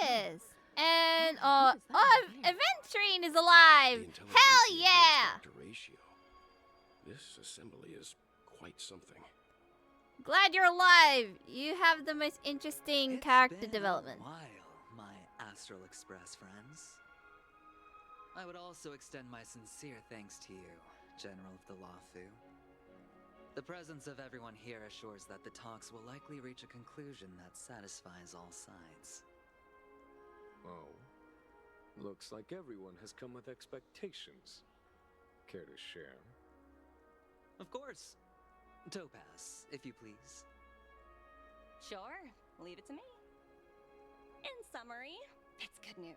is! And, Aventurine is alive! Hell yeah! Dr. Ratio. This assembly is quite something. Glad you're alive! You have the most interesting character development. My Astral Express friends. I would also extend my sincere thanks to you, General of the Lawfu. The presence of everyone here assures that the talks will likely reach a conclusion that satisfies all sides. Oh. Looks like everyone has come with expectations. Care to share? Of course. Topaz, if you please. Sure, leave it to me. In summary, it's good news.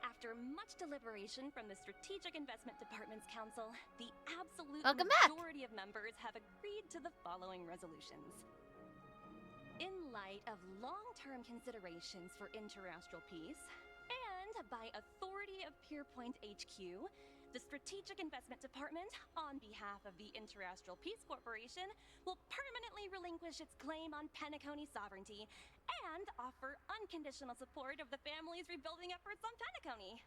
After much deliberation from the Strategic Investment Department's Council, the absolute Welcome back. majority of members have agreed to the following resolutions. In light of long-term considerations for interastral peace, and by authority of Pierpoint HQ, the Strategic Investment Department, on behalf of the Interastral Peace Corporation, will permanently relinquish its claim on Penacony sovereignty and offer unconditional support of the family's rebuilding efforts on Penacony.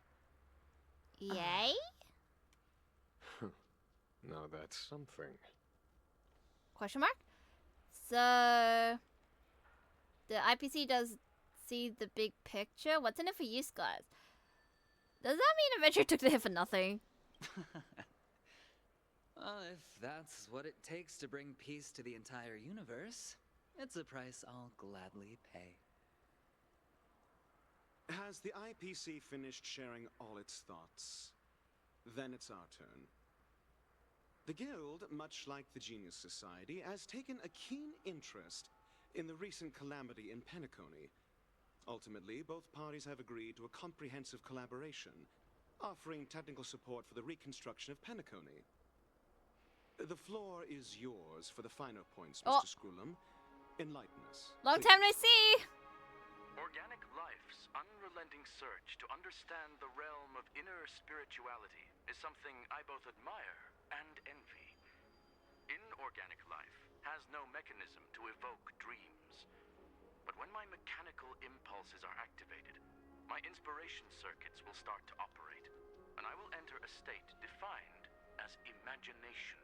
Yay? Now that's something. Question mark? So the IPC does see the big picture. What's in it for you guys? Does that mean Adventure took the hit for nothing? If that's what it takes to bring peace to the entire universe, it's a price I'll gladly pay. Has the IPC finished sharing all its thoughts? Then it's our turn. The Guild, much like the Genius Society, has taken a keen interest in the recent calamity in Penacony. Ultimately, both parties have agreed to a comprehensive collaboration, offering technical support for the reconstruction of Penacony. The floor is yours for the finer points, Mr. Scrollum. Enlighten us. Long time no see! Organic life's unrelenting search to understand the realm of inner spirituality is something I both admire and envy. Inorganic life has no mechanism to evoke dreams. But when my mechanical impulses are activated, my inspiration circuits will start to operate, and I will enter a state defined as imagination.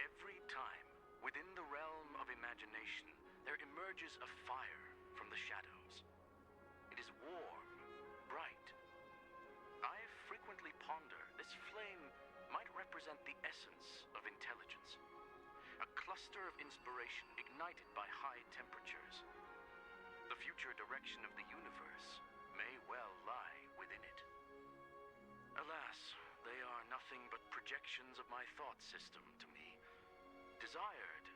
Every time, within the realm of imagination, there emerges a fire from the shadows. It is warm, bright. I frequently ponder this flame might represent the essence of intelligence. A cluster of inspiration ignited by high temperatures. The future direction of the universe may well lie within it. Alas, they are nothing but projections of my thought system to me. Desired,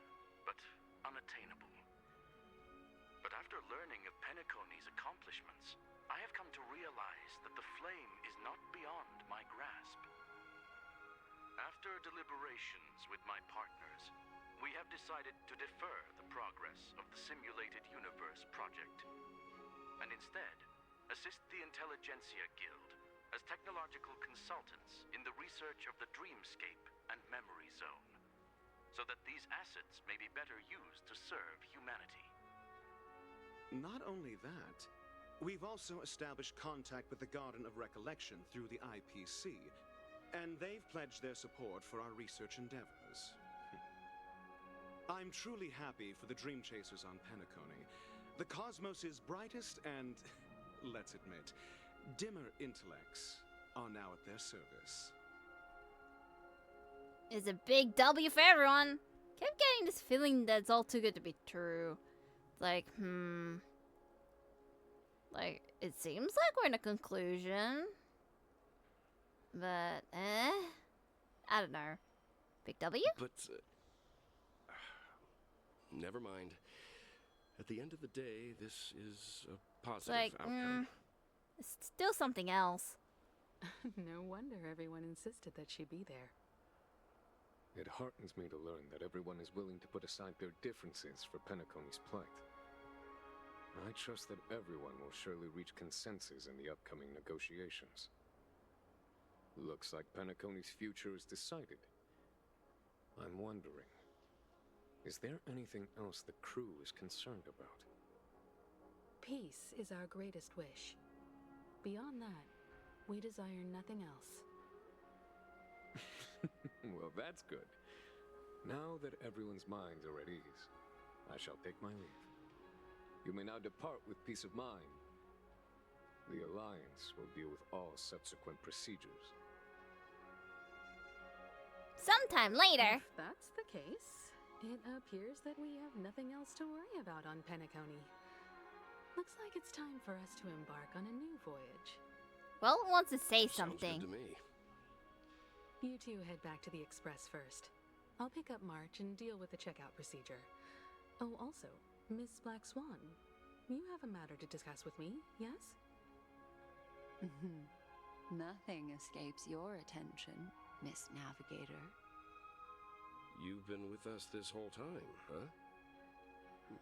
but unattainable. But after learning of Penacony's accomplishments, I have come to realize that the flame is not beyond my grasp. After deliberations with my partners, we have decided to defer the progress of the Simulated Universe project, and instead assist the Intelligentsia Guild as technological consultants in the research of the Dreamscape and Memory Zone, so that these assets may be better used to serve humanity. Not only that, we've also established contact with the Garden of Recollection through the IPC, and they've pledged their support for our research endeavors. I'm truly happy for the Dream Chasers on Penacony. The cosmos' brightest and, let's admit, dimmer intellects are now at their service. It's a big W for everyone. Kept getting this feeling that it's all too good to be true. Like, like, it seems like we're in a conclusion. But, I don't know. Big W? But, never mind. At the end of the day, this is a positive outcome. It's still something else. No wonder everyone insisted that she be there. It heartens me to learn that everyone is willing to put aside their differences for Penacony's plight. I trust that everyone will surely reach consensus in the upcoming negotiations. Looks like Penacony's future is decided. I'm wondering, is there anything else the crew is concerned about? Peace is our greatest wish. Beyond that, we desire nothing else. Well, that's good. Now that everyone's minds are at ease, I shall take my leave. You may now depart with peace of mind. The Alliance will deal with all subsequent procedures. Sometime later. If that's the case, it appears that we have nothing else to worry about on Penacony. Looks like it's time for us to embark on a new voyage. Well, it wants to say Sounds something. good to me. You two head back to the Express first. I'll pick up March and deal with the checkout procedure. Oh, also, Miss Black Swan, you have a matter to discuss with me, yes? Nothing escapes your attention, Miss Navigator. You've been with us this whole time, huh?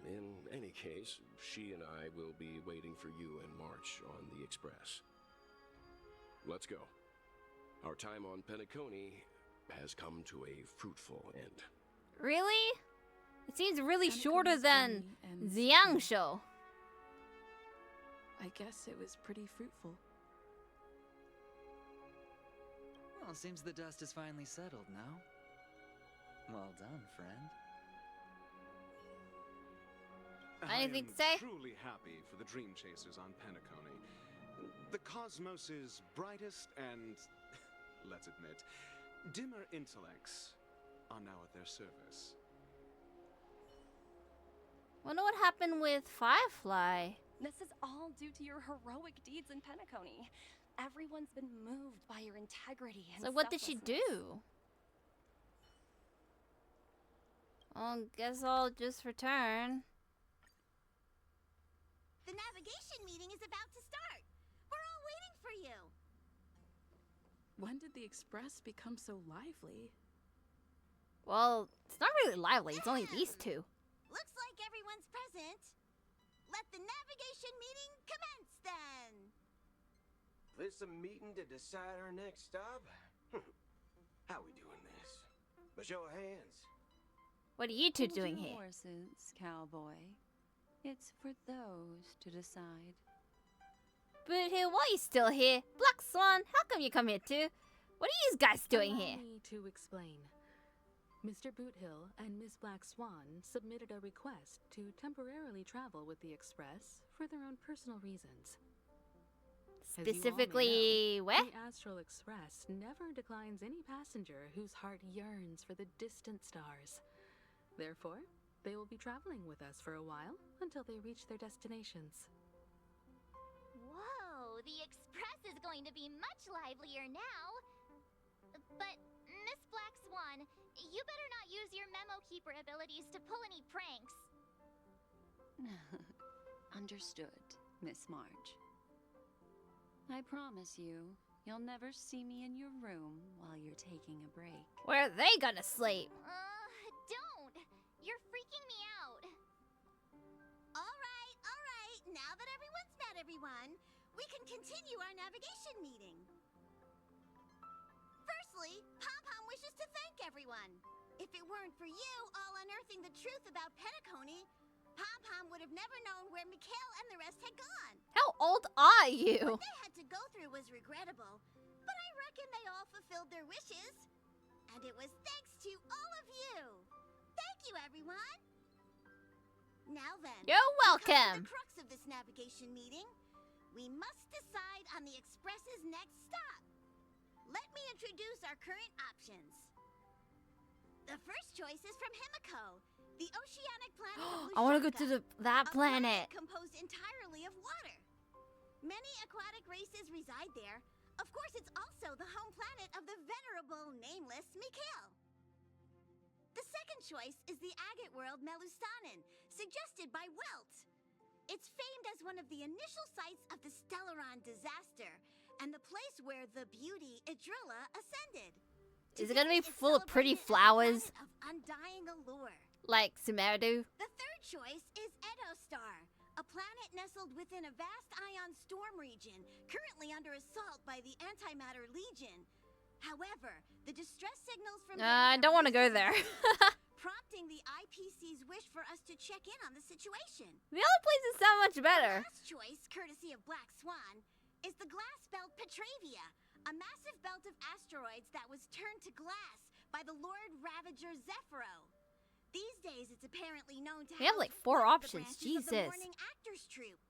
In any case, she and I will be waiting for you in March on the Express. Let's go. Our time on Penacony has come to a fruitful end. Really? It seems really Penacony's shorter than journey ends Xiangshu. I guess it was pretty fruitful. Well, seems the dust is finally settled now. Well done, friend. Anything I to say? am truly happy for the Dream Chasers on Penacony. The cosmos' brightest and, let's admit, dimmer intellects are now at their service. Wonder what happened with Firefly. This is all due to your heroic deeds in Penacony. Everyone's been moved by your integrity and So what did she selflessness. do? Well, guess I'll just return. The navigation meeting is about to start. We're all waiting for you. When did the Express become so lively? Well, it's not really lively. It's only these two. Looks like everyone's present. Let the navigation meeting commence then. This a meeting to decide our next stop? How we doing this? A show of hands. What are you two Hold doing your here? horses, cowboy. It's for those to decide. Boot Hill, why are you still here? Black Swan, how come you come here too? What are you guys doing Allow here? me to explain. Mr. Boothill and Miss Black Swan submitted a request to temporarily travel with the Express for their own personal reasons. As you all may Specifically, know, where? The Astral Express never declines any passenger whose heart yearns for the distant stars. Therefore, they will be traveling with us for a while until they reach their destinations. Whoa, the Express is going to be much livelier now. But, Miss Black Swan, you better not use your memo keeper abilities to pull any pranks. Understood, Miss March. I promise you, you'll never see me in your room while you're taking a break. Where are they gonna sleep? Don't! You're freaking me out. All right. Now that everyone's met everyone, we can continue our navigation meeting. Firstly, Pom-Pom wishes to thank everyone. If it weren't for you all unearthing the truth about Penacony, Pom-Pom would have never known where Mikhail and the rest had gone. How old are you? What they had to go through was regrettable, but I reckon they all fulfilled their wishes. And it was thanks to all of you. Thank you, everyone. Now then, You're we come to welcome. the crux of this navigation meeting. We must decide on the Express's next stop. Let me introduce our current options. The first choice is from Himiko, the oceanic planet of I want to go Lushanka, to that a planet. composed entirely of water. Many aquatic races reside there. Of course, it's also the home planet of the venerable, nameless Mikhail. The second choice is the agate world Melustanen, suggested by Welt. It's famed as one of the initial sites of the Stellaron disaster, and the place where the beauty Idrilla ascended. Is it gonna be Today, it's full of pretty celebrated as a flowers? planet of undying allure. Like Sumeru? The third choice is Edostar, a planet nestled within a vast ion storm region, currently under assault by the Antimatter Legion. However, the distress signals from I don't want to go there. prompting the IPC's wish for us to check in on the situation. The other place is so much better. The last choice, courtesy of Black Swan, is the glass belt Petravia, a massive belt of asteroids that was turned to glass by the Lord Ravager Zephyro. These days, it's apparently known to We have like 4 one of the options. branches of the Jesus. Morning Actors Troupe.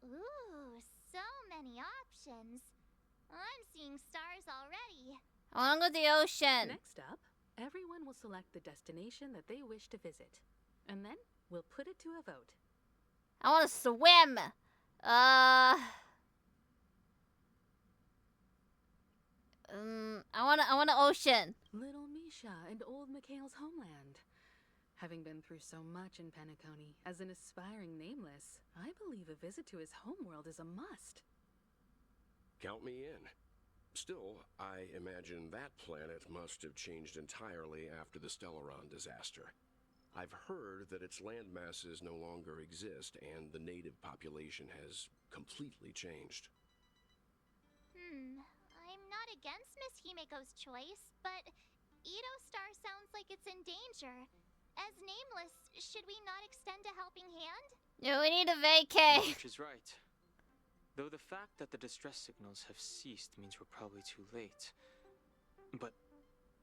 Ooh, so many options. I'm seeing stars already. I want to go to the ocean. Next up, everyone will select the destination that they wish to visit. And then we'll put it to a vote. I want to swim. I want an ocean. Little Misha and old Mikhail's homeland. Having been through so much in Penacony, as an aspiring nameless, I believe a visit to his homeworld is a must. count me in. Still, I imagine that planet must have changed entirely after the Stellaron disaster. I've heard that its land masses no longer exist, and the native population has completely changed. I'm not against Miss Himiko's choice, but Edo Star sounds like it's in danger. As Nameless, should we not extend a helping hand? No, we need a vacay. March is right. Though the fact that the distress signals have ceased means we're probably too late. But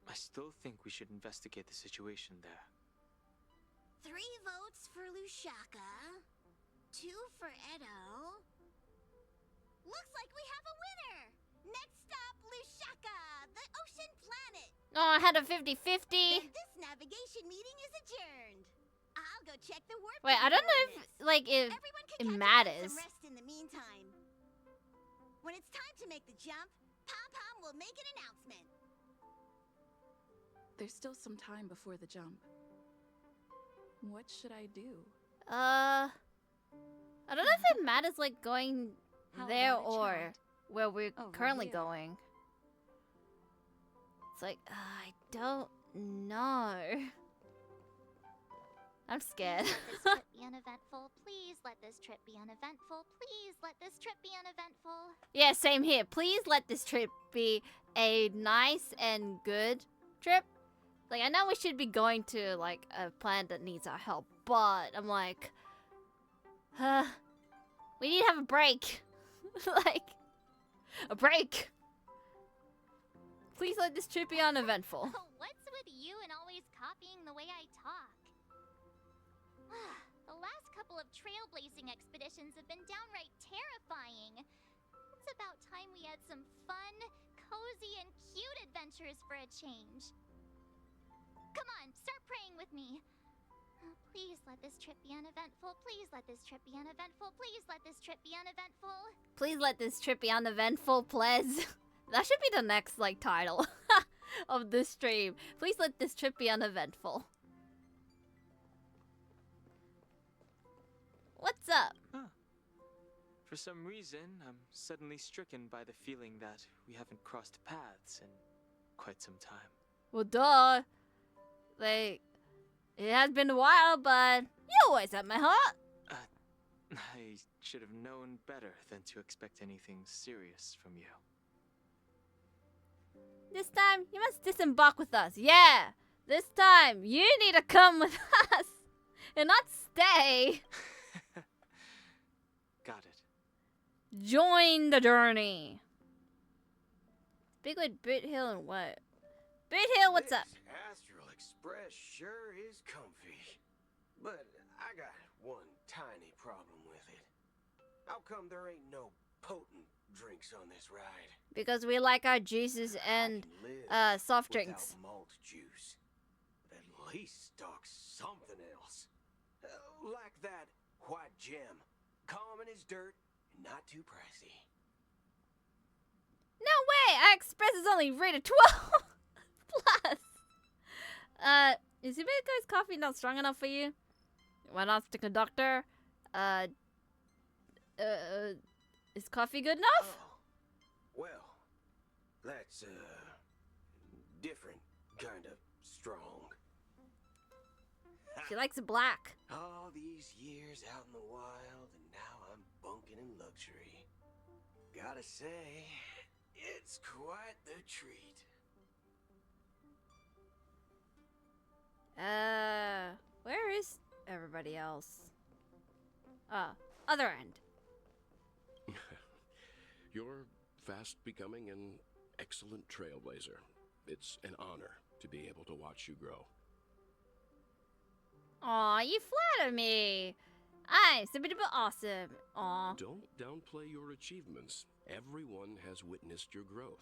I still think we should investigate the situation there. 3 votes for Lushaka, 2 for Edo. Looks like we have a winner! Next stop, Lushaka, the ocean planet. Oh, I had a 50-50. Then this navigation meeting is adjourned. I'll go check the warp. Wait, I don't know if, like, if Everyone it can catch up on matters. some rest in the meantime. When it's time to make the jump, Pom-Pom will make an announcement. There's still some time before the jump. What should I do? I don't know if it matters, like, going How there about a or chat? where we're Over currently here. going. It's like, I don't know. I'm scared. Let this trip be uneventful. Please let this trip be uneventful. Please let this trip be uneventful. Yeah, same here. Please let this trip be a nice and good trip. Like, I know we should be going to, like, a planet that needs our help, but I'm like, we need to have a break. Like, a break. Please let this trip be uneventful. What's with you and always copying the way I talk? The last couple of trailblazing expeditions have been downright terrifying. It's about time we had some fun, cozy, and cute adventures for a change. Come on, start praying with me. Please let this trip be uneventful. Please let this trip be uneventful. Please let this trip be uneventful. Please let this trip be uneventful, please. That should be the next, like, title of this stream. Please let this trip be uneventful. What's up? For some reason, I'm suddenly stricken by the feeling that we haven't crossed paths in quite some time. Well, duh. Like, it has been a while, but you always have my heart. I should have known better than to expect anything serious from you. This time, you must disembark with us. Yeah, this time, you need to come with us and not stay. Got it. Join the journey. Speak with Bit Hill and what? Bit Hill, what's up? Astral Express sure is comfy. But I got one tiny problem with it. How come there ain't no potent drinks on this ride? Because we like our juices and soft drinks. Without malt juice. At least stock something else. Like that white gem. Common as dirt and not too pricey. No way! Our Express is only rated 12 plus. Is Himiko's coffee not strong enough for you? Why not the conductor? Is coffee good enough? Oh, well, that's different kind of strong. She likes it black. All these years out in the wild, and now I'm bunking in luxury. Gotta say, it's quite the treat. Where is everybody else? Other end. You're fast becoming an excellent trailblazer. It's an honor to be able to watch you grow. Aw, you flatter me. I'm super duper awesome. Aw. Don't downplay your achievements. Everyone has witnessed your growth.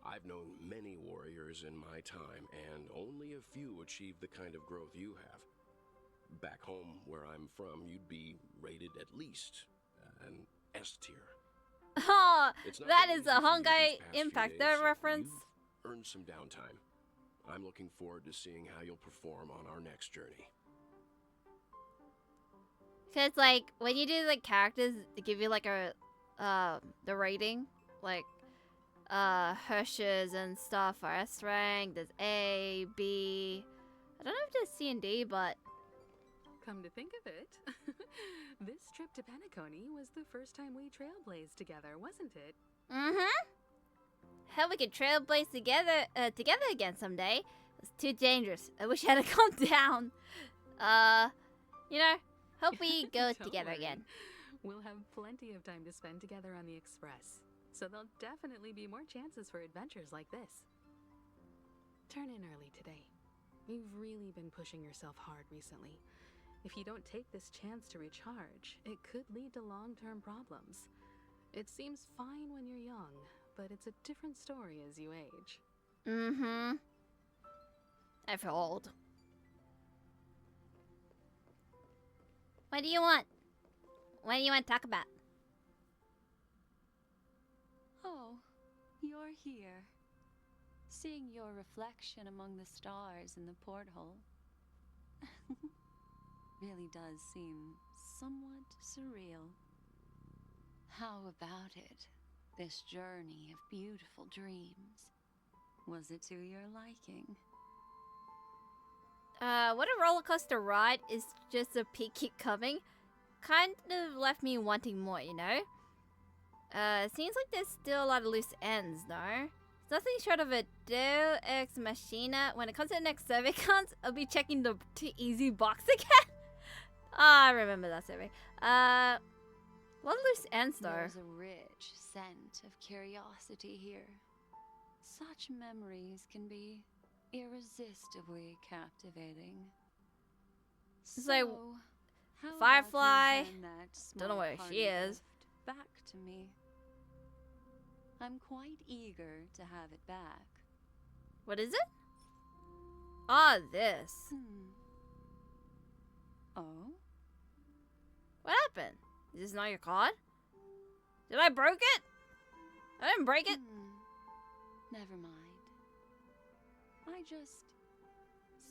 I've known many warriors in my time, and only a few achieved the kind of growth you have. Back home, where I'm from, you'd be rated at least an S tier. Oh, It's not that been is easy a for you Honkai these past few Impact days, so reference. You've earned some downtime. I'm looking forward to seeing how you'll perform on our next journey. Cause like when you do the characters, they give you like a the rating, like Hirsch's and stuff are S rank. There's A, B. I don't know if there's C and D, but Come to think of it, this trip to Penacony was the first time we trailblazed together, wasn't it? mm-hmm. Hell, we could trailblaze together again someday. It's too dangerous. I wish I had calm down. You know, hope we go Don't together worry. again. We'll have plenty of time to spend together on the Express, so there'll definitely be more chances for adventures like this. Turn in early today. You've really been pushing yourself hard recently. If you don't take this chance to recharge, it could lead to long-term problems. It seems fine when you're young, but it's a different story as you age. Mm-hmm. I feel old. What do you want? What do you want to talk about? Oh, you're here. Seeing your reflection among the stars in the porthole really does seem somewhat surreal. How about it? This journey of beautiful dreams. Was it to your liking? What a roller coaster ride is just a peak keep coming. Kind of left me wanting more, you know? Seems like there's still a lot of loose ends, no? It's nothing short of a Deus Ex Machina. When it comes to the next survey counts, I'll be checking the Too Easy box again. I remember that survey. A lot of loose ends, though. There's a rich scent of curiosity here. Such memories can be irresistibly captivating. It's like how about Firefly. you hand that Don't know where small she party is. gift back to me. I'm quite eager to have it back. What is it? Ah, this. Oh? What happened? Is this not your card? Did I broke it? I didn't break it. Never mind. I just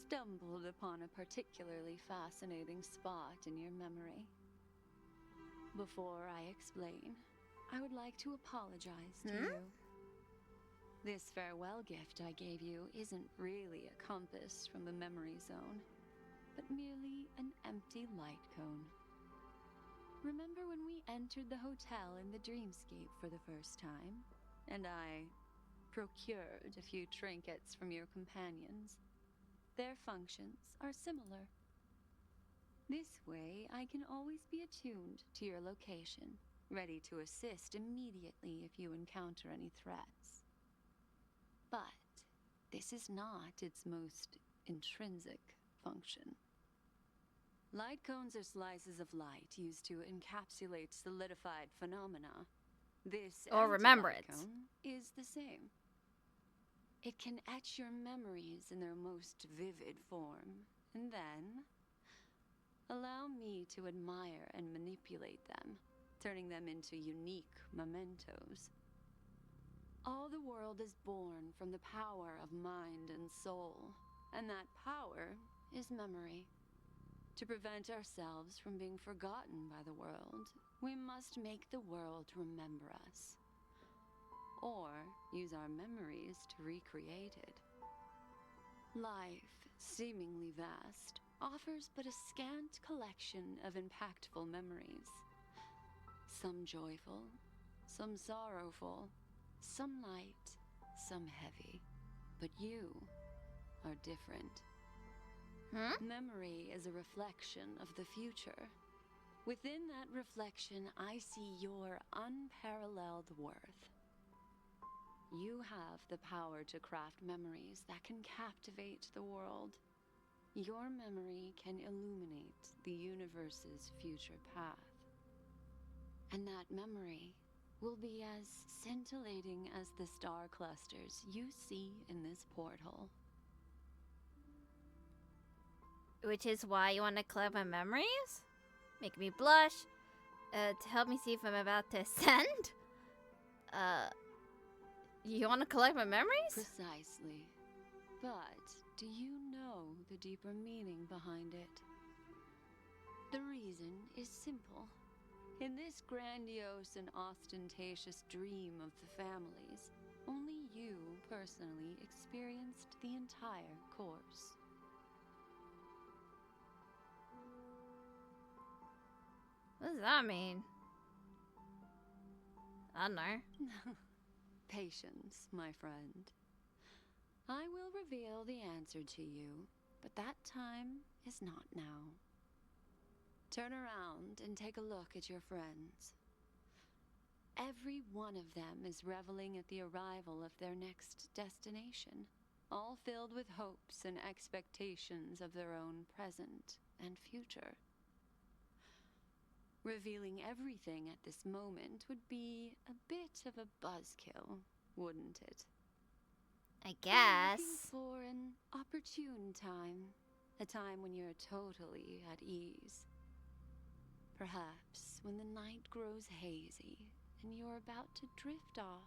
stumbled upon a particularly fascinating spot in your memory. Before I explain, I would like to apologize to you. This farewell gift I gave you isn't really a compass from the memory zone, but merely an empty light cone. Remember when we entered the hotel in the dreamscape for the first time, and I procured a few trinkets from your companions? Their functions are similar. This way, I can always be attuned to your location, ready to assist immediately if you encounter any threats. But this is not its most intrinsic function. Light cones are slices of light used to encapsulate solidified phenomena. This Or remembrance. anti-light cone is the same. It can etch your memories in their most vivid form, and then allow me to admire and manipulate them, turning them into unique mementos. All the world is born from the power of mind and soul, and that power is memory. To prevent ourselves from being forgotten by the world, we must make the world remember us, or use our memories to recreate it. Life, seemingly vast, offers but a scant collection of impactful memories. Some joyful, some sorrowful, some light, some heavy. But you are different. Memory is a reflection of the future. Within that reflection, I see your unparalleled worth. You have the power to craft memories that can captivate the world. Your memory can illuminate the universe's future path. And that memory will be as scintillating as the star clusters you see in this porthole. Which is why you want to collect my memories? Make me blush? To help me see if I'm about to ascend? You want to collect my memories? Precisely. But do you know the deeper meaning behind it? The reason is simple. In this grandiose and ostentatious dream of the families, only you personally experienced the entire course. What does that mean? I don't know. Patience, my friend. I will reveal the answer to you, but that time is not now. Turn around and take a look at your friends. Every one of them is reveling at the arrival of their next destination, all filled with hopes and expectations of their own present and future. Revealing everything at this moment would be a bit of a buzzkill, wouldn't it? I guess. I'm looking for an opportune time, a time when you're totally at ease. Perhaps when the night grows hazy and you're about to drift off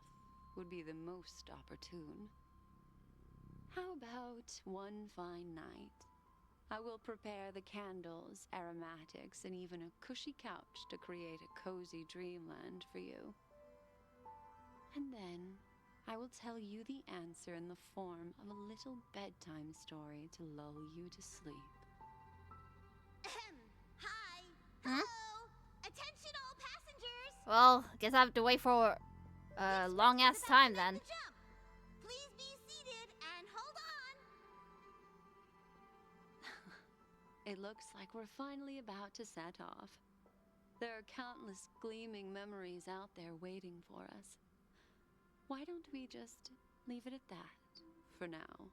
would be the most opportune. How about one fine night? I will prepare the candles, aromatics, and even a cushy couch to create a cozy dreamland for you. And then I will tell you the answer in the form of a little bedtime story to lull you to sleep. Hi. Hello. Attention all passengers. Well, guess I have to wait for a long ass time then. Please be seated and hold on. It looks like we're finally about to set off. There are countless gleaming memories out there waiting for us. Why don't we just leave it at that for now?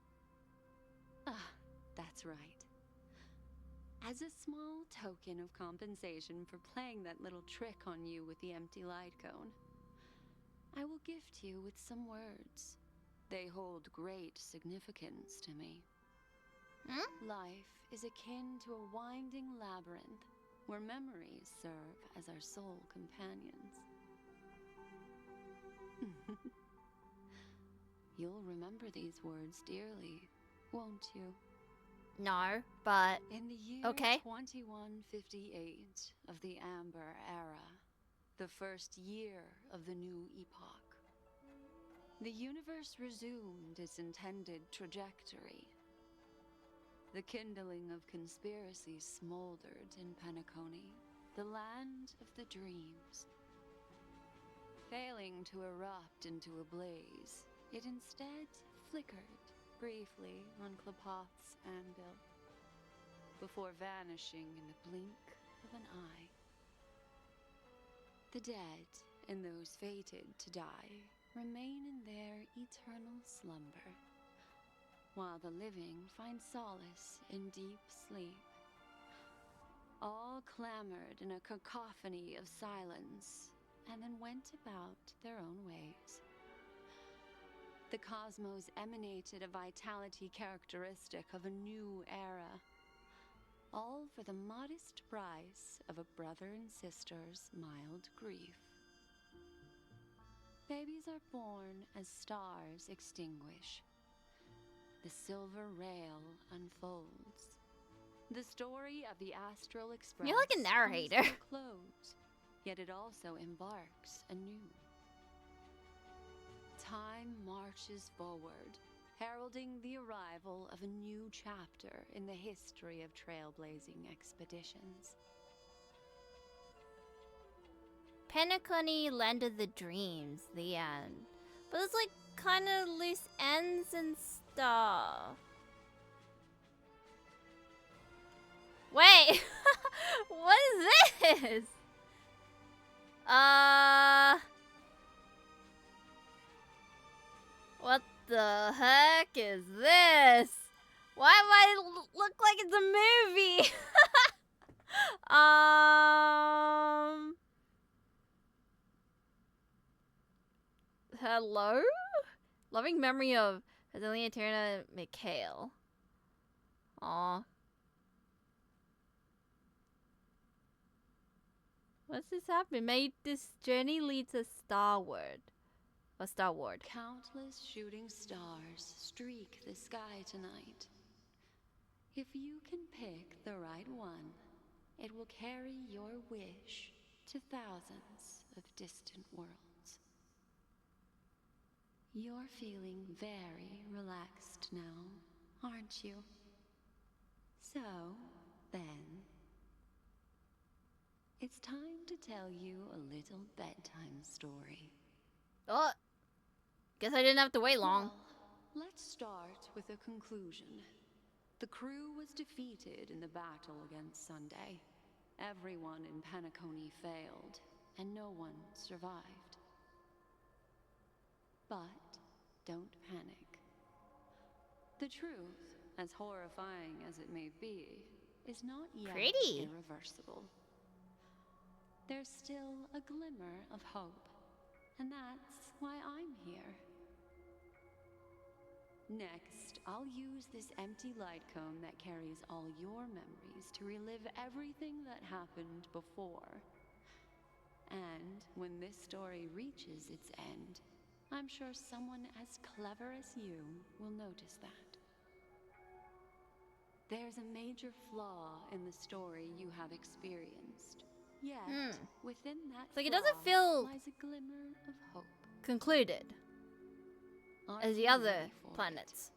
Ah, that's right. As a small token of compensation for playing that little trick on you with the empty light cone, I will gift you with some words. They hold great significance to me. Life is akin to a winding labyrinth where memories serve as our sole companions. You'll remember these words dearly, won't you? No, but in the year okay. 2158 of the Amber Era, the first year of the new epoch, the universe resumed its intended trajectory. The kindling of conspiracy smoldered in Penacony, the land of the dreams. Failing to erupt into a blaze, it instead flickered briefly on Klapoth's anvil, before vanishing in the blink of an eye. The dead and those fated to die remain in their eternal slumber, while the living find solace in deep sleep. All clamored in a cacophony of silence, and then went about their own ways. The cosmos emanated a vitality characteristic of a new era, all for the modest price of a brother and sister's mild grief. Babies are born as stars extinguish. The silver rail unfolds. The story of the Astral Express You're like a narrator. comes to a close, yet it also embarks anew. Time marches forward, heralding the arrival of a new chapter in the history of trailblazing expeditions. Penacony, Land of the Dreams, the end. But it's like kind of loose ends and stuff. Wait, what is this? What the heck is this? Why do I look like it's a movie? Hello? Loving memory of Azalea Turner Mikhail. Aw. What's this happening? May this journey lead to Starward. Or Starward. Countless shooting stars streak the sky tonight. If you can pick the right one, it will carry your wish to thousands of distant worlds. You're feeling very relaxed now, aren't you? So, then, it's time to tell you a little bedtime story. Oh, guess I didn't have to wait long. Well, let's start with a conclusion. The crew was defeated in the battle against Sunday. Everyone in Penacony failed, and no one survived. But don't panic. The truth, as horrifying as it may be, is not yet irreversible. There's still a glimmer of hope, and that's why I'm here. Next, I'll use this empty light cone that carries all your memories to relive everything that happened before. And when this story reaches its end, I'm sure someone as clever as you will notice that. There's a major flaw in the story you have experienced. Yet, within that It's like it doesn't feel lies a glimmer of hope. concluded as the other planets.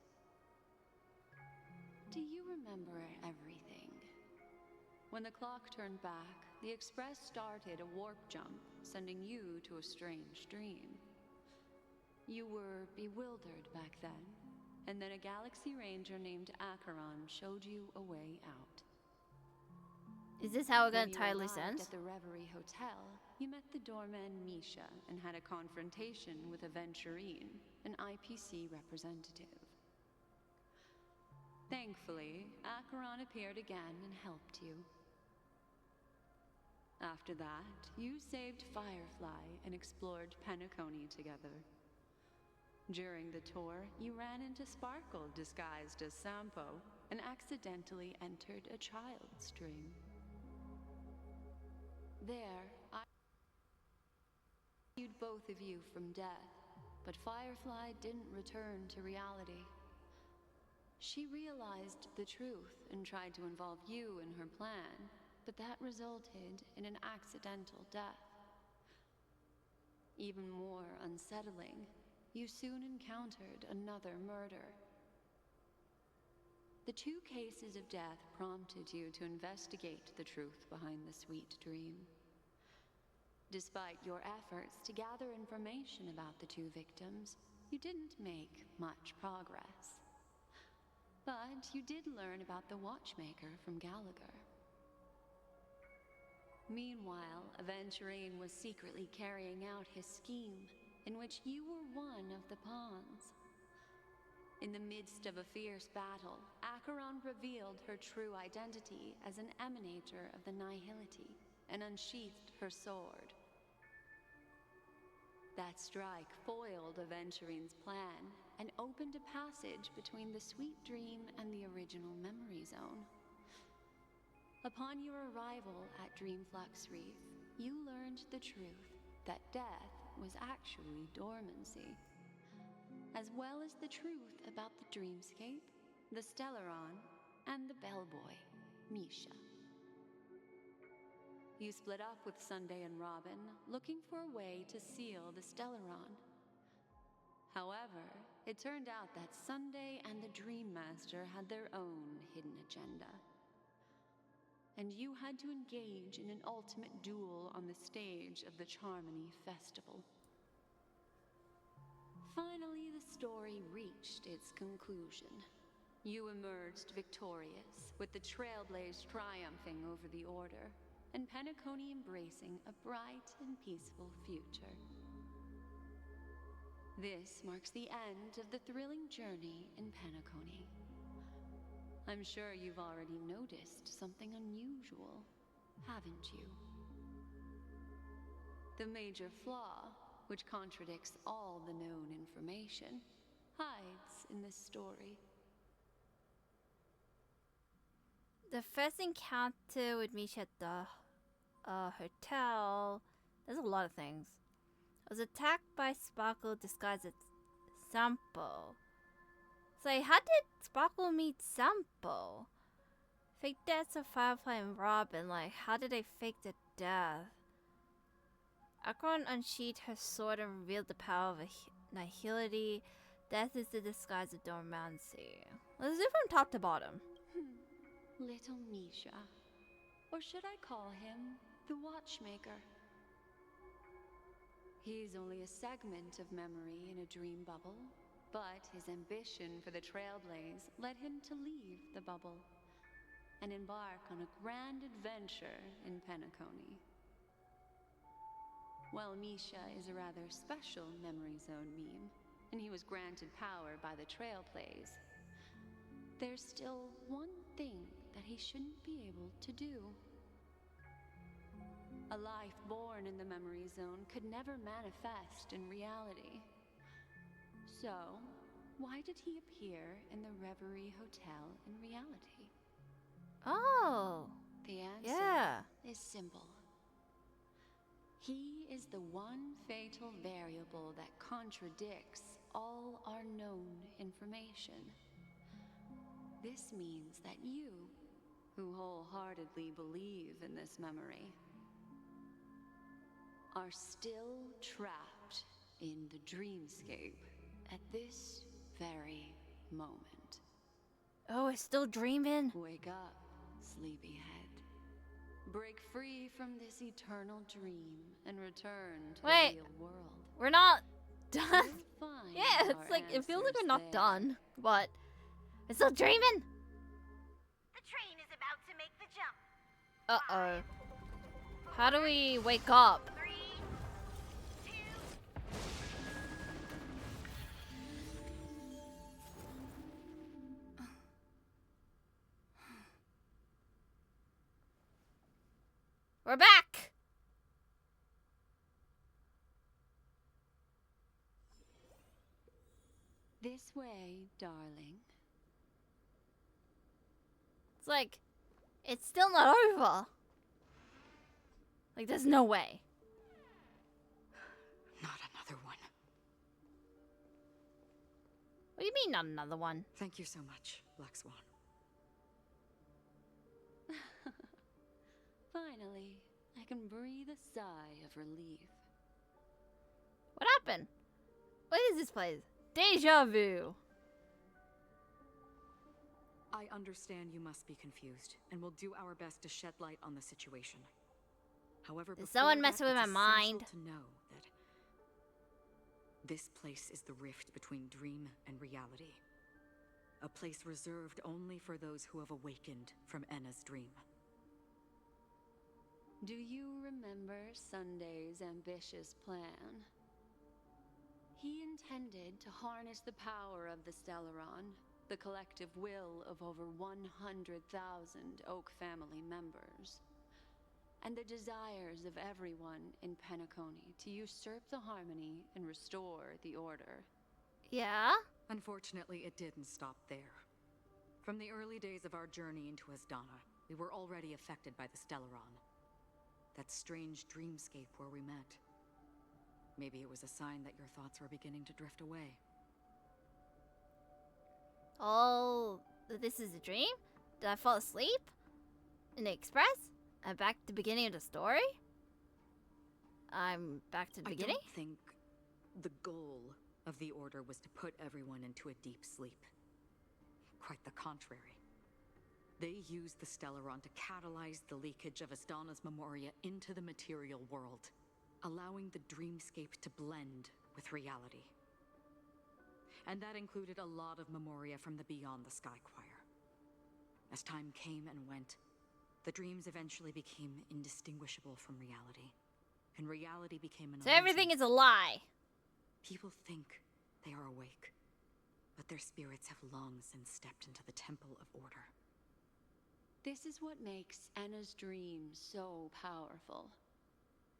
Do you remember everything? When the clock turned back, the Express started a warp jump, sending you to a strange dream. You were bewildered back then, and then a Galaxy Ranger named Acheron showed you a way out. Is this how it got When you entirely arrived sense? at the Reverie Hotel, you met the doorman Misha and had a confrontation with Aventurine, an IPC representative. Thankfully, Acheron appeared again and helped you. After that, you saved Firefly and explored Penacony together. During the tour, you ran into Sparkle disguised as Sampo and accidentally entered a child's dream. There, I rescued both of you from death, but Firefly didn't return to reality. She realized the truth and tried to involve you in her plan, but that resulted in an accidental death. Even more unsettling, you soon encountered another murder. The two cases of death prompted you to investigate the truth behind the sweet dream. Despite your efforts to gather information about the two victims, you didn't make much progress. But you did learn about the watchmaker from Gallagher. Meanwhile, Aventurine was secretly carrying out his scheme, in which you were one of the pawns. In the midst of a fierce battle, Acheron revealed her true identity as an emanator of the Nihility and unsheathed her sword. That strike foiled Aventurine's plan and opened a passage between the sweet dream and the original memory zone. Upon your arrival at Dreamflux Reef, you learned the truth that death was actually dormancy, as well as the truth about the dreamscape, the Stellaron, and the bellboy, Misha. You split up with Sunday and Robin, looking for a way to seal the Stellaron. However, it turned out that Sunday and the Dream Master had their own hidden agenda. And you had to engage in an ultimate duel on the stage of the Charmony Festival. Finally, the story reached its conclusion. You emerged victorious, with the Trailblaze triumphing over the Order, and Penacony embracing a bright and peaceful future. This marks the end of the thrilling journey in Penacony. I'm sure you've already noticed something unusual, haven't you? The major flaw, which contradicts all the known information, hides in this story. The first encounter with Misha at the hotel, there's a lot of things. I was attacked by Sparkle disguised as Sampo. So how did Sparkle meet Sampo? Fake deaths of Firefly and Robin, like how did they fake the death? Akron unsheathed her sword and revealed the power of nihility. Death is the disguise of dormancy. Let's do from top to bottom. Little Misha. Or should I call him the Watchmaker? He's only a segment of memory in a dream bubble, but his ambition for the Trailblaze led him to leave the bubble and embark on a grand adventure in Penacony. While Misha is a rather special memory zone meme, and he was granted power by the Trailblaze, there's still one thing that he shouldn't be able to do. A life born in the memory zone could never manifest in reality. So, why did he appear in the Reverie Hotel in reality? Oh. The answer Yeah. is simple. He is the one fatal variable that contradicts all our known information. This means that you, who wholeheartedly believe in this memory, are still trapped in the dreamscape at this very moment. Oh, it's still dreaming? Wake up, sleepyhead. Break free from this eternal dream and return to the real world. We're not done. Yeah, it's like, it feels like we're not done, but it's still dreaming. The train is about to make the jump. Uh-oh. How do we wake up? 3, 2. We're back! This way, darling. It's like, it's still not over. Like, there's no way. Not another one. What do you mean, not another one? Thank you so much, Black Swan. Finally, I can breathe a sigh of relief. What happened? What is this place? Deja vu. I understand you must be confused, and we'll do our best to shed light on the situation. However, Is someone messing with my it's mind? essential to know that this place is the rift between dream and reality. A place reserved only for those who have awakened from Enna's dream. Do you remember Sunday's ambitious plan? He intended to harness the power of the Stellaron, the collective will of over 100,000 Oak family members, and the desires of everyone in Penacony to usurp the harmony and restore the order. Yeah? Unfortunately, it didn't stop there. From the early days of our journey into Asdana, we were already affected by the Stellaron. That strange dreamscape where we met. Maybe it was a sign that your thoughts were beginning to drift away. Oh, this is a dream? Did I fall asleep? In the Express? I'm back to the beginning of the story? I'm back to the beginning? I don't think the goal of the Order was to put everyone into a deep sleep. Quite the contrary. They used the Stellaron to catalyze the leakage of Asdana's memoria into the material world, allowing the dreamscape to blend with reality. And that included a lot of memoria from the Beyond the Sky Choir. As time came and went, the dreams eventually became indistinguishable from reality. And reality became an So everything is a lie. People think they are awake, but their spirits have long since stepped into the Temple of Order. This is what makes Enna's dream so powerful.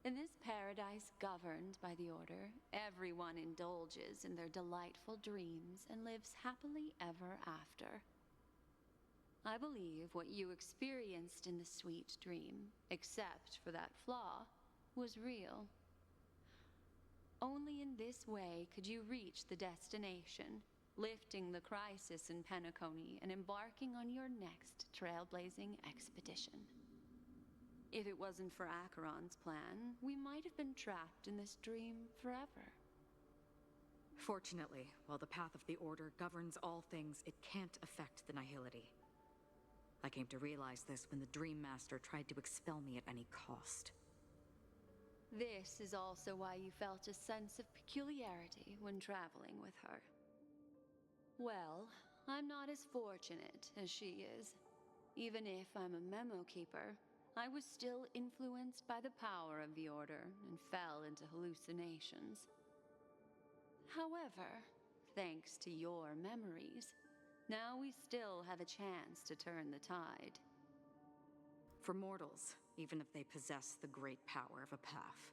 In this paradise governed by the Order, everyone indulges in their delightful dreams and lives happily ever after. I believe what you experienced in the sweet dream, except for that flaw, was real. Only in this way could you reach the destination, lifting the crisis in Penacony and embarking on your next trailblazing expedition. If it wasn't for Acheron's plan, we might have been trapped in this dream forever. Fortunately, while the path of the Order governs all things, it can't affect the Nihility. I came to realize this when the Dream Master tried to expel me at any cost. This is also why you felt a sense of peculiarity when traveling with her. Well, I'm not as fortunate as she is. Even if I'm a memo keeper, I was still influenced by the power of the Order and fell into hallucinations. However, thanks to your memories, now we still have a chance to turn the tide. For mortals, even if they possess the great power of a path,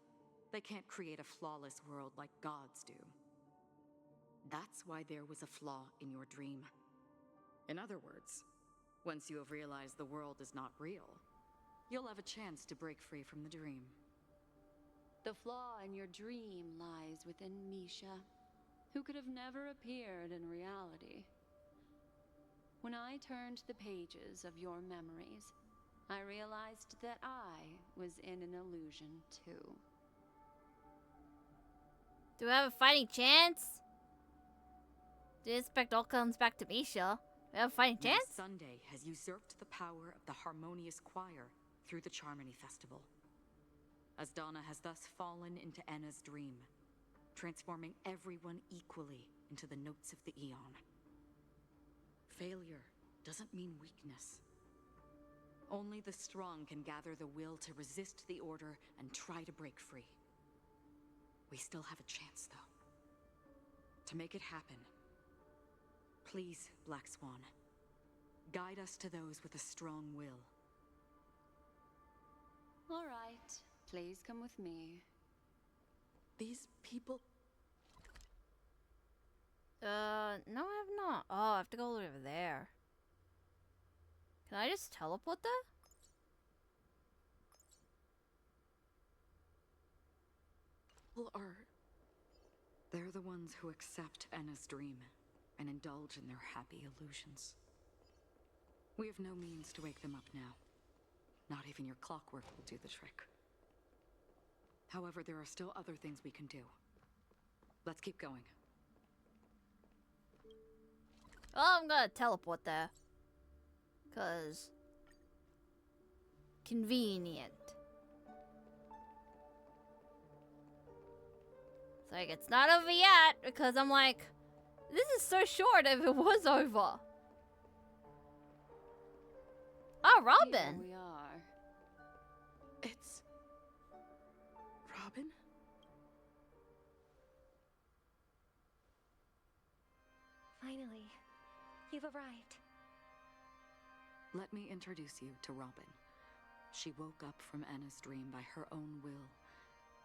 they can't create a flawless world like gods do. That's why there was a flaw in your dream. In other words, once you have realized the world is not real, you'll have a chance to break free from the dream. The flaw in your dream lies within Misha, who could have never appeared in reality. When I turned the pages of your memories, I realized that I was in an illusion too. Do I have a fighting chance? Do you expect all comes back to Misha? Do I have a fighting Now chance? Sunday has usurped the power of the Harmonious Choir through the Charmony Festival. Asdana has thus fallen into Enna's dream, transforming everyone equally into the notes of the Eon. Failure doesn't mean weakness. Only the strong can gather the will to resist the Order and try to break free. We still have a chance, though. To make it happen, please, Black Swan, guide us to those with a strong will. All right, please come with me. These people... No, I have not. Oh, I have to go over there. Can I just teleport there? They're the ones who accept Enna's dream and indulge in their happy illusions. We have no means to wake them up now. Not even your clockwork will do the trick. However, there are still other things we can do. Let's keep going. Oh, I'm gonna teleport there. 'Cause... convenient. It's like, it's not over yet, because I'm like, this is so short if it was over. Oh, Robin! Here we are. It's... Robin? Finally, you've arrived. Let me introduce you to Robin. She woke up from Enna's dream by her own will.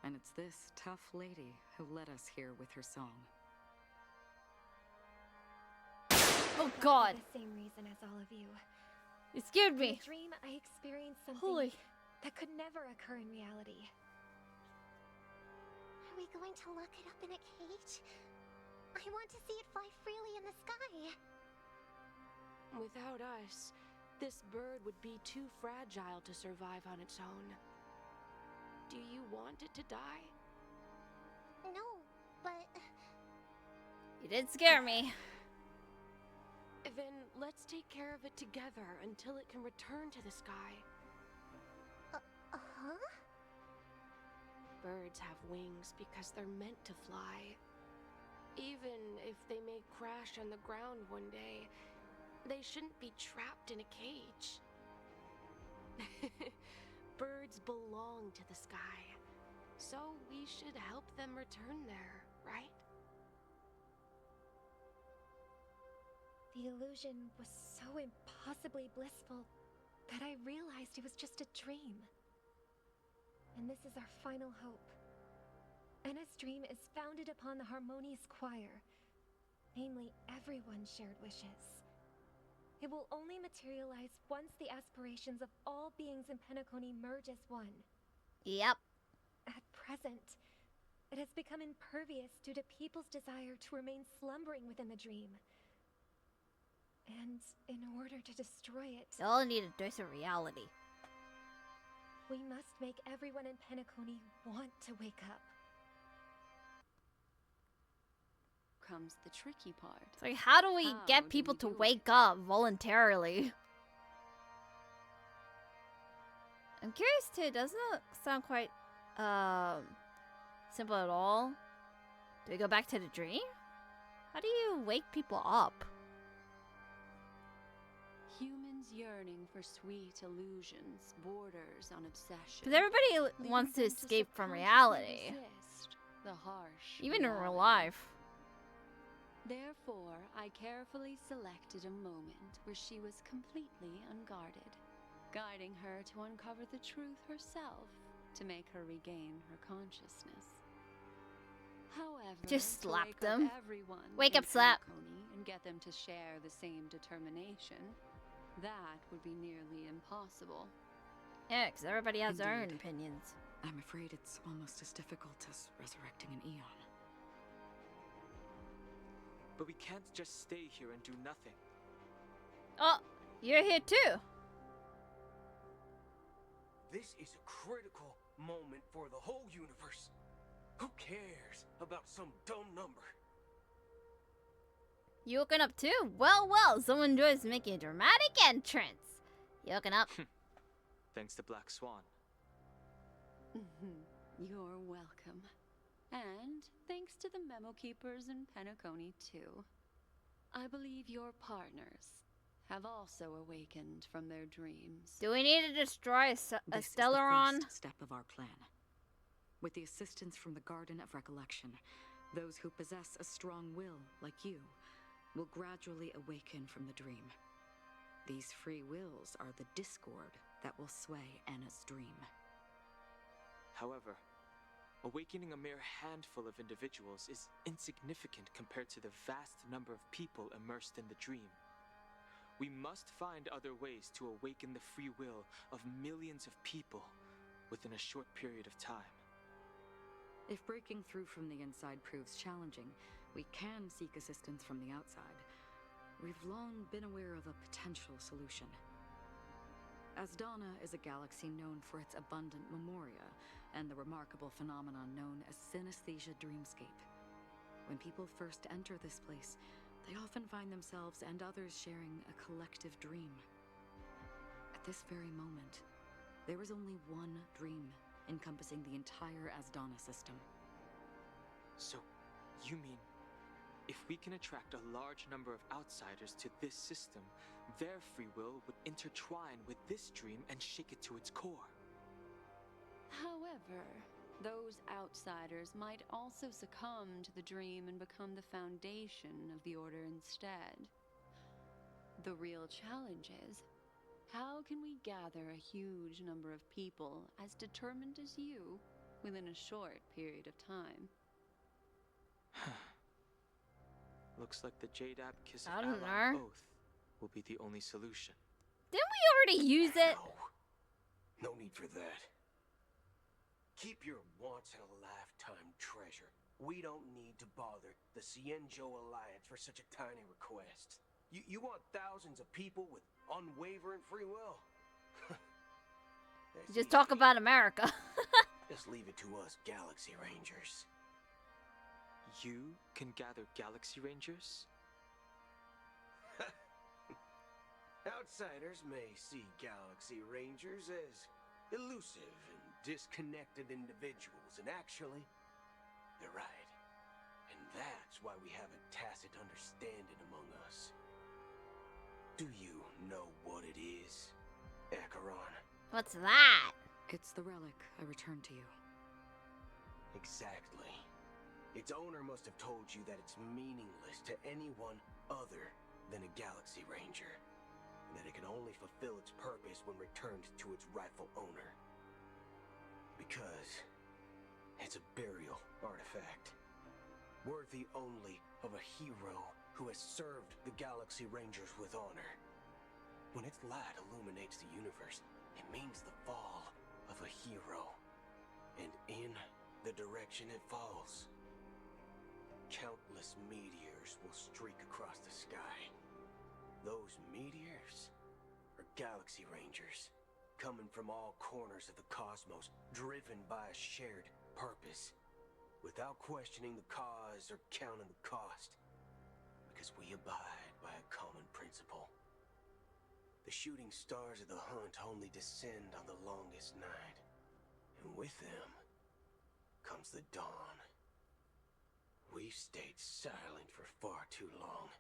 And it's this tough lady who led us here with her song. Oh God! For the same reason as all of you. You scared In me. a dream, I experienced something Holy. that could never occur in reality. Are we going to lock it up in a cage? I want to see it fly freely in the sky. Without us, this bird would be too fragile to survive on its own. Do you want it to die? No, but... You did scare me. Then let's take care of it together until it can return to the sky. Huh? Birds have wings because they're meant to fly. Even if they may crash on the ground one day, they shouldn't be trapped in a cage. Birds belong to the sky, so we should help them return there, right? The illusion was so impossibly blissful that I realized it was just a dream. And this is our final hope. Enna's dream is founded upon the Harmonious Choir, namely everyone's shared wishes. It will only materialize once the aspirations of all beings in Penacony merge as one. Yep. At present, it has become impervious due to people's desire to remain slumbering within the dream. And in order to destroy it... They all need a dose of reality. We must make everyone in Penacony want to wake up. Comes the tricky part. It's like, how do we How get do people we to do wake up voluntarily? I'm curious too, doesn't it sound quite simple at all? Do we go back to the dream? How do you wake people up? Humans yearning for sweet illusions, borders on obsession. Because everybody leading wants to them escape from subconsciously reality. resist the harsh Even in real reality. life. Therefore, I carefully selected a moment where she was completely unguarded, guiding her to uncover the truth herself to make her regain her consciousness. However, Just to slap wake them. up everyone Wake in up, slap. Penacony and get them to share the same determination, that would be nearly impossible. Yeah, because everybody has their own Indeed. opinions. I'm afraid it's almost as difficult as resurrecting an Eon. But we can't just stay here and do nothing. Oh, you're here too. This is a critical moment for the whole universe. Who cares about some dumb number? You woken up too? Well, well, someone enjoys making a dramatic entrance. You woken up? Thanks to Black Swan. You're welcome. And thanks to the memo keepers in Penacony, too. I believe your partners have also awakened from their dreams. Do we need to destroy a This is the Stellaron? first step of our plan. With the assistance from the Garden of Recollection, those who possess a strong will, like you, will gradually awaken from the dream. These free wills are the discord that will sway Anna's dream. However, awakening a mere handful of individuals is insignificant compared to the vast number of people immersed in the dream. We must find other ways to awaken the free will of millions of people within a short period of time. If breaking through from the inside proves challenging, we can seek assistance from the outside. We've long been aware of a potential solution. Asdana is a galaxy known for its abundant memoria and the remarkable phenomenon known as synesthesia dreamscape. When people first enter this place, they often find themselves and others sharing a collective dream. At this very moment, there is only one dream encompassing the entire Asdana system. So, you mean, if we can attract a large number of outsiders to this system, their free will would intertwine with this dream and shake it to its core? However, those outsiders might also succumb to the dream and become the foundation of the Order instead. The real challenge is, how can we gather a huge number of people as determined as you within a short period of time? Looks like the Jadab Kiss I of don't Ally know. oath will be the only solution. Didn't we already use it? No need for that. Keep your once-in-a-lifetime treasure. We don't need to bother the Cienjo Alliance for such a tiny request. You want thousands of people with unwavering free will? That's Just easy. talk about America. Just leave it to us, Galaxy Rangers. You can gather Galaxy Rangers? Outsiders may see Galaxy Rangers as elusive and disconnected individuals, and actually, they're right. And that's why we have a tacit understanding among us. Do you know what it is, Acheron? What's that? It's the relic I returned to you. Exactly. Its owner must have told you that it's meaningless to anyone other than a Galaxy Ranger, and that it can only fulfill its purpose when returned to its rightful owner. Because it's a burial artifact, worthy only of a hero who has served the Galaxy Rangers with honor. When its light illuminates the universe, it means the fall of a hero. And in the direction it falls, countless meteors will streak across the sky. Those meteors are Galaxy Rangers, coming from all corners of the cosmos, driven by a shared purpose, without questioning the cause or counting the cost, because we abide by a common principle. The shooting stars of the hunt only descend on the longest night, and with them comes the dawn. We've stayed silent for far too long.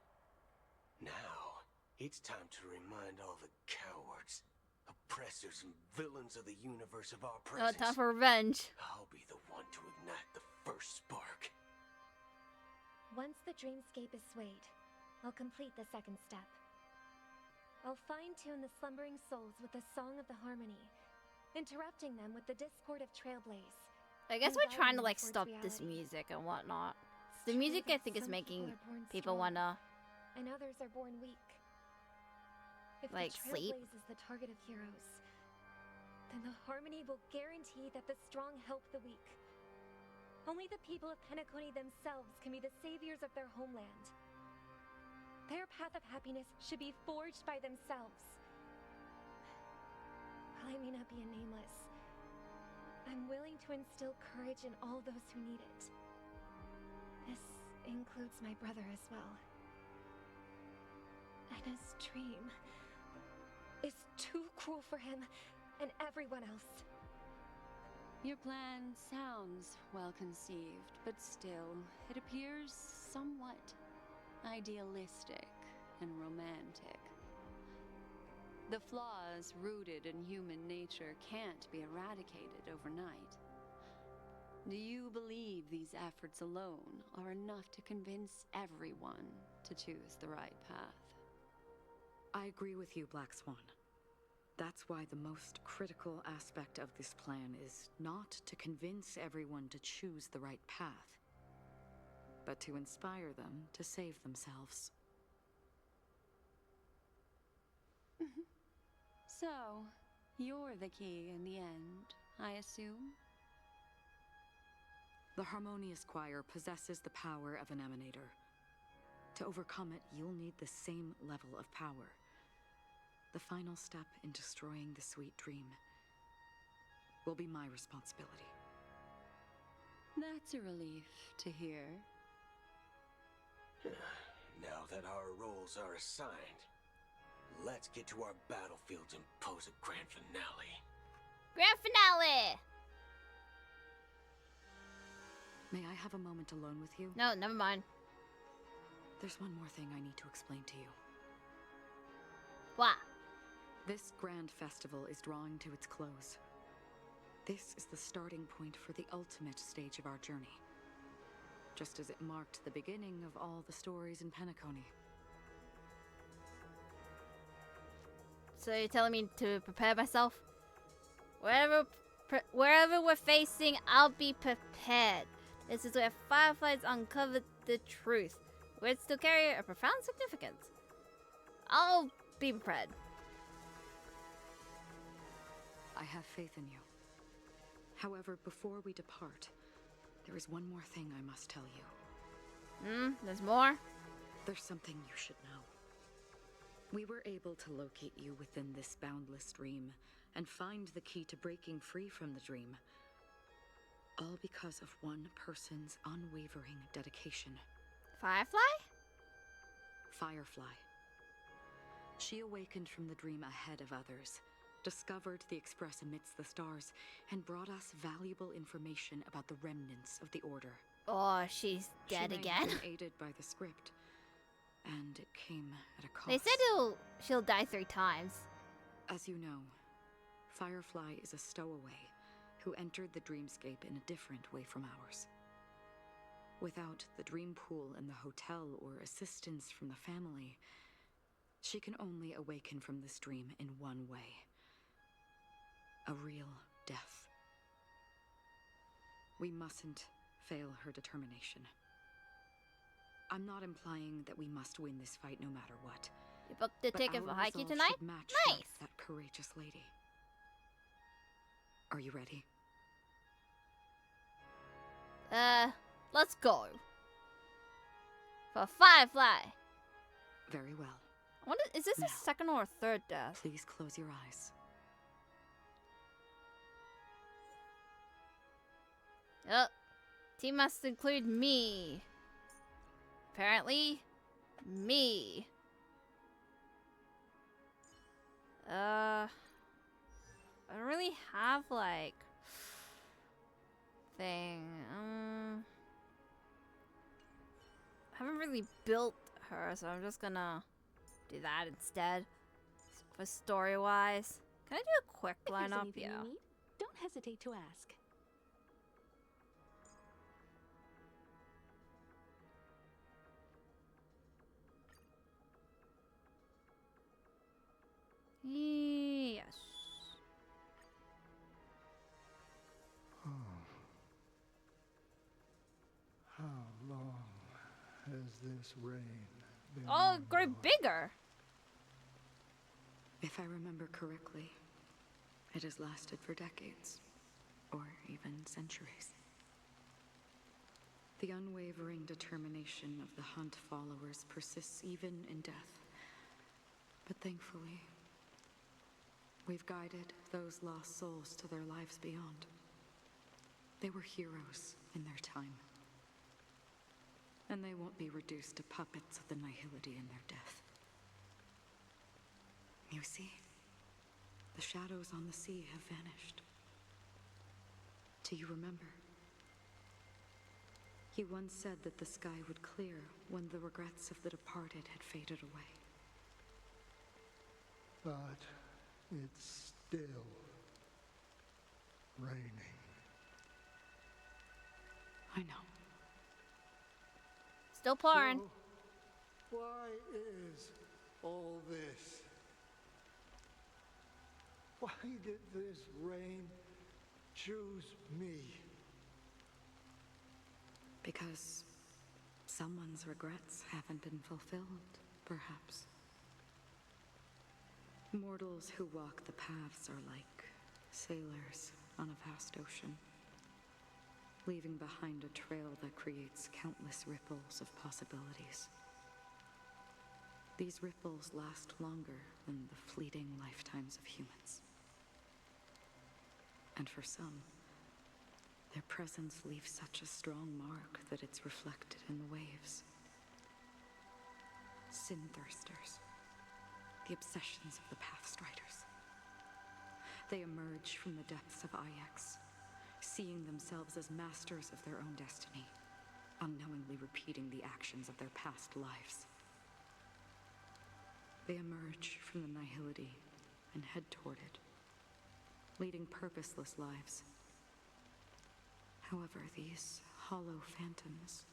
Now, it's time to remind all the cowards, oppressors, and villains of the universe of our presence. Oh, time for revenge. I'll be the one to ignite the first spark. Once the dreamscape is swayed, I'll complete the second step. I'll fine-tune the slumbering souls with the Song of the Harmony, interrupting them with the discord of Trailblaze. I guess and we're trying to guiding them like towards stop reality. this music and whatnot. The music I think is making people wanna And others are born weak. If like the sleep. Trailblaze is the target of heroes, then the Harmony will guarantee that the strong help the weak. Only the people of Penacony themselves can be the saviors of their homeland. Their path of happiness should be forged by themselves. While I may not be a nameless, I'm willing to instill courage in all those who need it. This includes my brother as well. And his dream is too cruel for him and everyone else. Your plan sounds well conceived, but still, it appears somewhat idealistic and romantic. The flaws rooted in human nature can't be eradicated overnight. Do you believe these efforts alone are enough to convince everyone to choose the right path? I agree with you, Black Swan. That's why the most critical aspect of this plan is not to convince everyone to choose the right path, but to inspire them to save themselves. So, you're the key in the end, I assume? The Harmonious Choir possesses the power of an emanator. To overcome it, you'll need the same level of power. The final step in destroying the sweet dream will be my responsibility. That's a relief to hear. Now that our roles are assigned, let's get to our battlefields and pose a grand finale. Grand finale! May I have a moment alone with you? No, never mind. There's one more thing I need to explain to you. What? This grand festival is drawing to its close. This is the starting point for the ultimate stage of our journey. Just as it marked the beginning of all the stories in Penacony. So you're telling me to prepare myself? Wherever we're facing, I'll be prepared. This is where Fireflies uncovered the truth. Words still carry a profound significance. I'll be prepared. I have faith in you. However, before we depart, there is one more thing I must tell you. There's more? There's something you should know. We were able to locate you within this boundless dream and find the key to breaking free from the dream. All because of one person's unwavering dedication. Firefly? Firefly. She awakened from the dream ahead of others, discovered the Express amidst the stars, and brought us valuable information about the remnants of the Order. Oh, she's dead again? She may have been aided by the script, and it came at a cost. They said she'll die 3 times. As you know, Firefly is a stowaway who entered the dreamscape in a different way from ours. Without the dream pool in the hotel or assistance from the family, she can only awaken from this dream in one way. A real death. We mustn't fail her determination. I'm not implying that we must win this fight no matter what. You booked the ticket for Haiku tonight? Nice! That courageous lady. Are you ready? Let's go. For Firefly. Very well. I wonder, is this a second or a third death? Please close your eyes. Oh, team must include me. Apparently, me. I don't really have like thing. I haven't really built her, so I'm just gonna do that instead. For story-wise, can I do a quick If there's lineup? anything Yeah. you need, don't hesitate to ask. Yes. How long has this reign been? Oh, grow bigger. If I remember correctly, it has lasted for decades, or even centuries. The unwavering determination of the Hunt followers persists even in death. But thankfully, we've guided those lost souls to their lives beyond. They were heroes in their time. And they won't be reduced to puppets of the nihility in their death. You see, the shadows on the sea have vanished. Do you remember? You once said that the sky would clear when the regrets of the departed had faded away. But it's still raining. I know. Still pouring. So, why is all this? Why did this rain choose me? Because someone's regrets haven't been fulfilled, perhaps. Mortals who walk the paths are like sailors on a vast ocean, leaving behind a trail that creates countless ripples of possibilities. These ripples last longer than the fleeting lifetimes of humans. And for some, their presence leaves such a strong mark that it's reflected in the waves. Sin-thirsters, the obsessions of the Pathstriders. They emerge from the depths of Ix, seeing themselves as masters of their own destiny, unknowingly repeating the actions of their past lives. They emerge from the nihility and head toward it, leading purposeless lives. However, these hollow phantoms,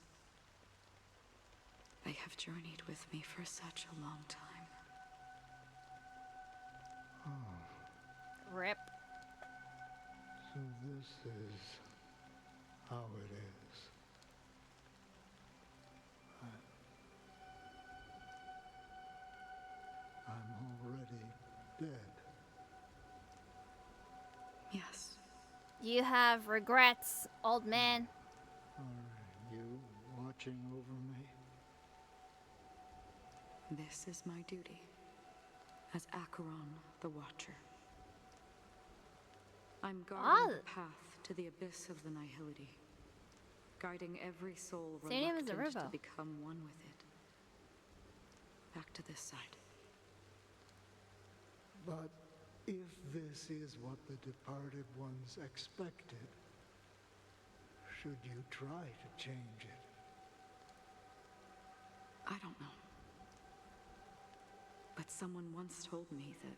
they have journeyed with me for such a long time. Rip. So this is how it is. I'm already dead. Yes. You have regrets, old man. Are you watching over me? This is my duty as Acheron the Watcher. I'm guarding the path to the abyss of the nihility, guiding every soul reluctant to become one with it. Back to this side. But if this is what the departed ones expected, should you try to change it? I don't know. But someone once told me that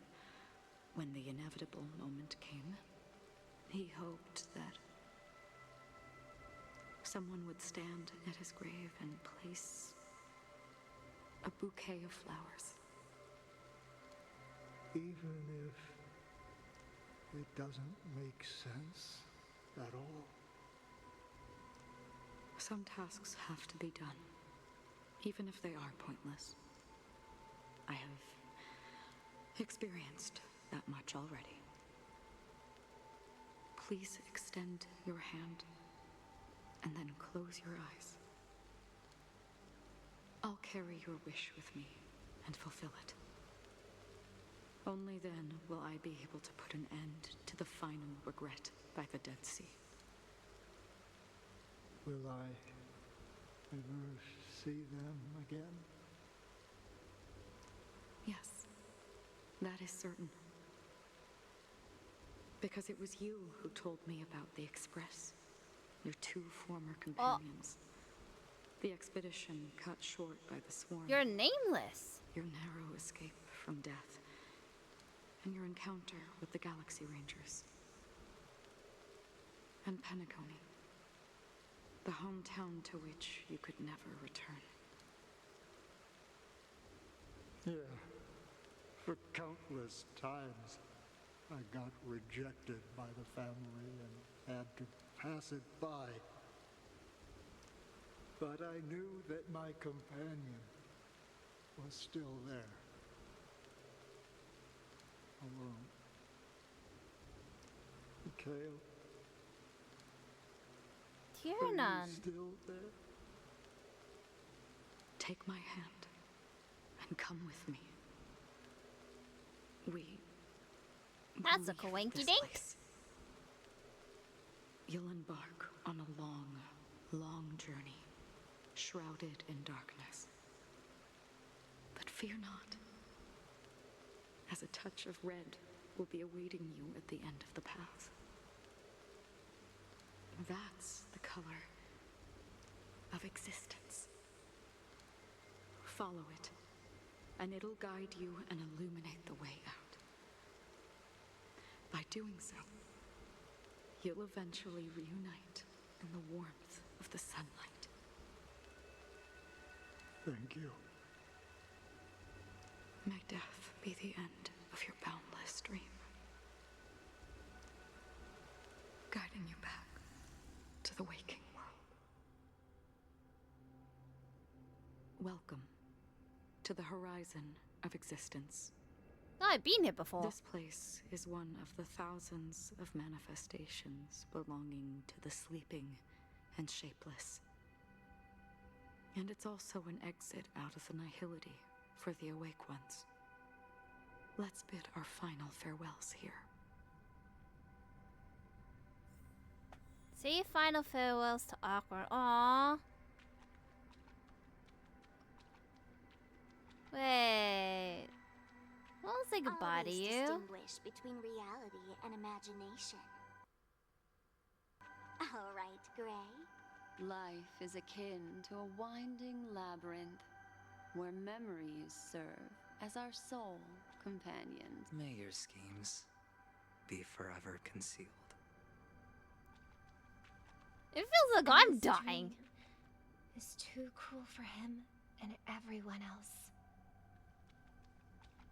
when the inevitable moment came, he hoped that someone would stand at his grave and place a bouquet of flowers. Even if it doesn't make sense at all? Some tasks have to be done, even if they are pointless. I have experienced that much already. Please extend your hand and then close your eyes. I'll carry your wish with me and fulfill it. Only then will I be able to put an end to the final regret by the Dead Sea. Will I ever see them again? Yes, that is certain. Because it was you who told me about the Express, your two former companions. The expedition cut short by the swarm. You're nameless. Your narrow escape from death. And your encounter with the Galaxy Rangers. And Penacony. The hometown to which you could never return. Yeah. For countless times, I got rejected by the family and had to pass it by. But I knew that my companion was still there. Alone. Mikhail. Tiernan. Still there? Take my hand and come with me. That's a coinky dink. You'll embark on a long, long journey, shrouded in darkness. But fear not, as a touch of red will be awaiting you at the end of the path. That's the color of existence. Follow it, and it'll guide you and illuminate the way out. By doing so, you'll eventually reunite in the warmth of the sunlight. Thank you. May death be the end of your boundless dream, guiding you back to the waking world. Welcome to the horizon of existence. Oh, I've been here before. This place is one of the thousands of manifestations belonging to the sleeping and shapeless. And it's also an exit out of the nihility for the awake ones. Let's bid our final farewells here. Say your final farewells to Awkward. Aww. Wait. Well, I'll say goodbye to Always you. distinguish between reality and imagination. All right, Gray. Life is akin to a winding labyrinth where memories serve as our sole companions. May your schemes be forever concealed. It feels like I'm dying. It's too cruel for him and everyone else.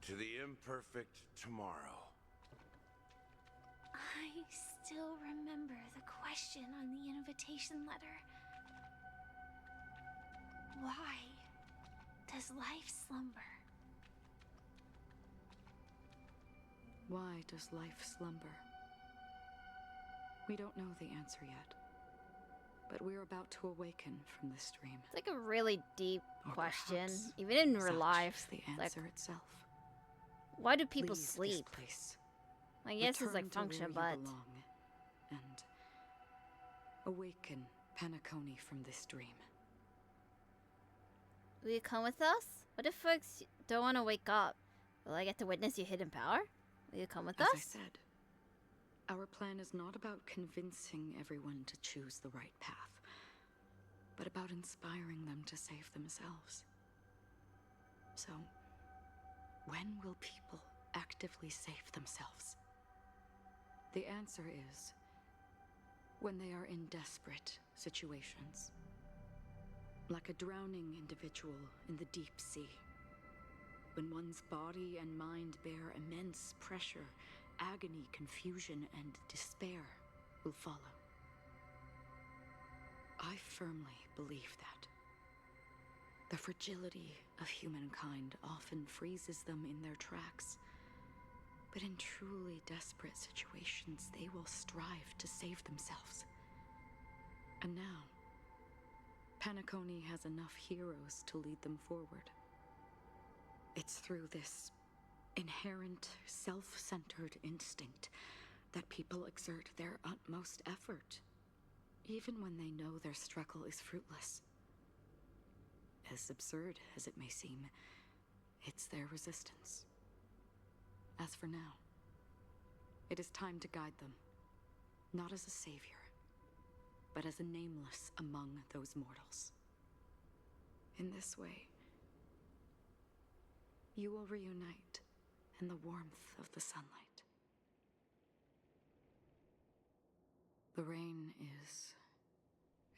To the imperfect tomorrow. I still remember the question on the invitation letter. Why does life slumber? Why does life slumber? We don't know the answer yet. But we're about to awaken from this dream. It's like a really deep Or question, perhaps even in real such life. is the Like, answer itself. why do people Leave this sleep? place. I guess it's like Return to where function, you but belong, and awaken Penacony from this dream. will you come with us? What if folks don't want to wake up? Will I get to witness your hidden power? Will you come with As I us? said, our plan is not about convincing everyone to choose the right path, but about inspiring them to save themselves. So, when will people actively save themselves? The answer is when they are in desperate situations. Like a drowning individual in the deep sea. When one's body and mind bear immense pressure, agony, confusion, and despair will follow. I firmly believe that. The fragility of humankind often freezes them in their tracks. But in truly desperate situations, they will strive to save themselves. And now, Penacony has enough heroes to lead them forward. It's through this inherent, self-centered instinct that people exert their utmost effort. even when they know their struggle is fruitless. As absurd as it may seem, it's their resistance. As for now, it is time to guide them, not as a savior, but as a nameless among those mortals. In this way, you will reunite in the warmth of the sunlight. The rain is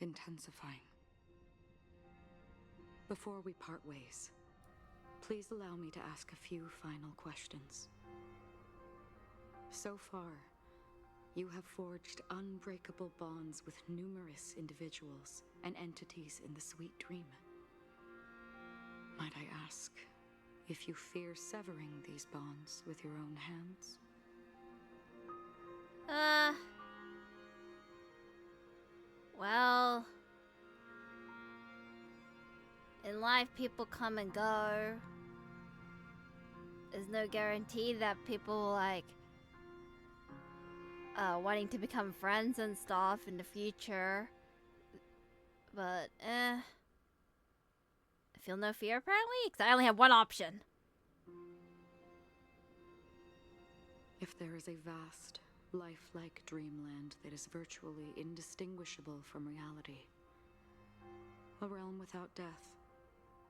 intensifying. Before we part ways, please allow me to ask a few final questions. So far, you have forged unbreakable bonds with numerous individuals and entities in the Sweet Dream. Might I ask if you fear severing these bonds with your own hands? Well, in life people come and go. There's no guarantee that people like wanting to become friends and stuff in the future. But I feel no fear apparently, because I only have one option. If there is a vast, lifelike dreamland that is virtually indistinguishable from reality, a realm without death,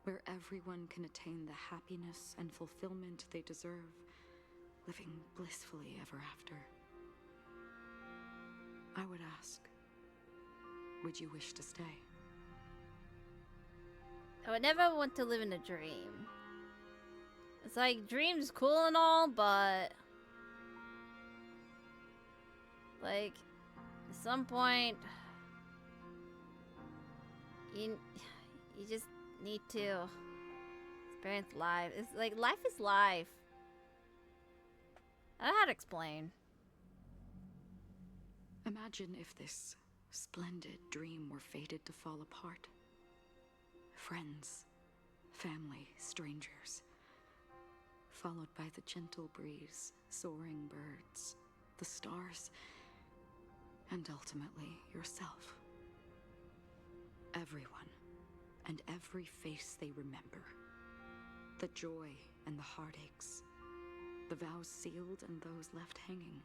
where everyone can attain the happiness and fulfillment they deserve, living blissfully ever after, I would ask, would you wish to stay? I would never want to live in a dream. It's like, dreams cool and all, but like, at some point, you just need to experience life. It's like, life is life. I don't know how to explain. Imagine if this splendid dream were fated to fall apart. Friends, family, strangers, followed by the gentle breeze, soaring birds, the stars, and ultimately yourself. Everyone, and every face they remember. The joy and the heartaches, the vows sealed and those left hanging.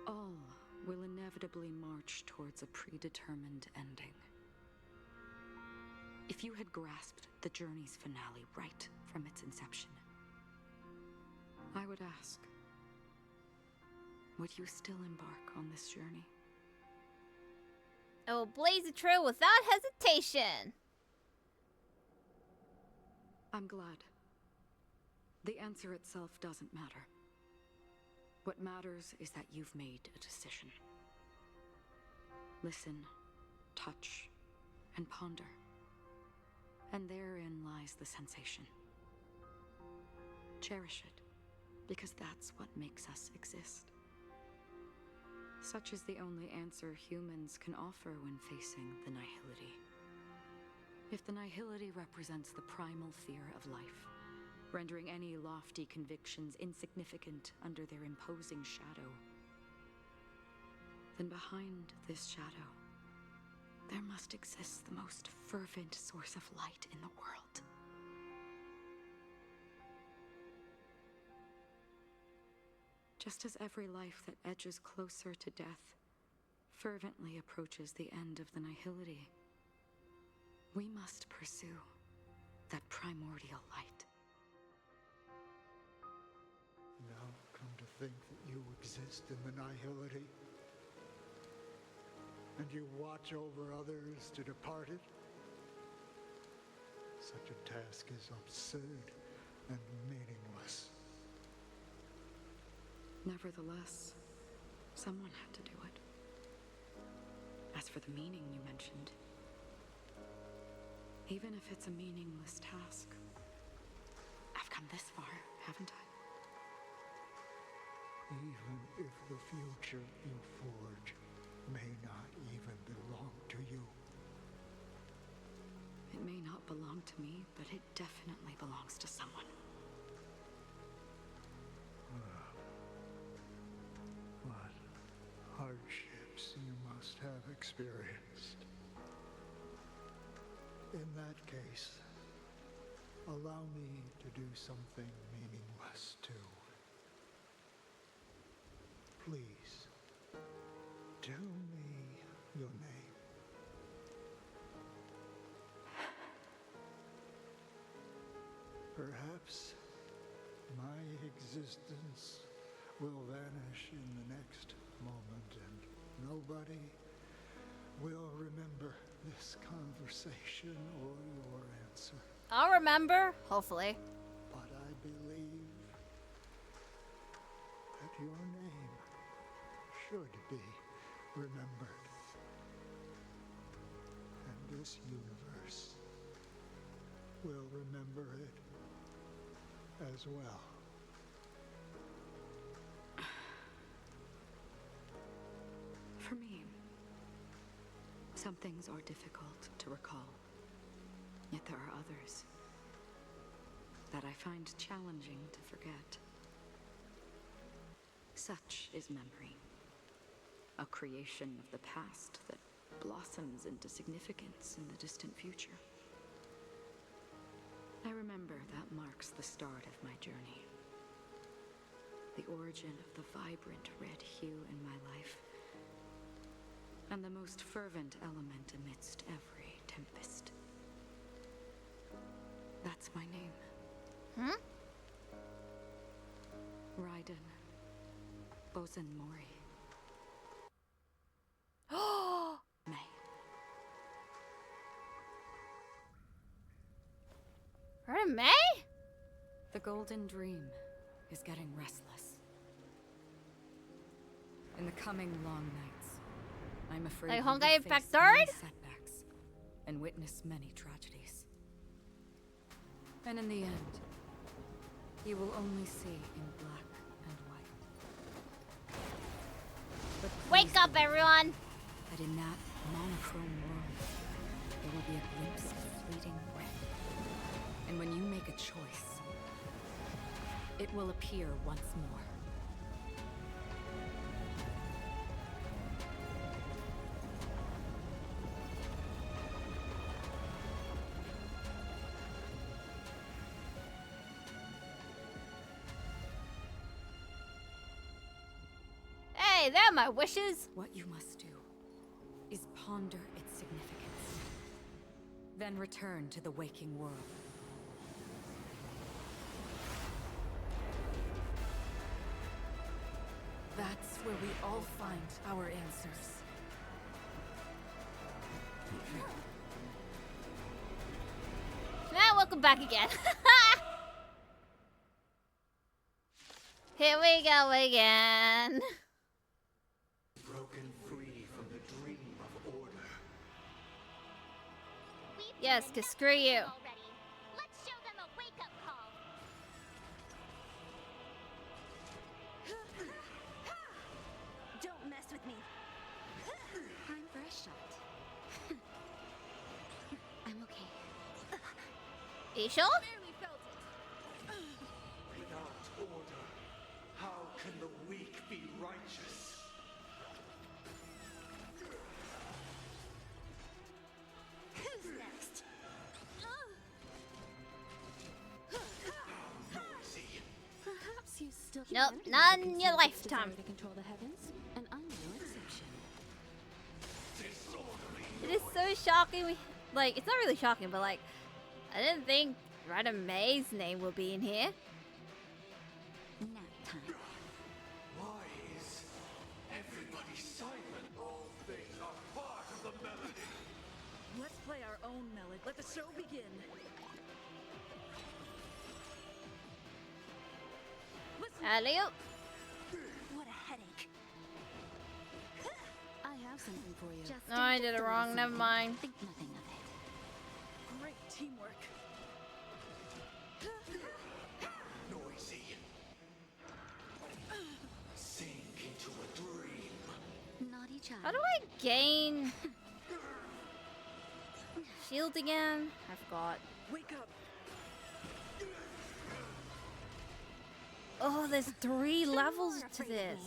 All will inevitably march towards a predetermined ending. If you had grasped the journey's finale right from its inception, I would ask, would you still embark on this journey? I will blaze a trail without hesitation. I'm glad. The answer itself doesn't matter. What matters is that you've made a decision. Listen, touch, and ponder. And therein lies the sensation. Cherish it, because that's what makes us exist. Such is the only answer humans can offer when facing the nihility. If the nihility represents the primal fear of life, rendering any lofty convictions insignificant under their imposing shadow, then behind this shadow, there must exist the most fervent source of light in the world. Just as every life that edges closer to death fervently approaches the end of the nihility, we must pursue that primordial light. Now, come to think that you exist in the nihility, and you watch over others to depart it, such a task is absurd and meaningless. Nevertheless, someone had to do it. As for the meaning you mentioned, even if it's a meaningless task, I've come this far, haven't I? Even if the future you forge may not even belong to you. It may not belong to me, but it definitely belongs to someone. What hardships you must have that case, allow me to do something meaningless too. Please, tell me your name. Perhaps my existence will vanish in the next moment, and nobody will remember this conversation or your answer. I'll remember, hopefully. But I believe that your name should be remembered. And this universe will remember it as well. For me, some things are difficult to recall. Yet there are others that I find challenging to forget. Such is memory, a creation of the past that blossoms into significance in the distant future. I remember that marks the start of my journey. The origin of the vibrant red hue in my life, and the most fervent element amidst every tempest. That's my name. Hmm? Raiden Bozen Mori. May. Raiden May? The Golden Dream is getting restless. In the coming long nights, I'm afraid Like you will Honkai face Star many Rail? setbacks and witness many tragedies. And in the end, you will only see in black and white. But Wake up, everyone! that in that monochrome world, there will be a glimpse of fleeting red. And when you make a choice, it will appear once more. Hey, they're my wishes. What you must do is ponder its significance, then return to the waking world. That's where we all find our answers. Now, welcome back again. Here we go again. Broken free from the dream of order. Yes, cause screw you. Already. Let's show them a wake-up call. Don't mess with me. I'm fresh shot. I'm okay. Are you sure? Barely felt it. Without order, how can the weak be righteous? Who's next? Perhaps you still Nope, can not consider in your this lifetime. desire to control the heavens, and I'm no exception. It is so shocking. Like, it's not really shocking, but like, I didn't think Raiden May's name would be in here. Nap time. Why is everybody silent? All things are part of the melody. Let's play our own melody. Let the show begin. Alley-oop. What a headache. I have something for you. Just No, I did it wrong. Never mind. think nothing of it. Great teamwork. Noisy. Sink into a dream. Naughty child. How do I gain shield again? I forgot. Wake up. Oh, there's 3 levels to this.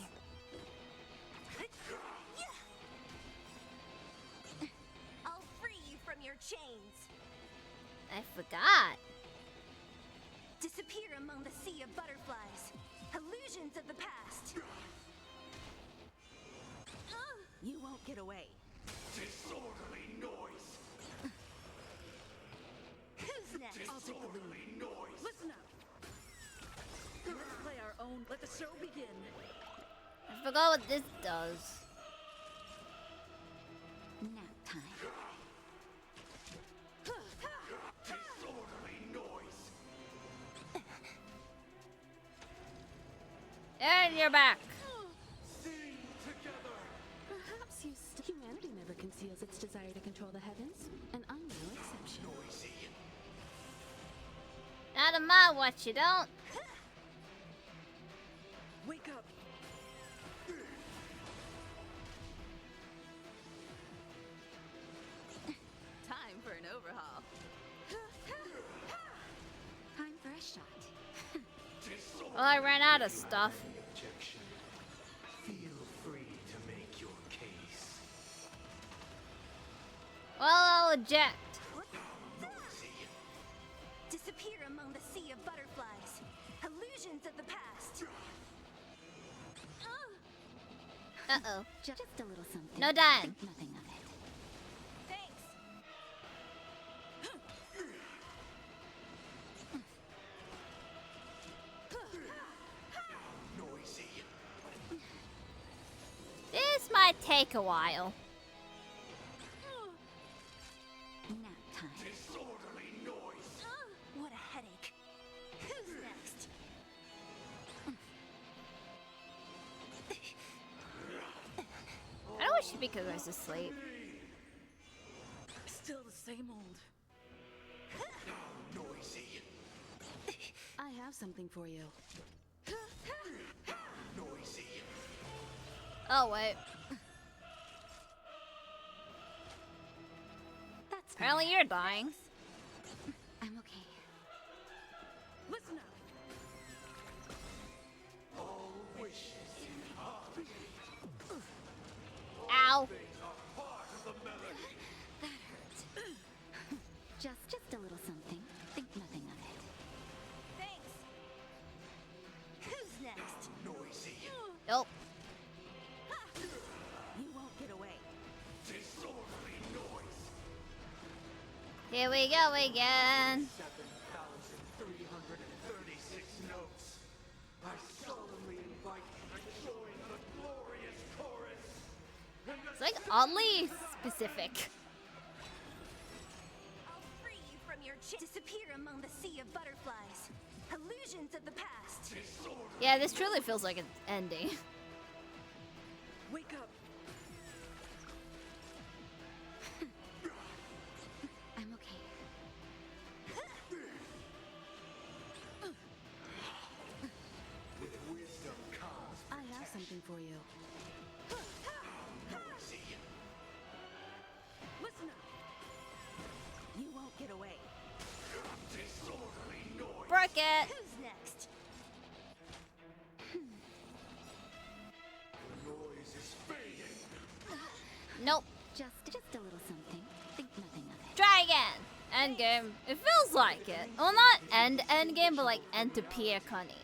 I'll free you from your chains. I forgot. Disappear among the sea of butterflies. Illusions of the past. You won't get away. Disorderly noise. Who's next? I'll take the lead. Listen up. Let's play our own. Let the show begin. I forgot what this does. Nap time. Disorderly noise. And you're back. Sing together. Perhaps humanity never conceals its desire to control the heavens, and I'm no exception. Noisy. Not on my watch, you don't. Wake up. Time for an overhaul. Time for a shot. Well, I ran out of stuff. Objection. Feel free to make your case. Well, I'll eject. Disappear among the sea of butterflies. Illusions of the past. Uh-oh. Just a little something. No dying. Think nothing of it. Thanks. Noisy. This might take a while. Nap time. Disorderly noise. What a headache. Who's next? I don't wish because I was asleep. Still the same old. Noisy. I have something for you. Noisy. Oh, wait. That's Apparently you're dying. I'm okay. Listen up. All wishes in harmony. Ow. Things are part of the melody. That hurt. Just a little something. Think nothing of it. Thanks. Who's next? Noisy. Nope. You won't get away. Disorderly noise. Here we go again. 7,336 notes. I solemnly invite you to join the glorious chorus. It's like oddly specific. I'll free you from your disappear among the sea of butterflies. Illusions of the past. Yeah, this truly feels like an ending. Wake up. I'm okay. With wisdom comes I have something for you. noisy. Listen up. You won't get away. Disorderly noise. Broke it. Who's next? Noise is fading. Nope. Just a little something. Think nothing of it. Try again. Endgame. It feels like it. Well, not endgame, but like Entopia Connie.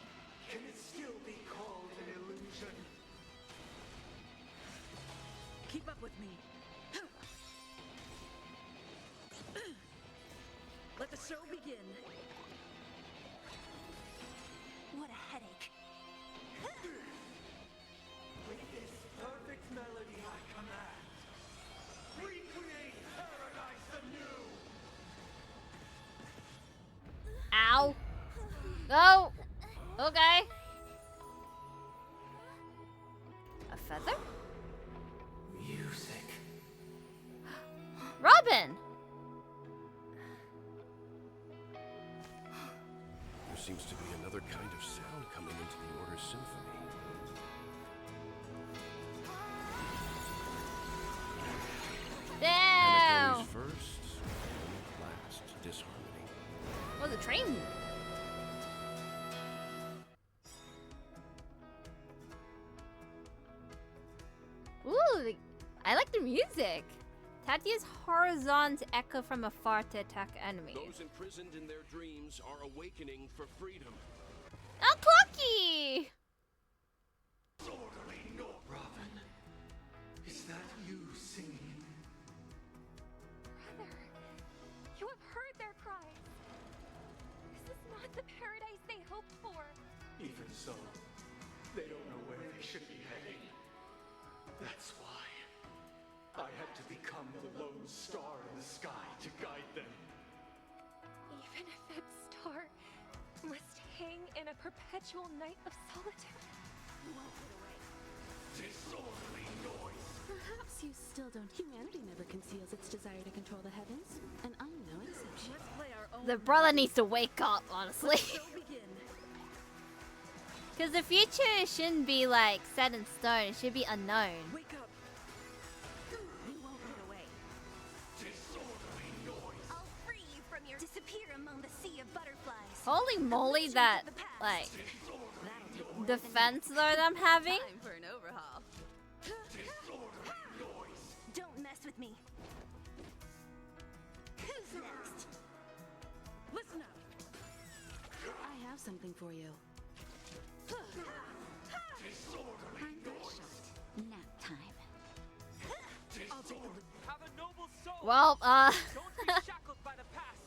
Can it still be called an illusion? Keep up with me. Let the show begin. What a headache. With this perfect melody I command, recreate paradise anew. Ow. Go. Okay. A feather? Music. Robin. There seems to be another kind of sound coming into the Order's symphony. Damn. Penacony's first and last disharmony. Oh, the train. Ooh, I like the music. Had to use horizon to echo from afar to attack enemies. Those imprisoned in their dreams are awakening for freedom. Oh, Clocky! Robin, is that you singing? Brother, you have heard their cries. This is not the paradise they hoped for. Even so, they don't know where they should be heading. That's why I had to become the lone star in the sky to guide them. Even if that star must hang in a perpetual night of solitude. You won't get away. Disorderly noise! Perhaps you still don't. Humanity never conceals its desire to control the heavens, and I'm no exception. Let's play our own. The brother needs to wake up, honestly. So begin. Because the future shouldn't be like set in stone, it should be unknown. Wake up. You won't get away. Disorderly noise! I'll free you from your disappear among the sea of butterflies. Holy moly, that, like, defense that I'm having. Time for an overhaul. Don't mess with me. Who's next? Listen up. I have something for you. Disorderly noise! Nap time. Have a noble soul. Well, Don't be shackled by the past.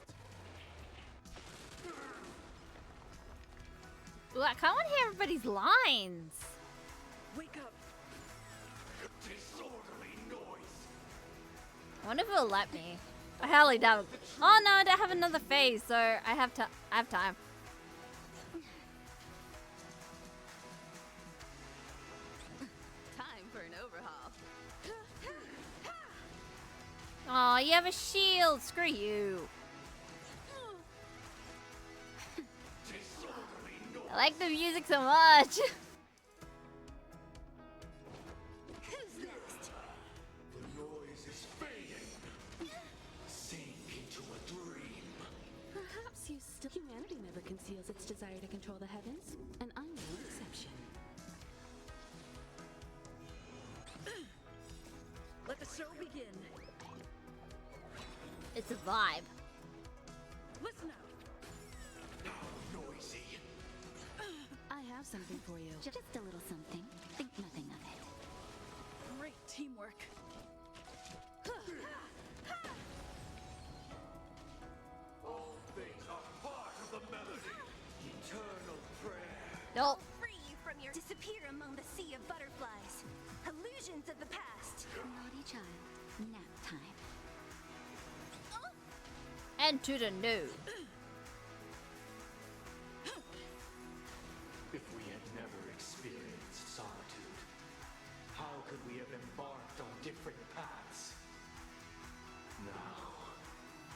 Ooh, I kind of want to hear everybody's lines. Wake up. Disorderly noise! I wonder if it'll let me. I highly doubt it. Oh no, I don't have another phase, so I have time. Time for an overhaul. Aw, you have a shield. Screw you. I like the music so much. Who's next? The noise is fading. Sink into a dream. Perhaps you still. Humanity never conceals its desire to control the heavens, and I'm no exception. Let the show begin. It's a vibe. Listen up. Noisy. I have something for you. Just a little something. Think nothing of it. Great teamwork. All things are part of the melody. Eternal prayer. Nope. Free you from your disappear among the sea of butterflies. Illusions of the past. Naughty child. Nap time. And to the new. If we had never experienced solitude, how could we have embarked on different paths? Now,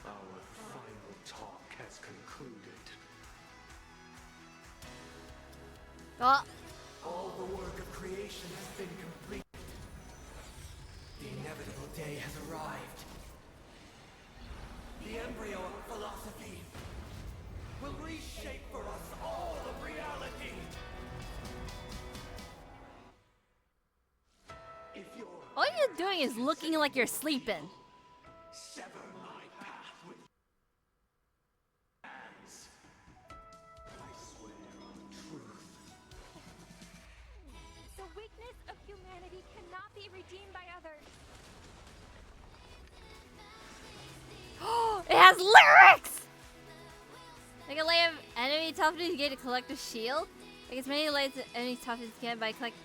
our final talk has concluded. Oh. All the work of creation has been complete. The inevitable day has arrived. The embryo of philosophy will reshape for us all of reality. If you're All you're doing is looking like you're sleeping. sever my path with hands. I swear on truth. The weakness of humanity cannot be redeemed by others. It has lyrics! Like a layer of enemy toughness, you get a collective shield. Like as many layers of enemy toughness you can by collecting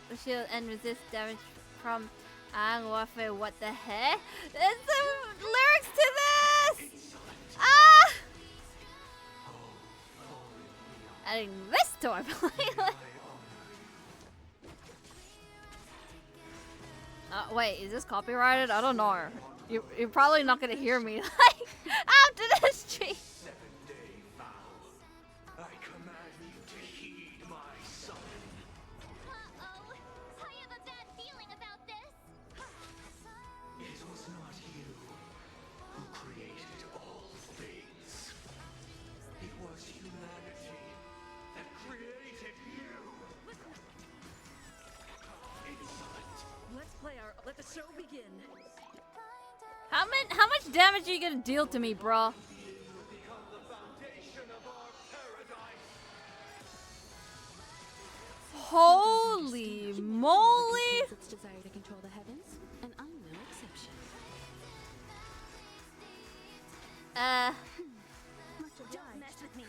the shield and resist damage from warfare. What the heck? There's some lyrics to this! Ah! Adding this to our playlist. Wait, is this copyrighted? I don't know. You're probably not gonna hear me like after this stream. 7-day vow. I command you to heed my summon. Uh-oh. I have a bad feeling about this. It was not you who created all things. It was humanity that created you. Let's play our. Let the show begin. How much damage are you gonna deal to me, bro? Holy moly! Its desire to control the heavens, and I'm no exception. Don't mess with me.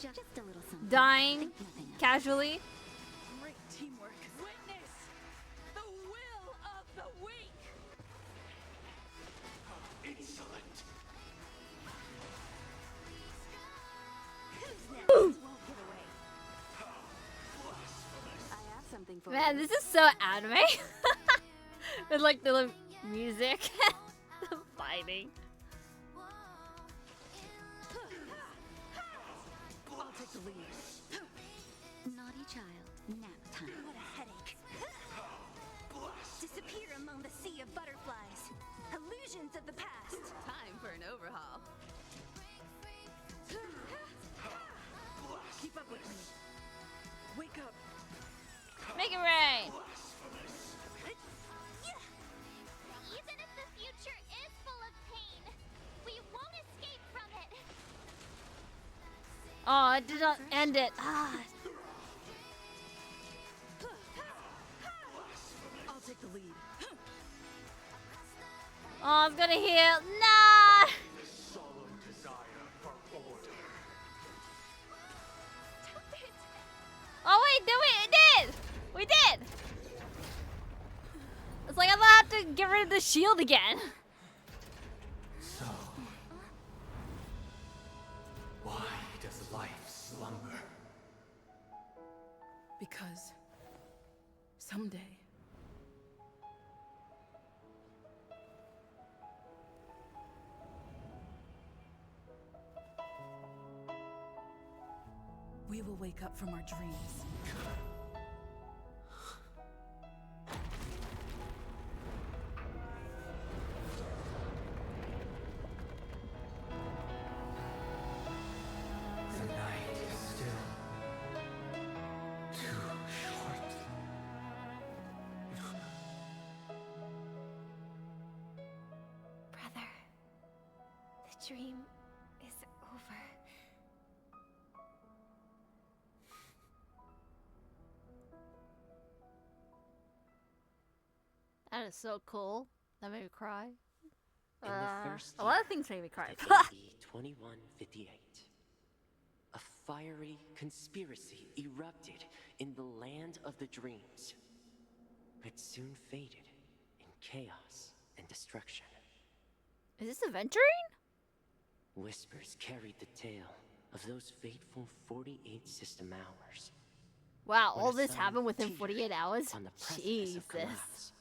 Just a little something. Dying casually. Great teamwork. Witness the will of the weak. Insolent. Who's next? Won't give away. I have something for Man, you. this is so anime. With like the music, the fighting. I'll take the lead. Naughty child, nap time. What a headache. Disappear among the sea of butterflies. Illusions of the past. Time for an overhaul. Keep up with me. Wake up. Make it rain. Even if the future is full of pain, we won't escape from it. Oh, it did not end it. Ah. I'll take the lead. Oh, I was gonna heal. Nah. Solemn desire for order. Oh wait, it did. We did. It's like I'm gonna have to get rid of the shield again. So, why does life slumber? Because someday we will wake up from our dreams. The night is still too short. Brother, the dream is over. That is so cool. That made me cry. In the first A lot of things made me cry. of AD 2158, a fiery conspiracy erupted in the land of the dreams. It soon faded in chaos and destruction. Is this adventuring? Whispers carried the tale of those fateful 48 system hours. Wow, when all a this sun happened within teetered 48 hours? on the precipice Jesus. of collapse.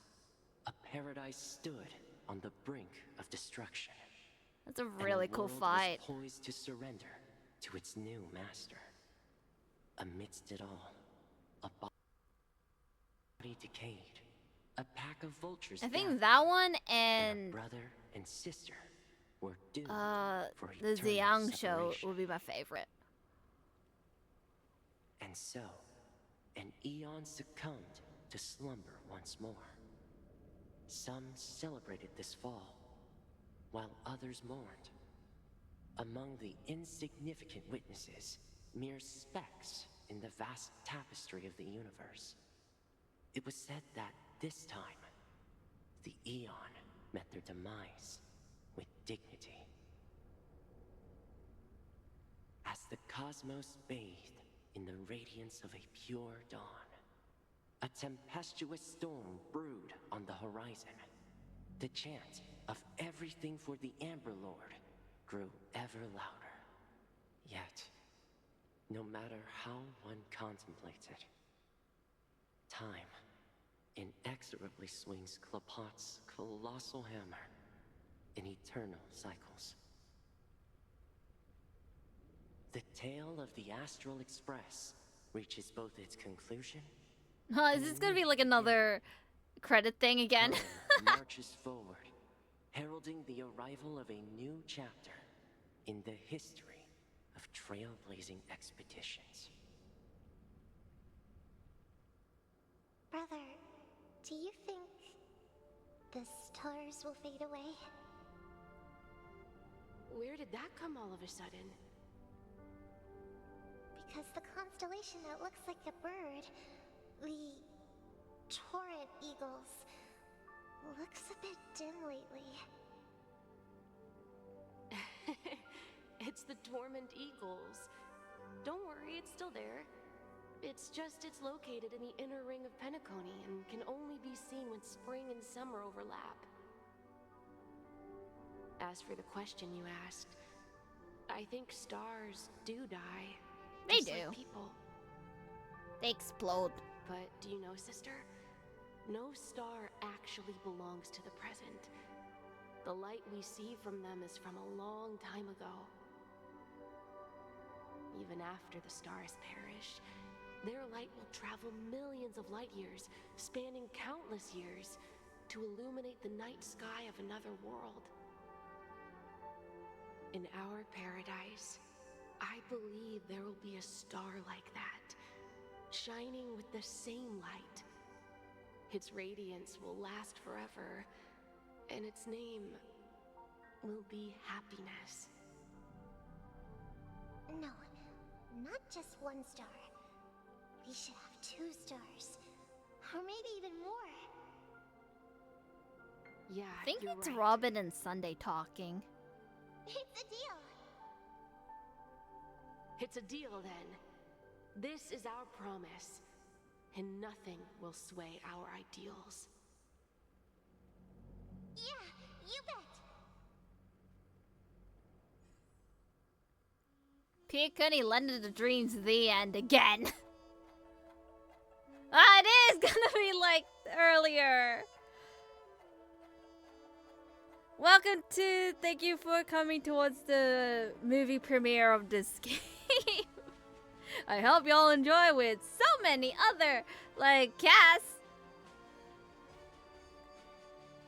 A paradise stood on the brink of destruction. That's a and really the cool world fight. was poised to surrender to its new master. Amidst it all, a body decayed, a pack of vultures. I think gathered, that one and and a brother and sister were doomed for the eternal Ziyang show separation. would be my favorite. And so, an eon succumbed to slumber once more. Some celebrated this fall, while others mourned. Among the insignificant witnesses, mere specks in the vast tapestry of the universe. It was said that this time, the Eon met their demise with dignity. As the cosmos bathed in the radiance of a pure dawn, a tempestuous storm brewed on the horizon. The chant of everything for the Amber Lord grew ever louder. Yet, no matter how one contemplated, time inexorably swings Klapot's colossal hammer in eternal cycles. The tale of the Astral Express reaches both its conclusion. Is this gonna be like another credit thing again? Time marches forward, heralding the arrival of a new chapter in the history of trailblazing expeditions. Brother, do you think the stars will fade away? Where did that come all of a sudden? Because the constellation that looks like a bird, the torrent eagles, looks a bit dim lately. It's the Dormant Eagles. Don't worry, it's still there. It's located in the inner ring of Penacony and can only be seen when spring and summer overlap. As for the question you asked, I think stars do die. They just do. like people. They explode. But do you know, sister? No star actually belongs to the present. The light we see from them is from a long time ago. Even after the stars perish, their light will travel millions of light years, spanning countless years, to illuminate the night sky of another world. In our paradise, I believe there will be a star like that, shining with the same light. Its radiance will last forever, and its name will be happiness. No, not just one star. We should have 2 stars. Or maybe even more. Yeah, I think you're it's right. Robin and Sunday talking. It's a deal. It's a deal then. This is our promise, and nothing will sway our ideals. Yeah, you bet. Penacony, London of Dreams, the end again. Ah, it is gonna be like earlier. Welcome to, thank you for coming towards the movie premiere of this game. I hope y'all enjoy with so many other, like, casts.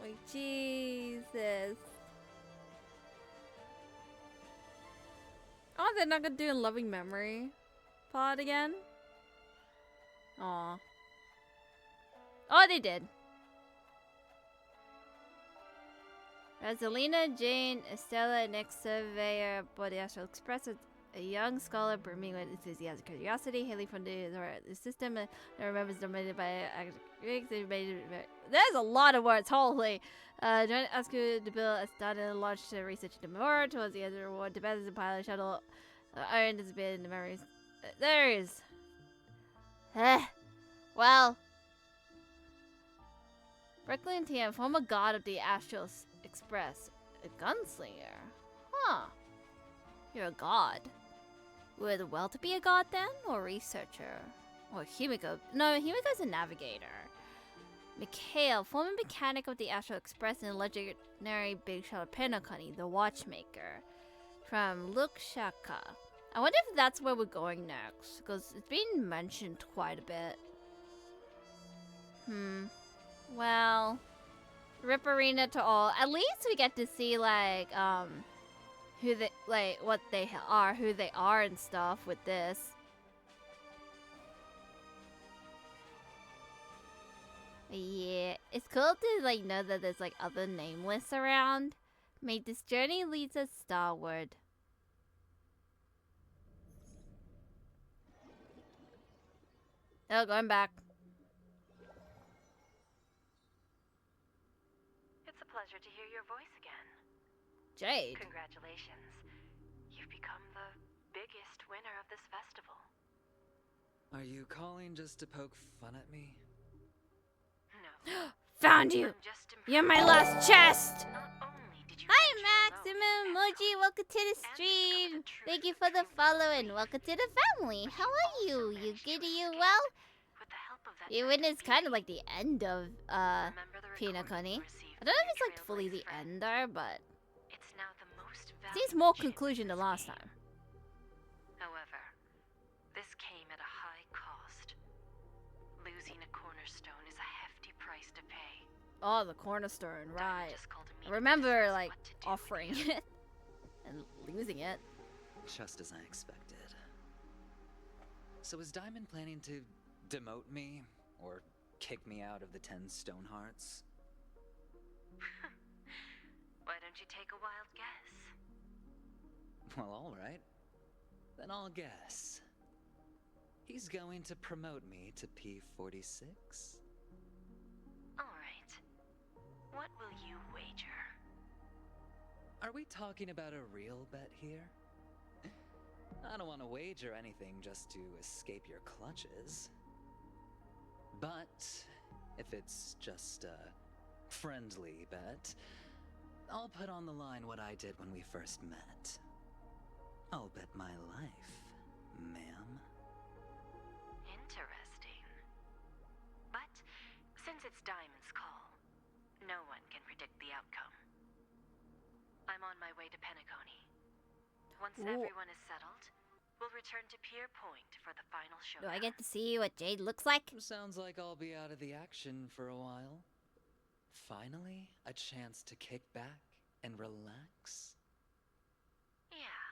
Like, Jesus. Oh, they're not gonna do a loving memory pod again? Aw. Oh, they did. Rosalina, Jane, Estella, and ex-surveyor aboard the Astral Express, a young scholar brimming with enthusiasm and curiosity, hailing from the system that remembers dominated by there's a lot of words, holy. Join ask you to build a started and launched research into more towards the other reward. The best is a pilot shuttle. Iron has been in the memories. There is. Well. Brooklyn TM, former god of the Astral Express. A gunslinger. Huh. You're a god. Would it well to be a god then? Or a researcher? Or Himiko? No, Himiko's a navigator. Mikhail, former mechanic of the Astral Express and legendary big shuttle Penacony, the watchmaker. From Lukshaka. I wonder if that's where we're going next, because it's been mentioned quite a bit. Well, Rip Arena to all. At least we get to see, like, who they, like, what they are, who they are and stuff with this. Yeah, it's cool to, like, know that there's, like, other nameless around. May this journey leads us starward. Oh, going back. It's a pleasure to hear your voice again. Jade. Congratulations. You've become the biggest winner of this festival. Are you calling just to poke fun at me? No. Found you! You're my last chest! Hi, Maximum Moji. Welcome to the stream. Thank you for the follow and welcome to the family. How are you? You good? Are you well? Even it's kind of like the end of Penacony. I don't know if it's like fully the end there, but It's now the most it seems more conclusion than last time. However, this came at a high cost. Losing a cornerstone is a hefty price to pay. Oh, the cornerstone, right. I remember, like, offering it and losing it. Just as I expected. So is Diamond planning to demote me? Or kick me out of the 10 Stone Hearts? Why don't you take a wild guess? Well, alright. Then I'll guess. He's going to promote me to P46? Alright. What will you wager? Are we talking about a real bet here? I don't want to wager anything just to escape your clutches. But if it's just a friendly bet, I'll put on the line what I did when we first met. I'll bet my life, ma'am. Interesting. But since it's Diamond's call, no one can predict the outcome. I'm on my way to Penacony. Once everyone is settled, we'll return to Pier Point for the final Do showdown. I get to see what Jade looks like? Sounds like I'll be out of the action for a while. Finally, a chance to kick back and relax. Yeah.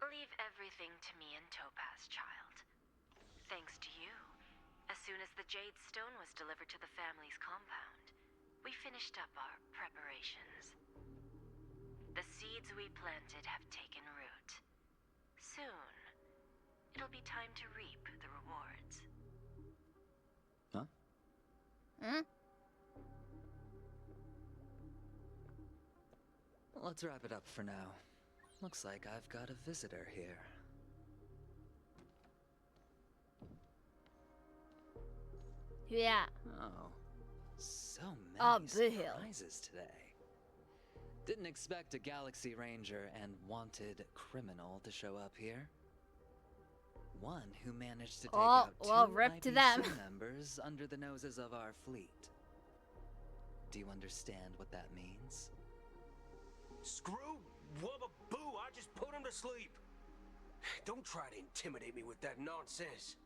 Leave everything to me and Topaz, child. Thanks to you, as soon as the Jade Stone was delivered to the family's compound, we finished up our preparations. The seeds we planted have taken root. Soon, it'll be time to reap the rewards. Huh? Hmm? Let's wrap it up for now. Looks like I've got a visitor here. Yeah. Oh, so many surprises today. Didn't expect a Galaxy Ranger and wanted criminal to show up here. One who managed to take out two rip to IPC them. members under the noses of our fleet. Do you understand what that means? Screw wubba boo, I just put him to sleep. Don't try to intimidate me with that nonsense.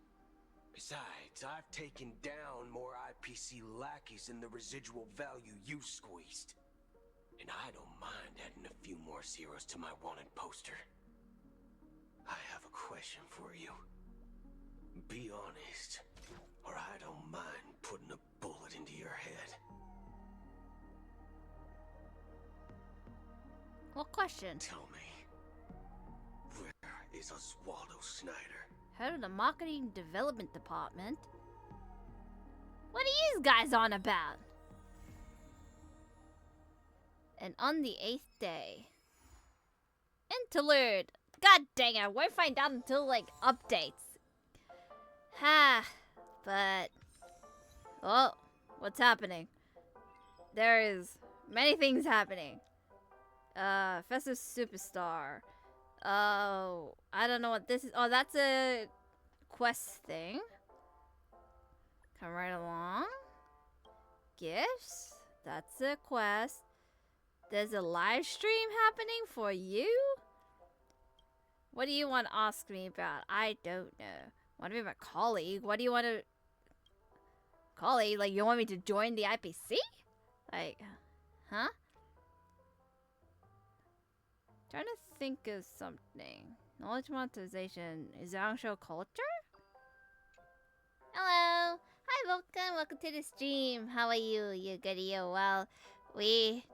Besides, I've taken down more IPC lackeys than the residual value you squeezed. And I don't mind adding a few more zeros to my wanted poster. I have a question for you. Be honest, or I don't mind putting a bullet into your head. What question? Tell me, where is Oswaldo Snyder? Head of the Marketing Development Department? What are you guys on about? And on the 8th day. Interlude! God dang it, I won't find out until, like, updates. Ha! But... oh, what's happening? There is many things happening. Festive Superstar. Oh, I don't know what this is. Oh, that's a quest thing. Come right along. Gifts. That's a quest. There's a live stream happening for you? What do you want to ask me about? I don't know. Want to be my colleague? What do you want to... colleague? Like, you want me to join the IPC? Like, huh? Trying to think of something. Knowledge monetization. Is that on show culture? Hello! Hi, welcome! Welcome to the stream. How are you, you goody? Well, we...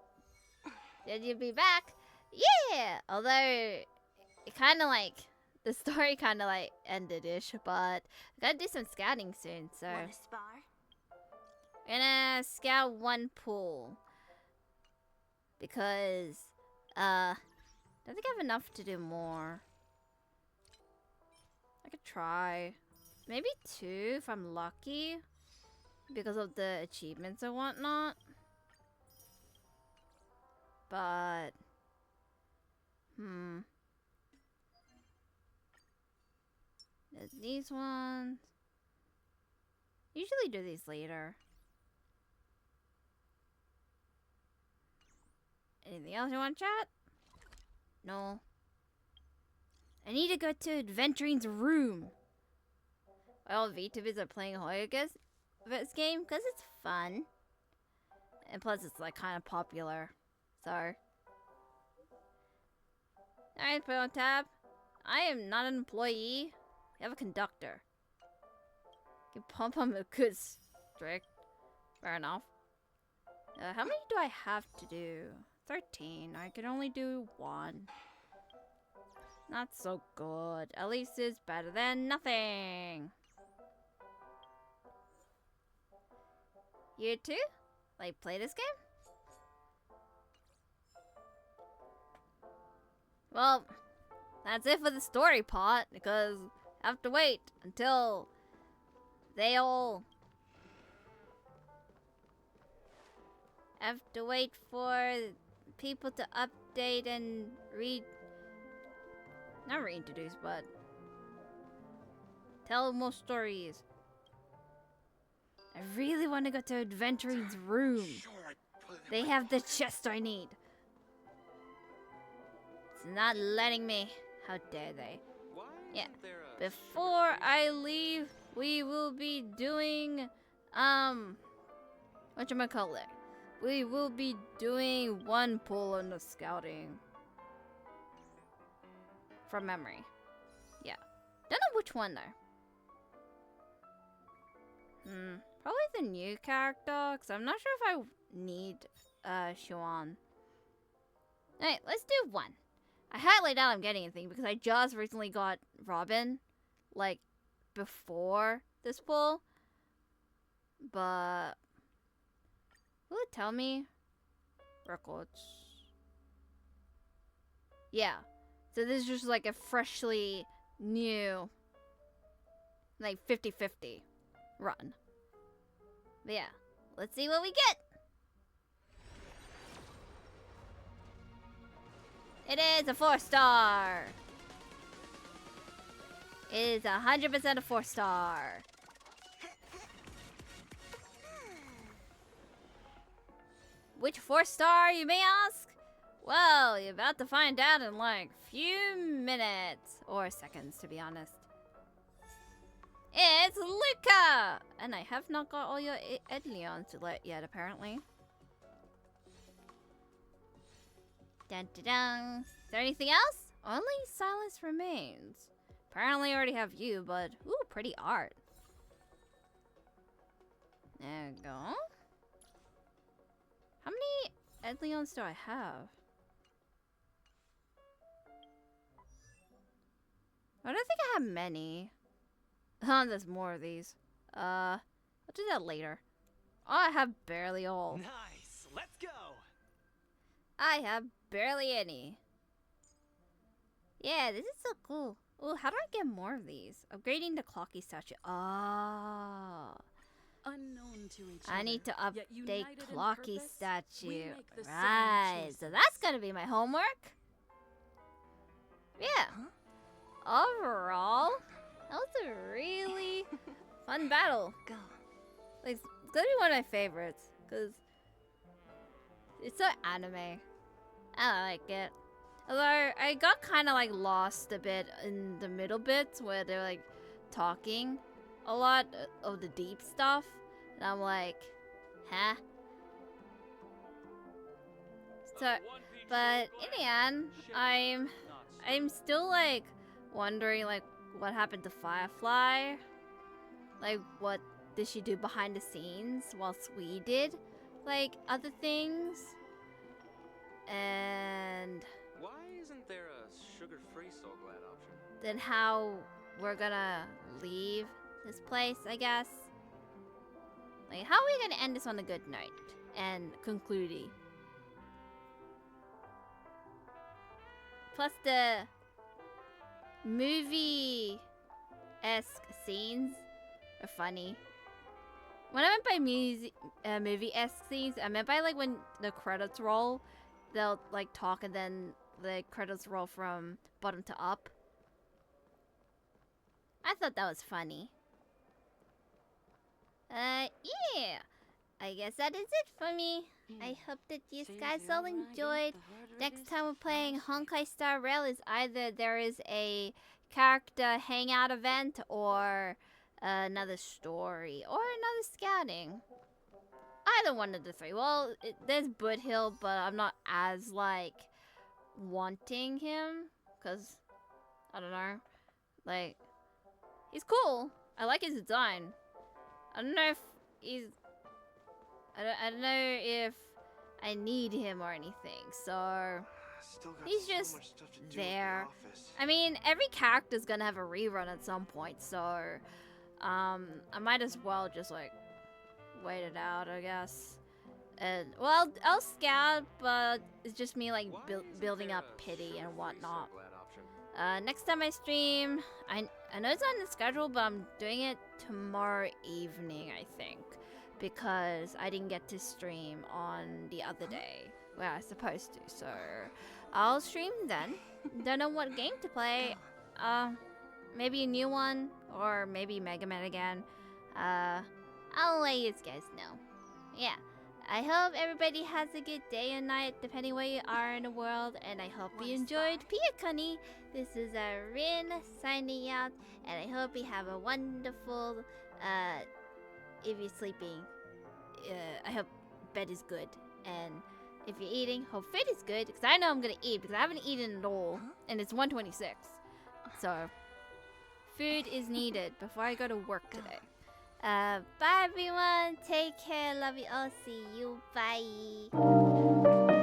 did you be back? Yeah! Although, it kind of like... the story kind of like ended-ish, but... I gotta do some scouting soon, so... Wanna spar? I'm gonna scout one pool. Because... I don't think I have enough to do more. I could try. Maybe 2 if I'm lucky. Because of the achievements and whatnot. But... there's these ones. Usually do these later. Anything else you want to chat? No. I need to go to Adventurine's room. All VTubers are playing Hoyo this game because it's fun. And plus it's like kind of popular. So. Alright, put on tab. I am not an employee. I have a conductor. You can pump on a good strict. Fair enough. How many do I have to do? 13. I can only do 1. Not so good. At least it's better than nothing. You too? Like, play this game? Well, that's it for the story part, because I have to wait until they all have to wait for people to update and not reintroduce, but tell more stories. I really want to go to Adventurine's room. They have the chest I need. It's not letting me. How dare they? Yeah. Before I leave, we will be doing, whatchamacallit? We will be doing one pull on the scouting. From memory. Yeah. Don't know which one though. Probably the new character, because I'm not sure if I need Xuan. Alright, let's do one. I highly doubt I'm getting anything because I just recently got Robin, like, before this pull. But will it tell me? Records. Yeah. So this is just like a freshly new, like 50-50 run. But yeah, let's see what we get. It is a 4-star. It is 100% a 4-star. Which 4-star, you may ask? Well, you're about to find out in like few minutes or seconds, to be honest. It's Luca! And I have not got all your Edleons yet, apparently. Dun dun dun. Is there anything else? Only silence remains. Apparently I already have you, but ooh, pretty art. There we go. How many Edleons do I have? I don't think I have many. There's more of these. I'll do that later. Oh, I have barely all. Nice. Let's go. I have barely any. Yeah, this is so cool. Oh, how do I get more of these? Upgrading the clocky statue. Ah. Unknown to each I need to other, yet update united in clocky purpose, statue. we make the same Right. choices. So that's gonna be my homework. Yeah. Overall, that was a really fun battle. Go. Like, it's gonna be one of my favorites because it's so anime. I like it. Although I got kind of like lost a bit in the middle bits where they're like talking a lot of the deep stuff, and I'm like, huh? So, but in the end, I'm still like wondering like what happened to Firefly. Like, what did she do behind the scenes whilst we did like other things? And Why isn't there a sugar-free Soul Glad option? then how we're gonna leave this place, I guess. Like, how are we gonna end this on a good note and conclude? Plus the movie-esque scenes are funny. When I meant by movie-esque scenes, I meant by like when the credits roll, they'll like talk and then the credits roll from bottom to up. I thought that was funny. Yeah. I guess that is it for me. I hope that you guys all enjoyed. Next time we're playing Honkai Star Rail is either there is a character hangout event or another story or another scouting. Either one of the three. Well, there's Bud Hill, but I'm not as like wanting him because I don't know. Like, he's cool. I like his design. I don't know if he's. I don't know if I need him or anything. So He's just there. I mean, every character's gonna have a rerun at some point, so I might as well just like wait it out, I guess. And well, I'll scout, but it's just me like building up pity and whatnot. Next time I stream, I know it's on the schedule, but I'm doing it tomorrow evening, I think, because I didn't get to stream on the other day where I was supposed to. So I'll stream then. Don't know what game to play. Maybe a new one, or maybe Mega Man again. I'll let you guys know. Yeah. I hope everybody has a good day and night, depending where you are in the world, and I hope you enjoyed Piakuni. This is Rin signing out, and I hope you have a wonderful, if you're sleeping, I hope bed is good, and if you're eating, hope food is good, because I know I'm gonna eat, because I haven't eaten at all, and it's 1:26, so food is needed before I go to work today. Bye everyone, take care, love you all, see you, bye.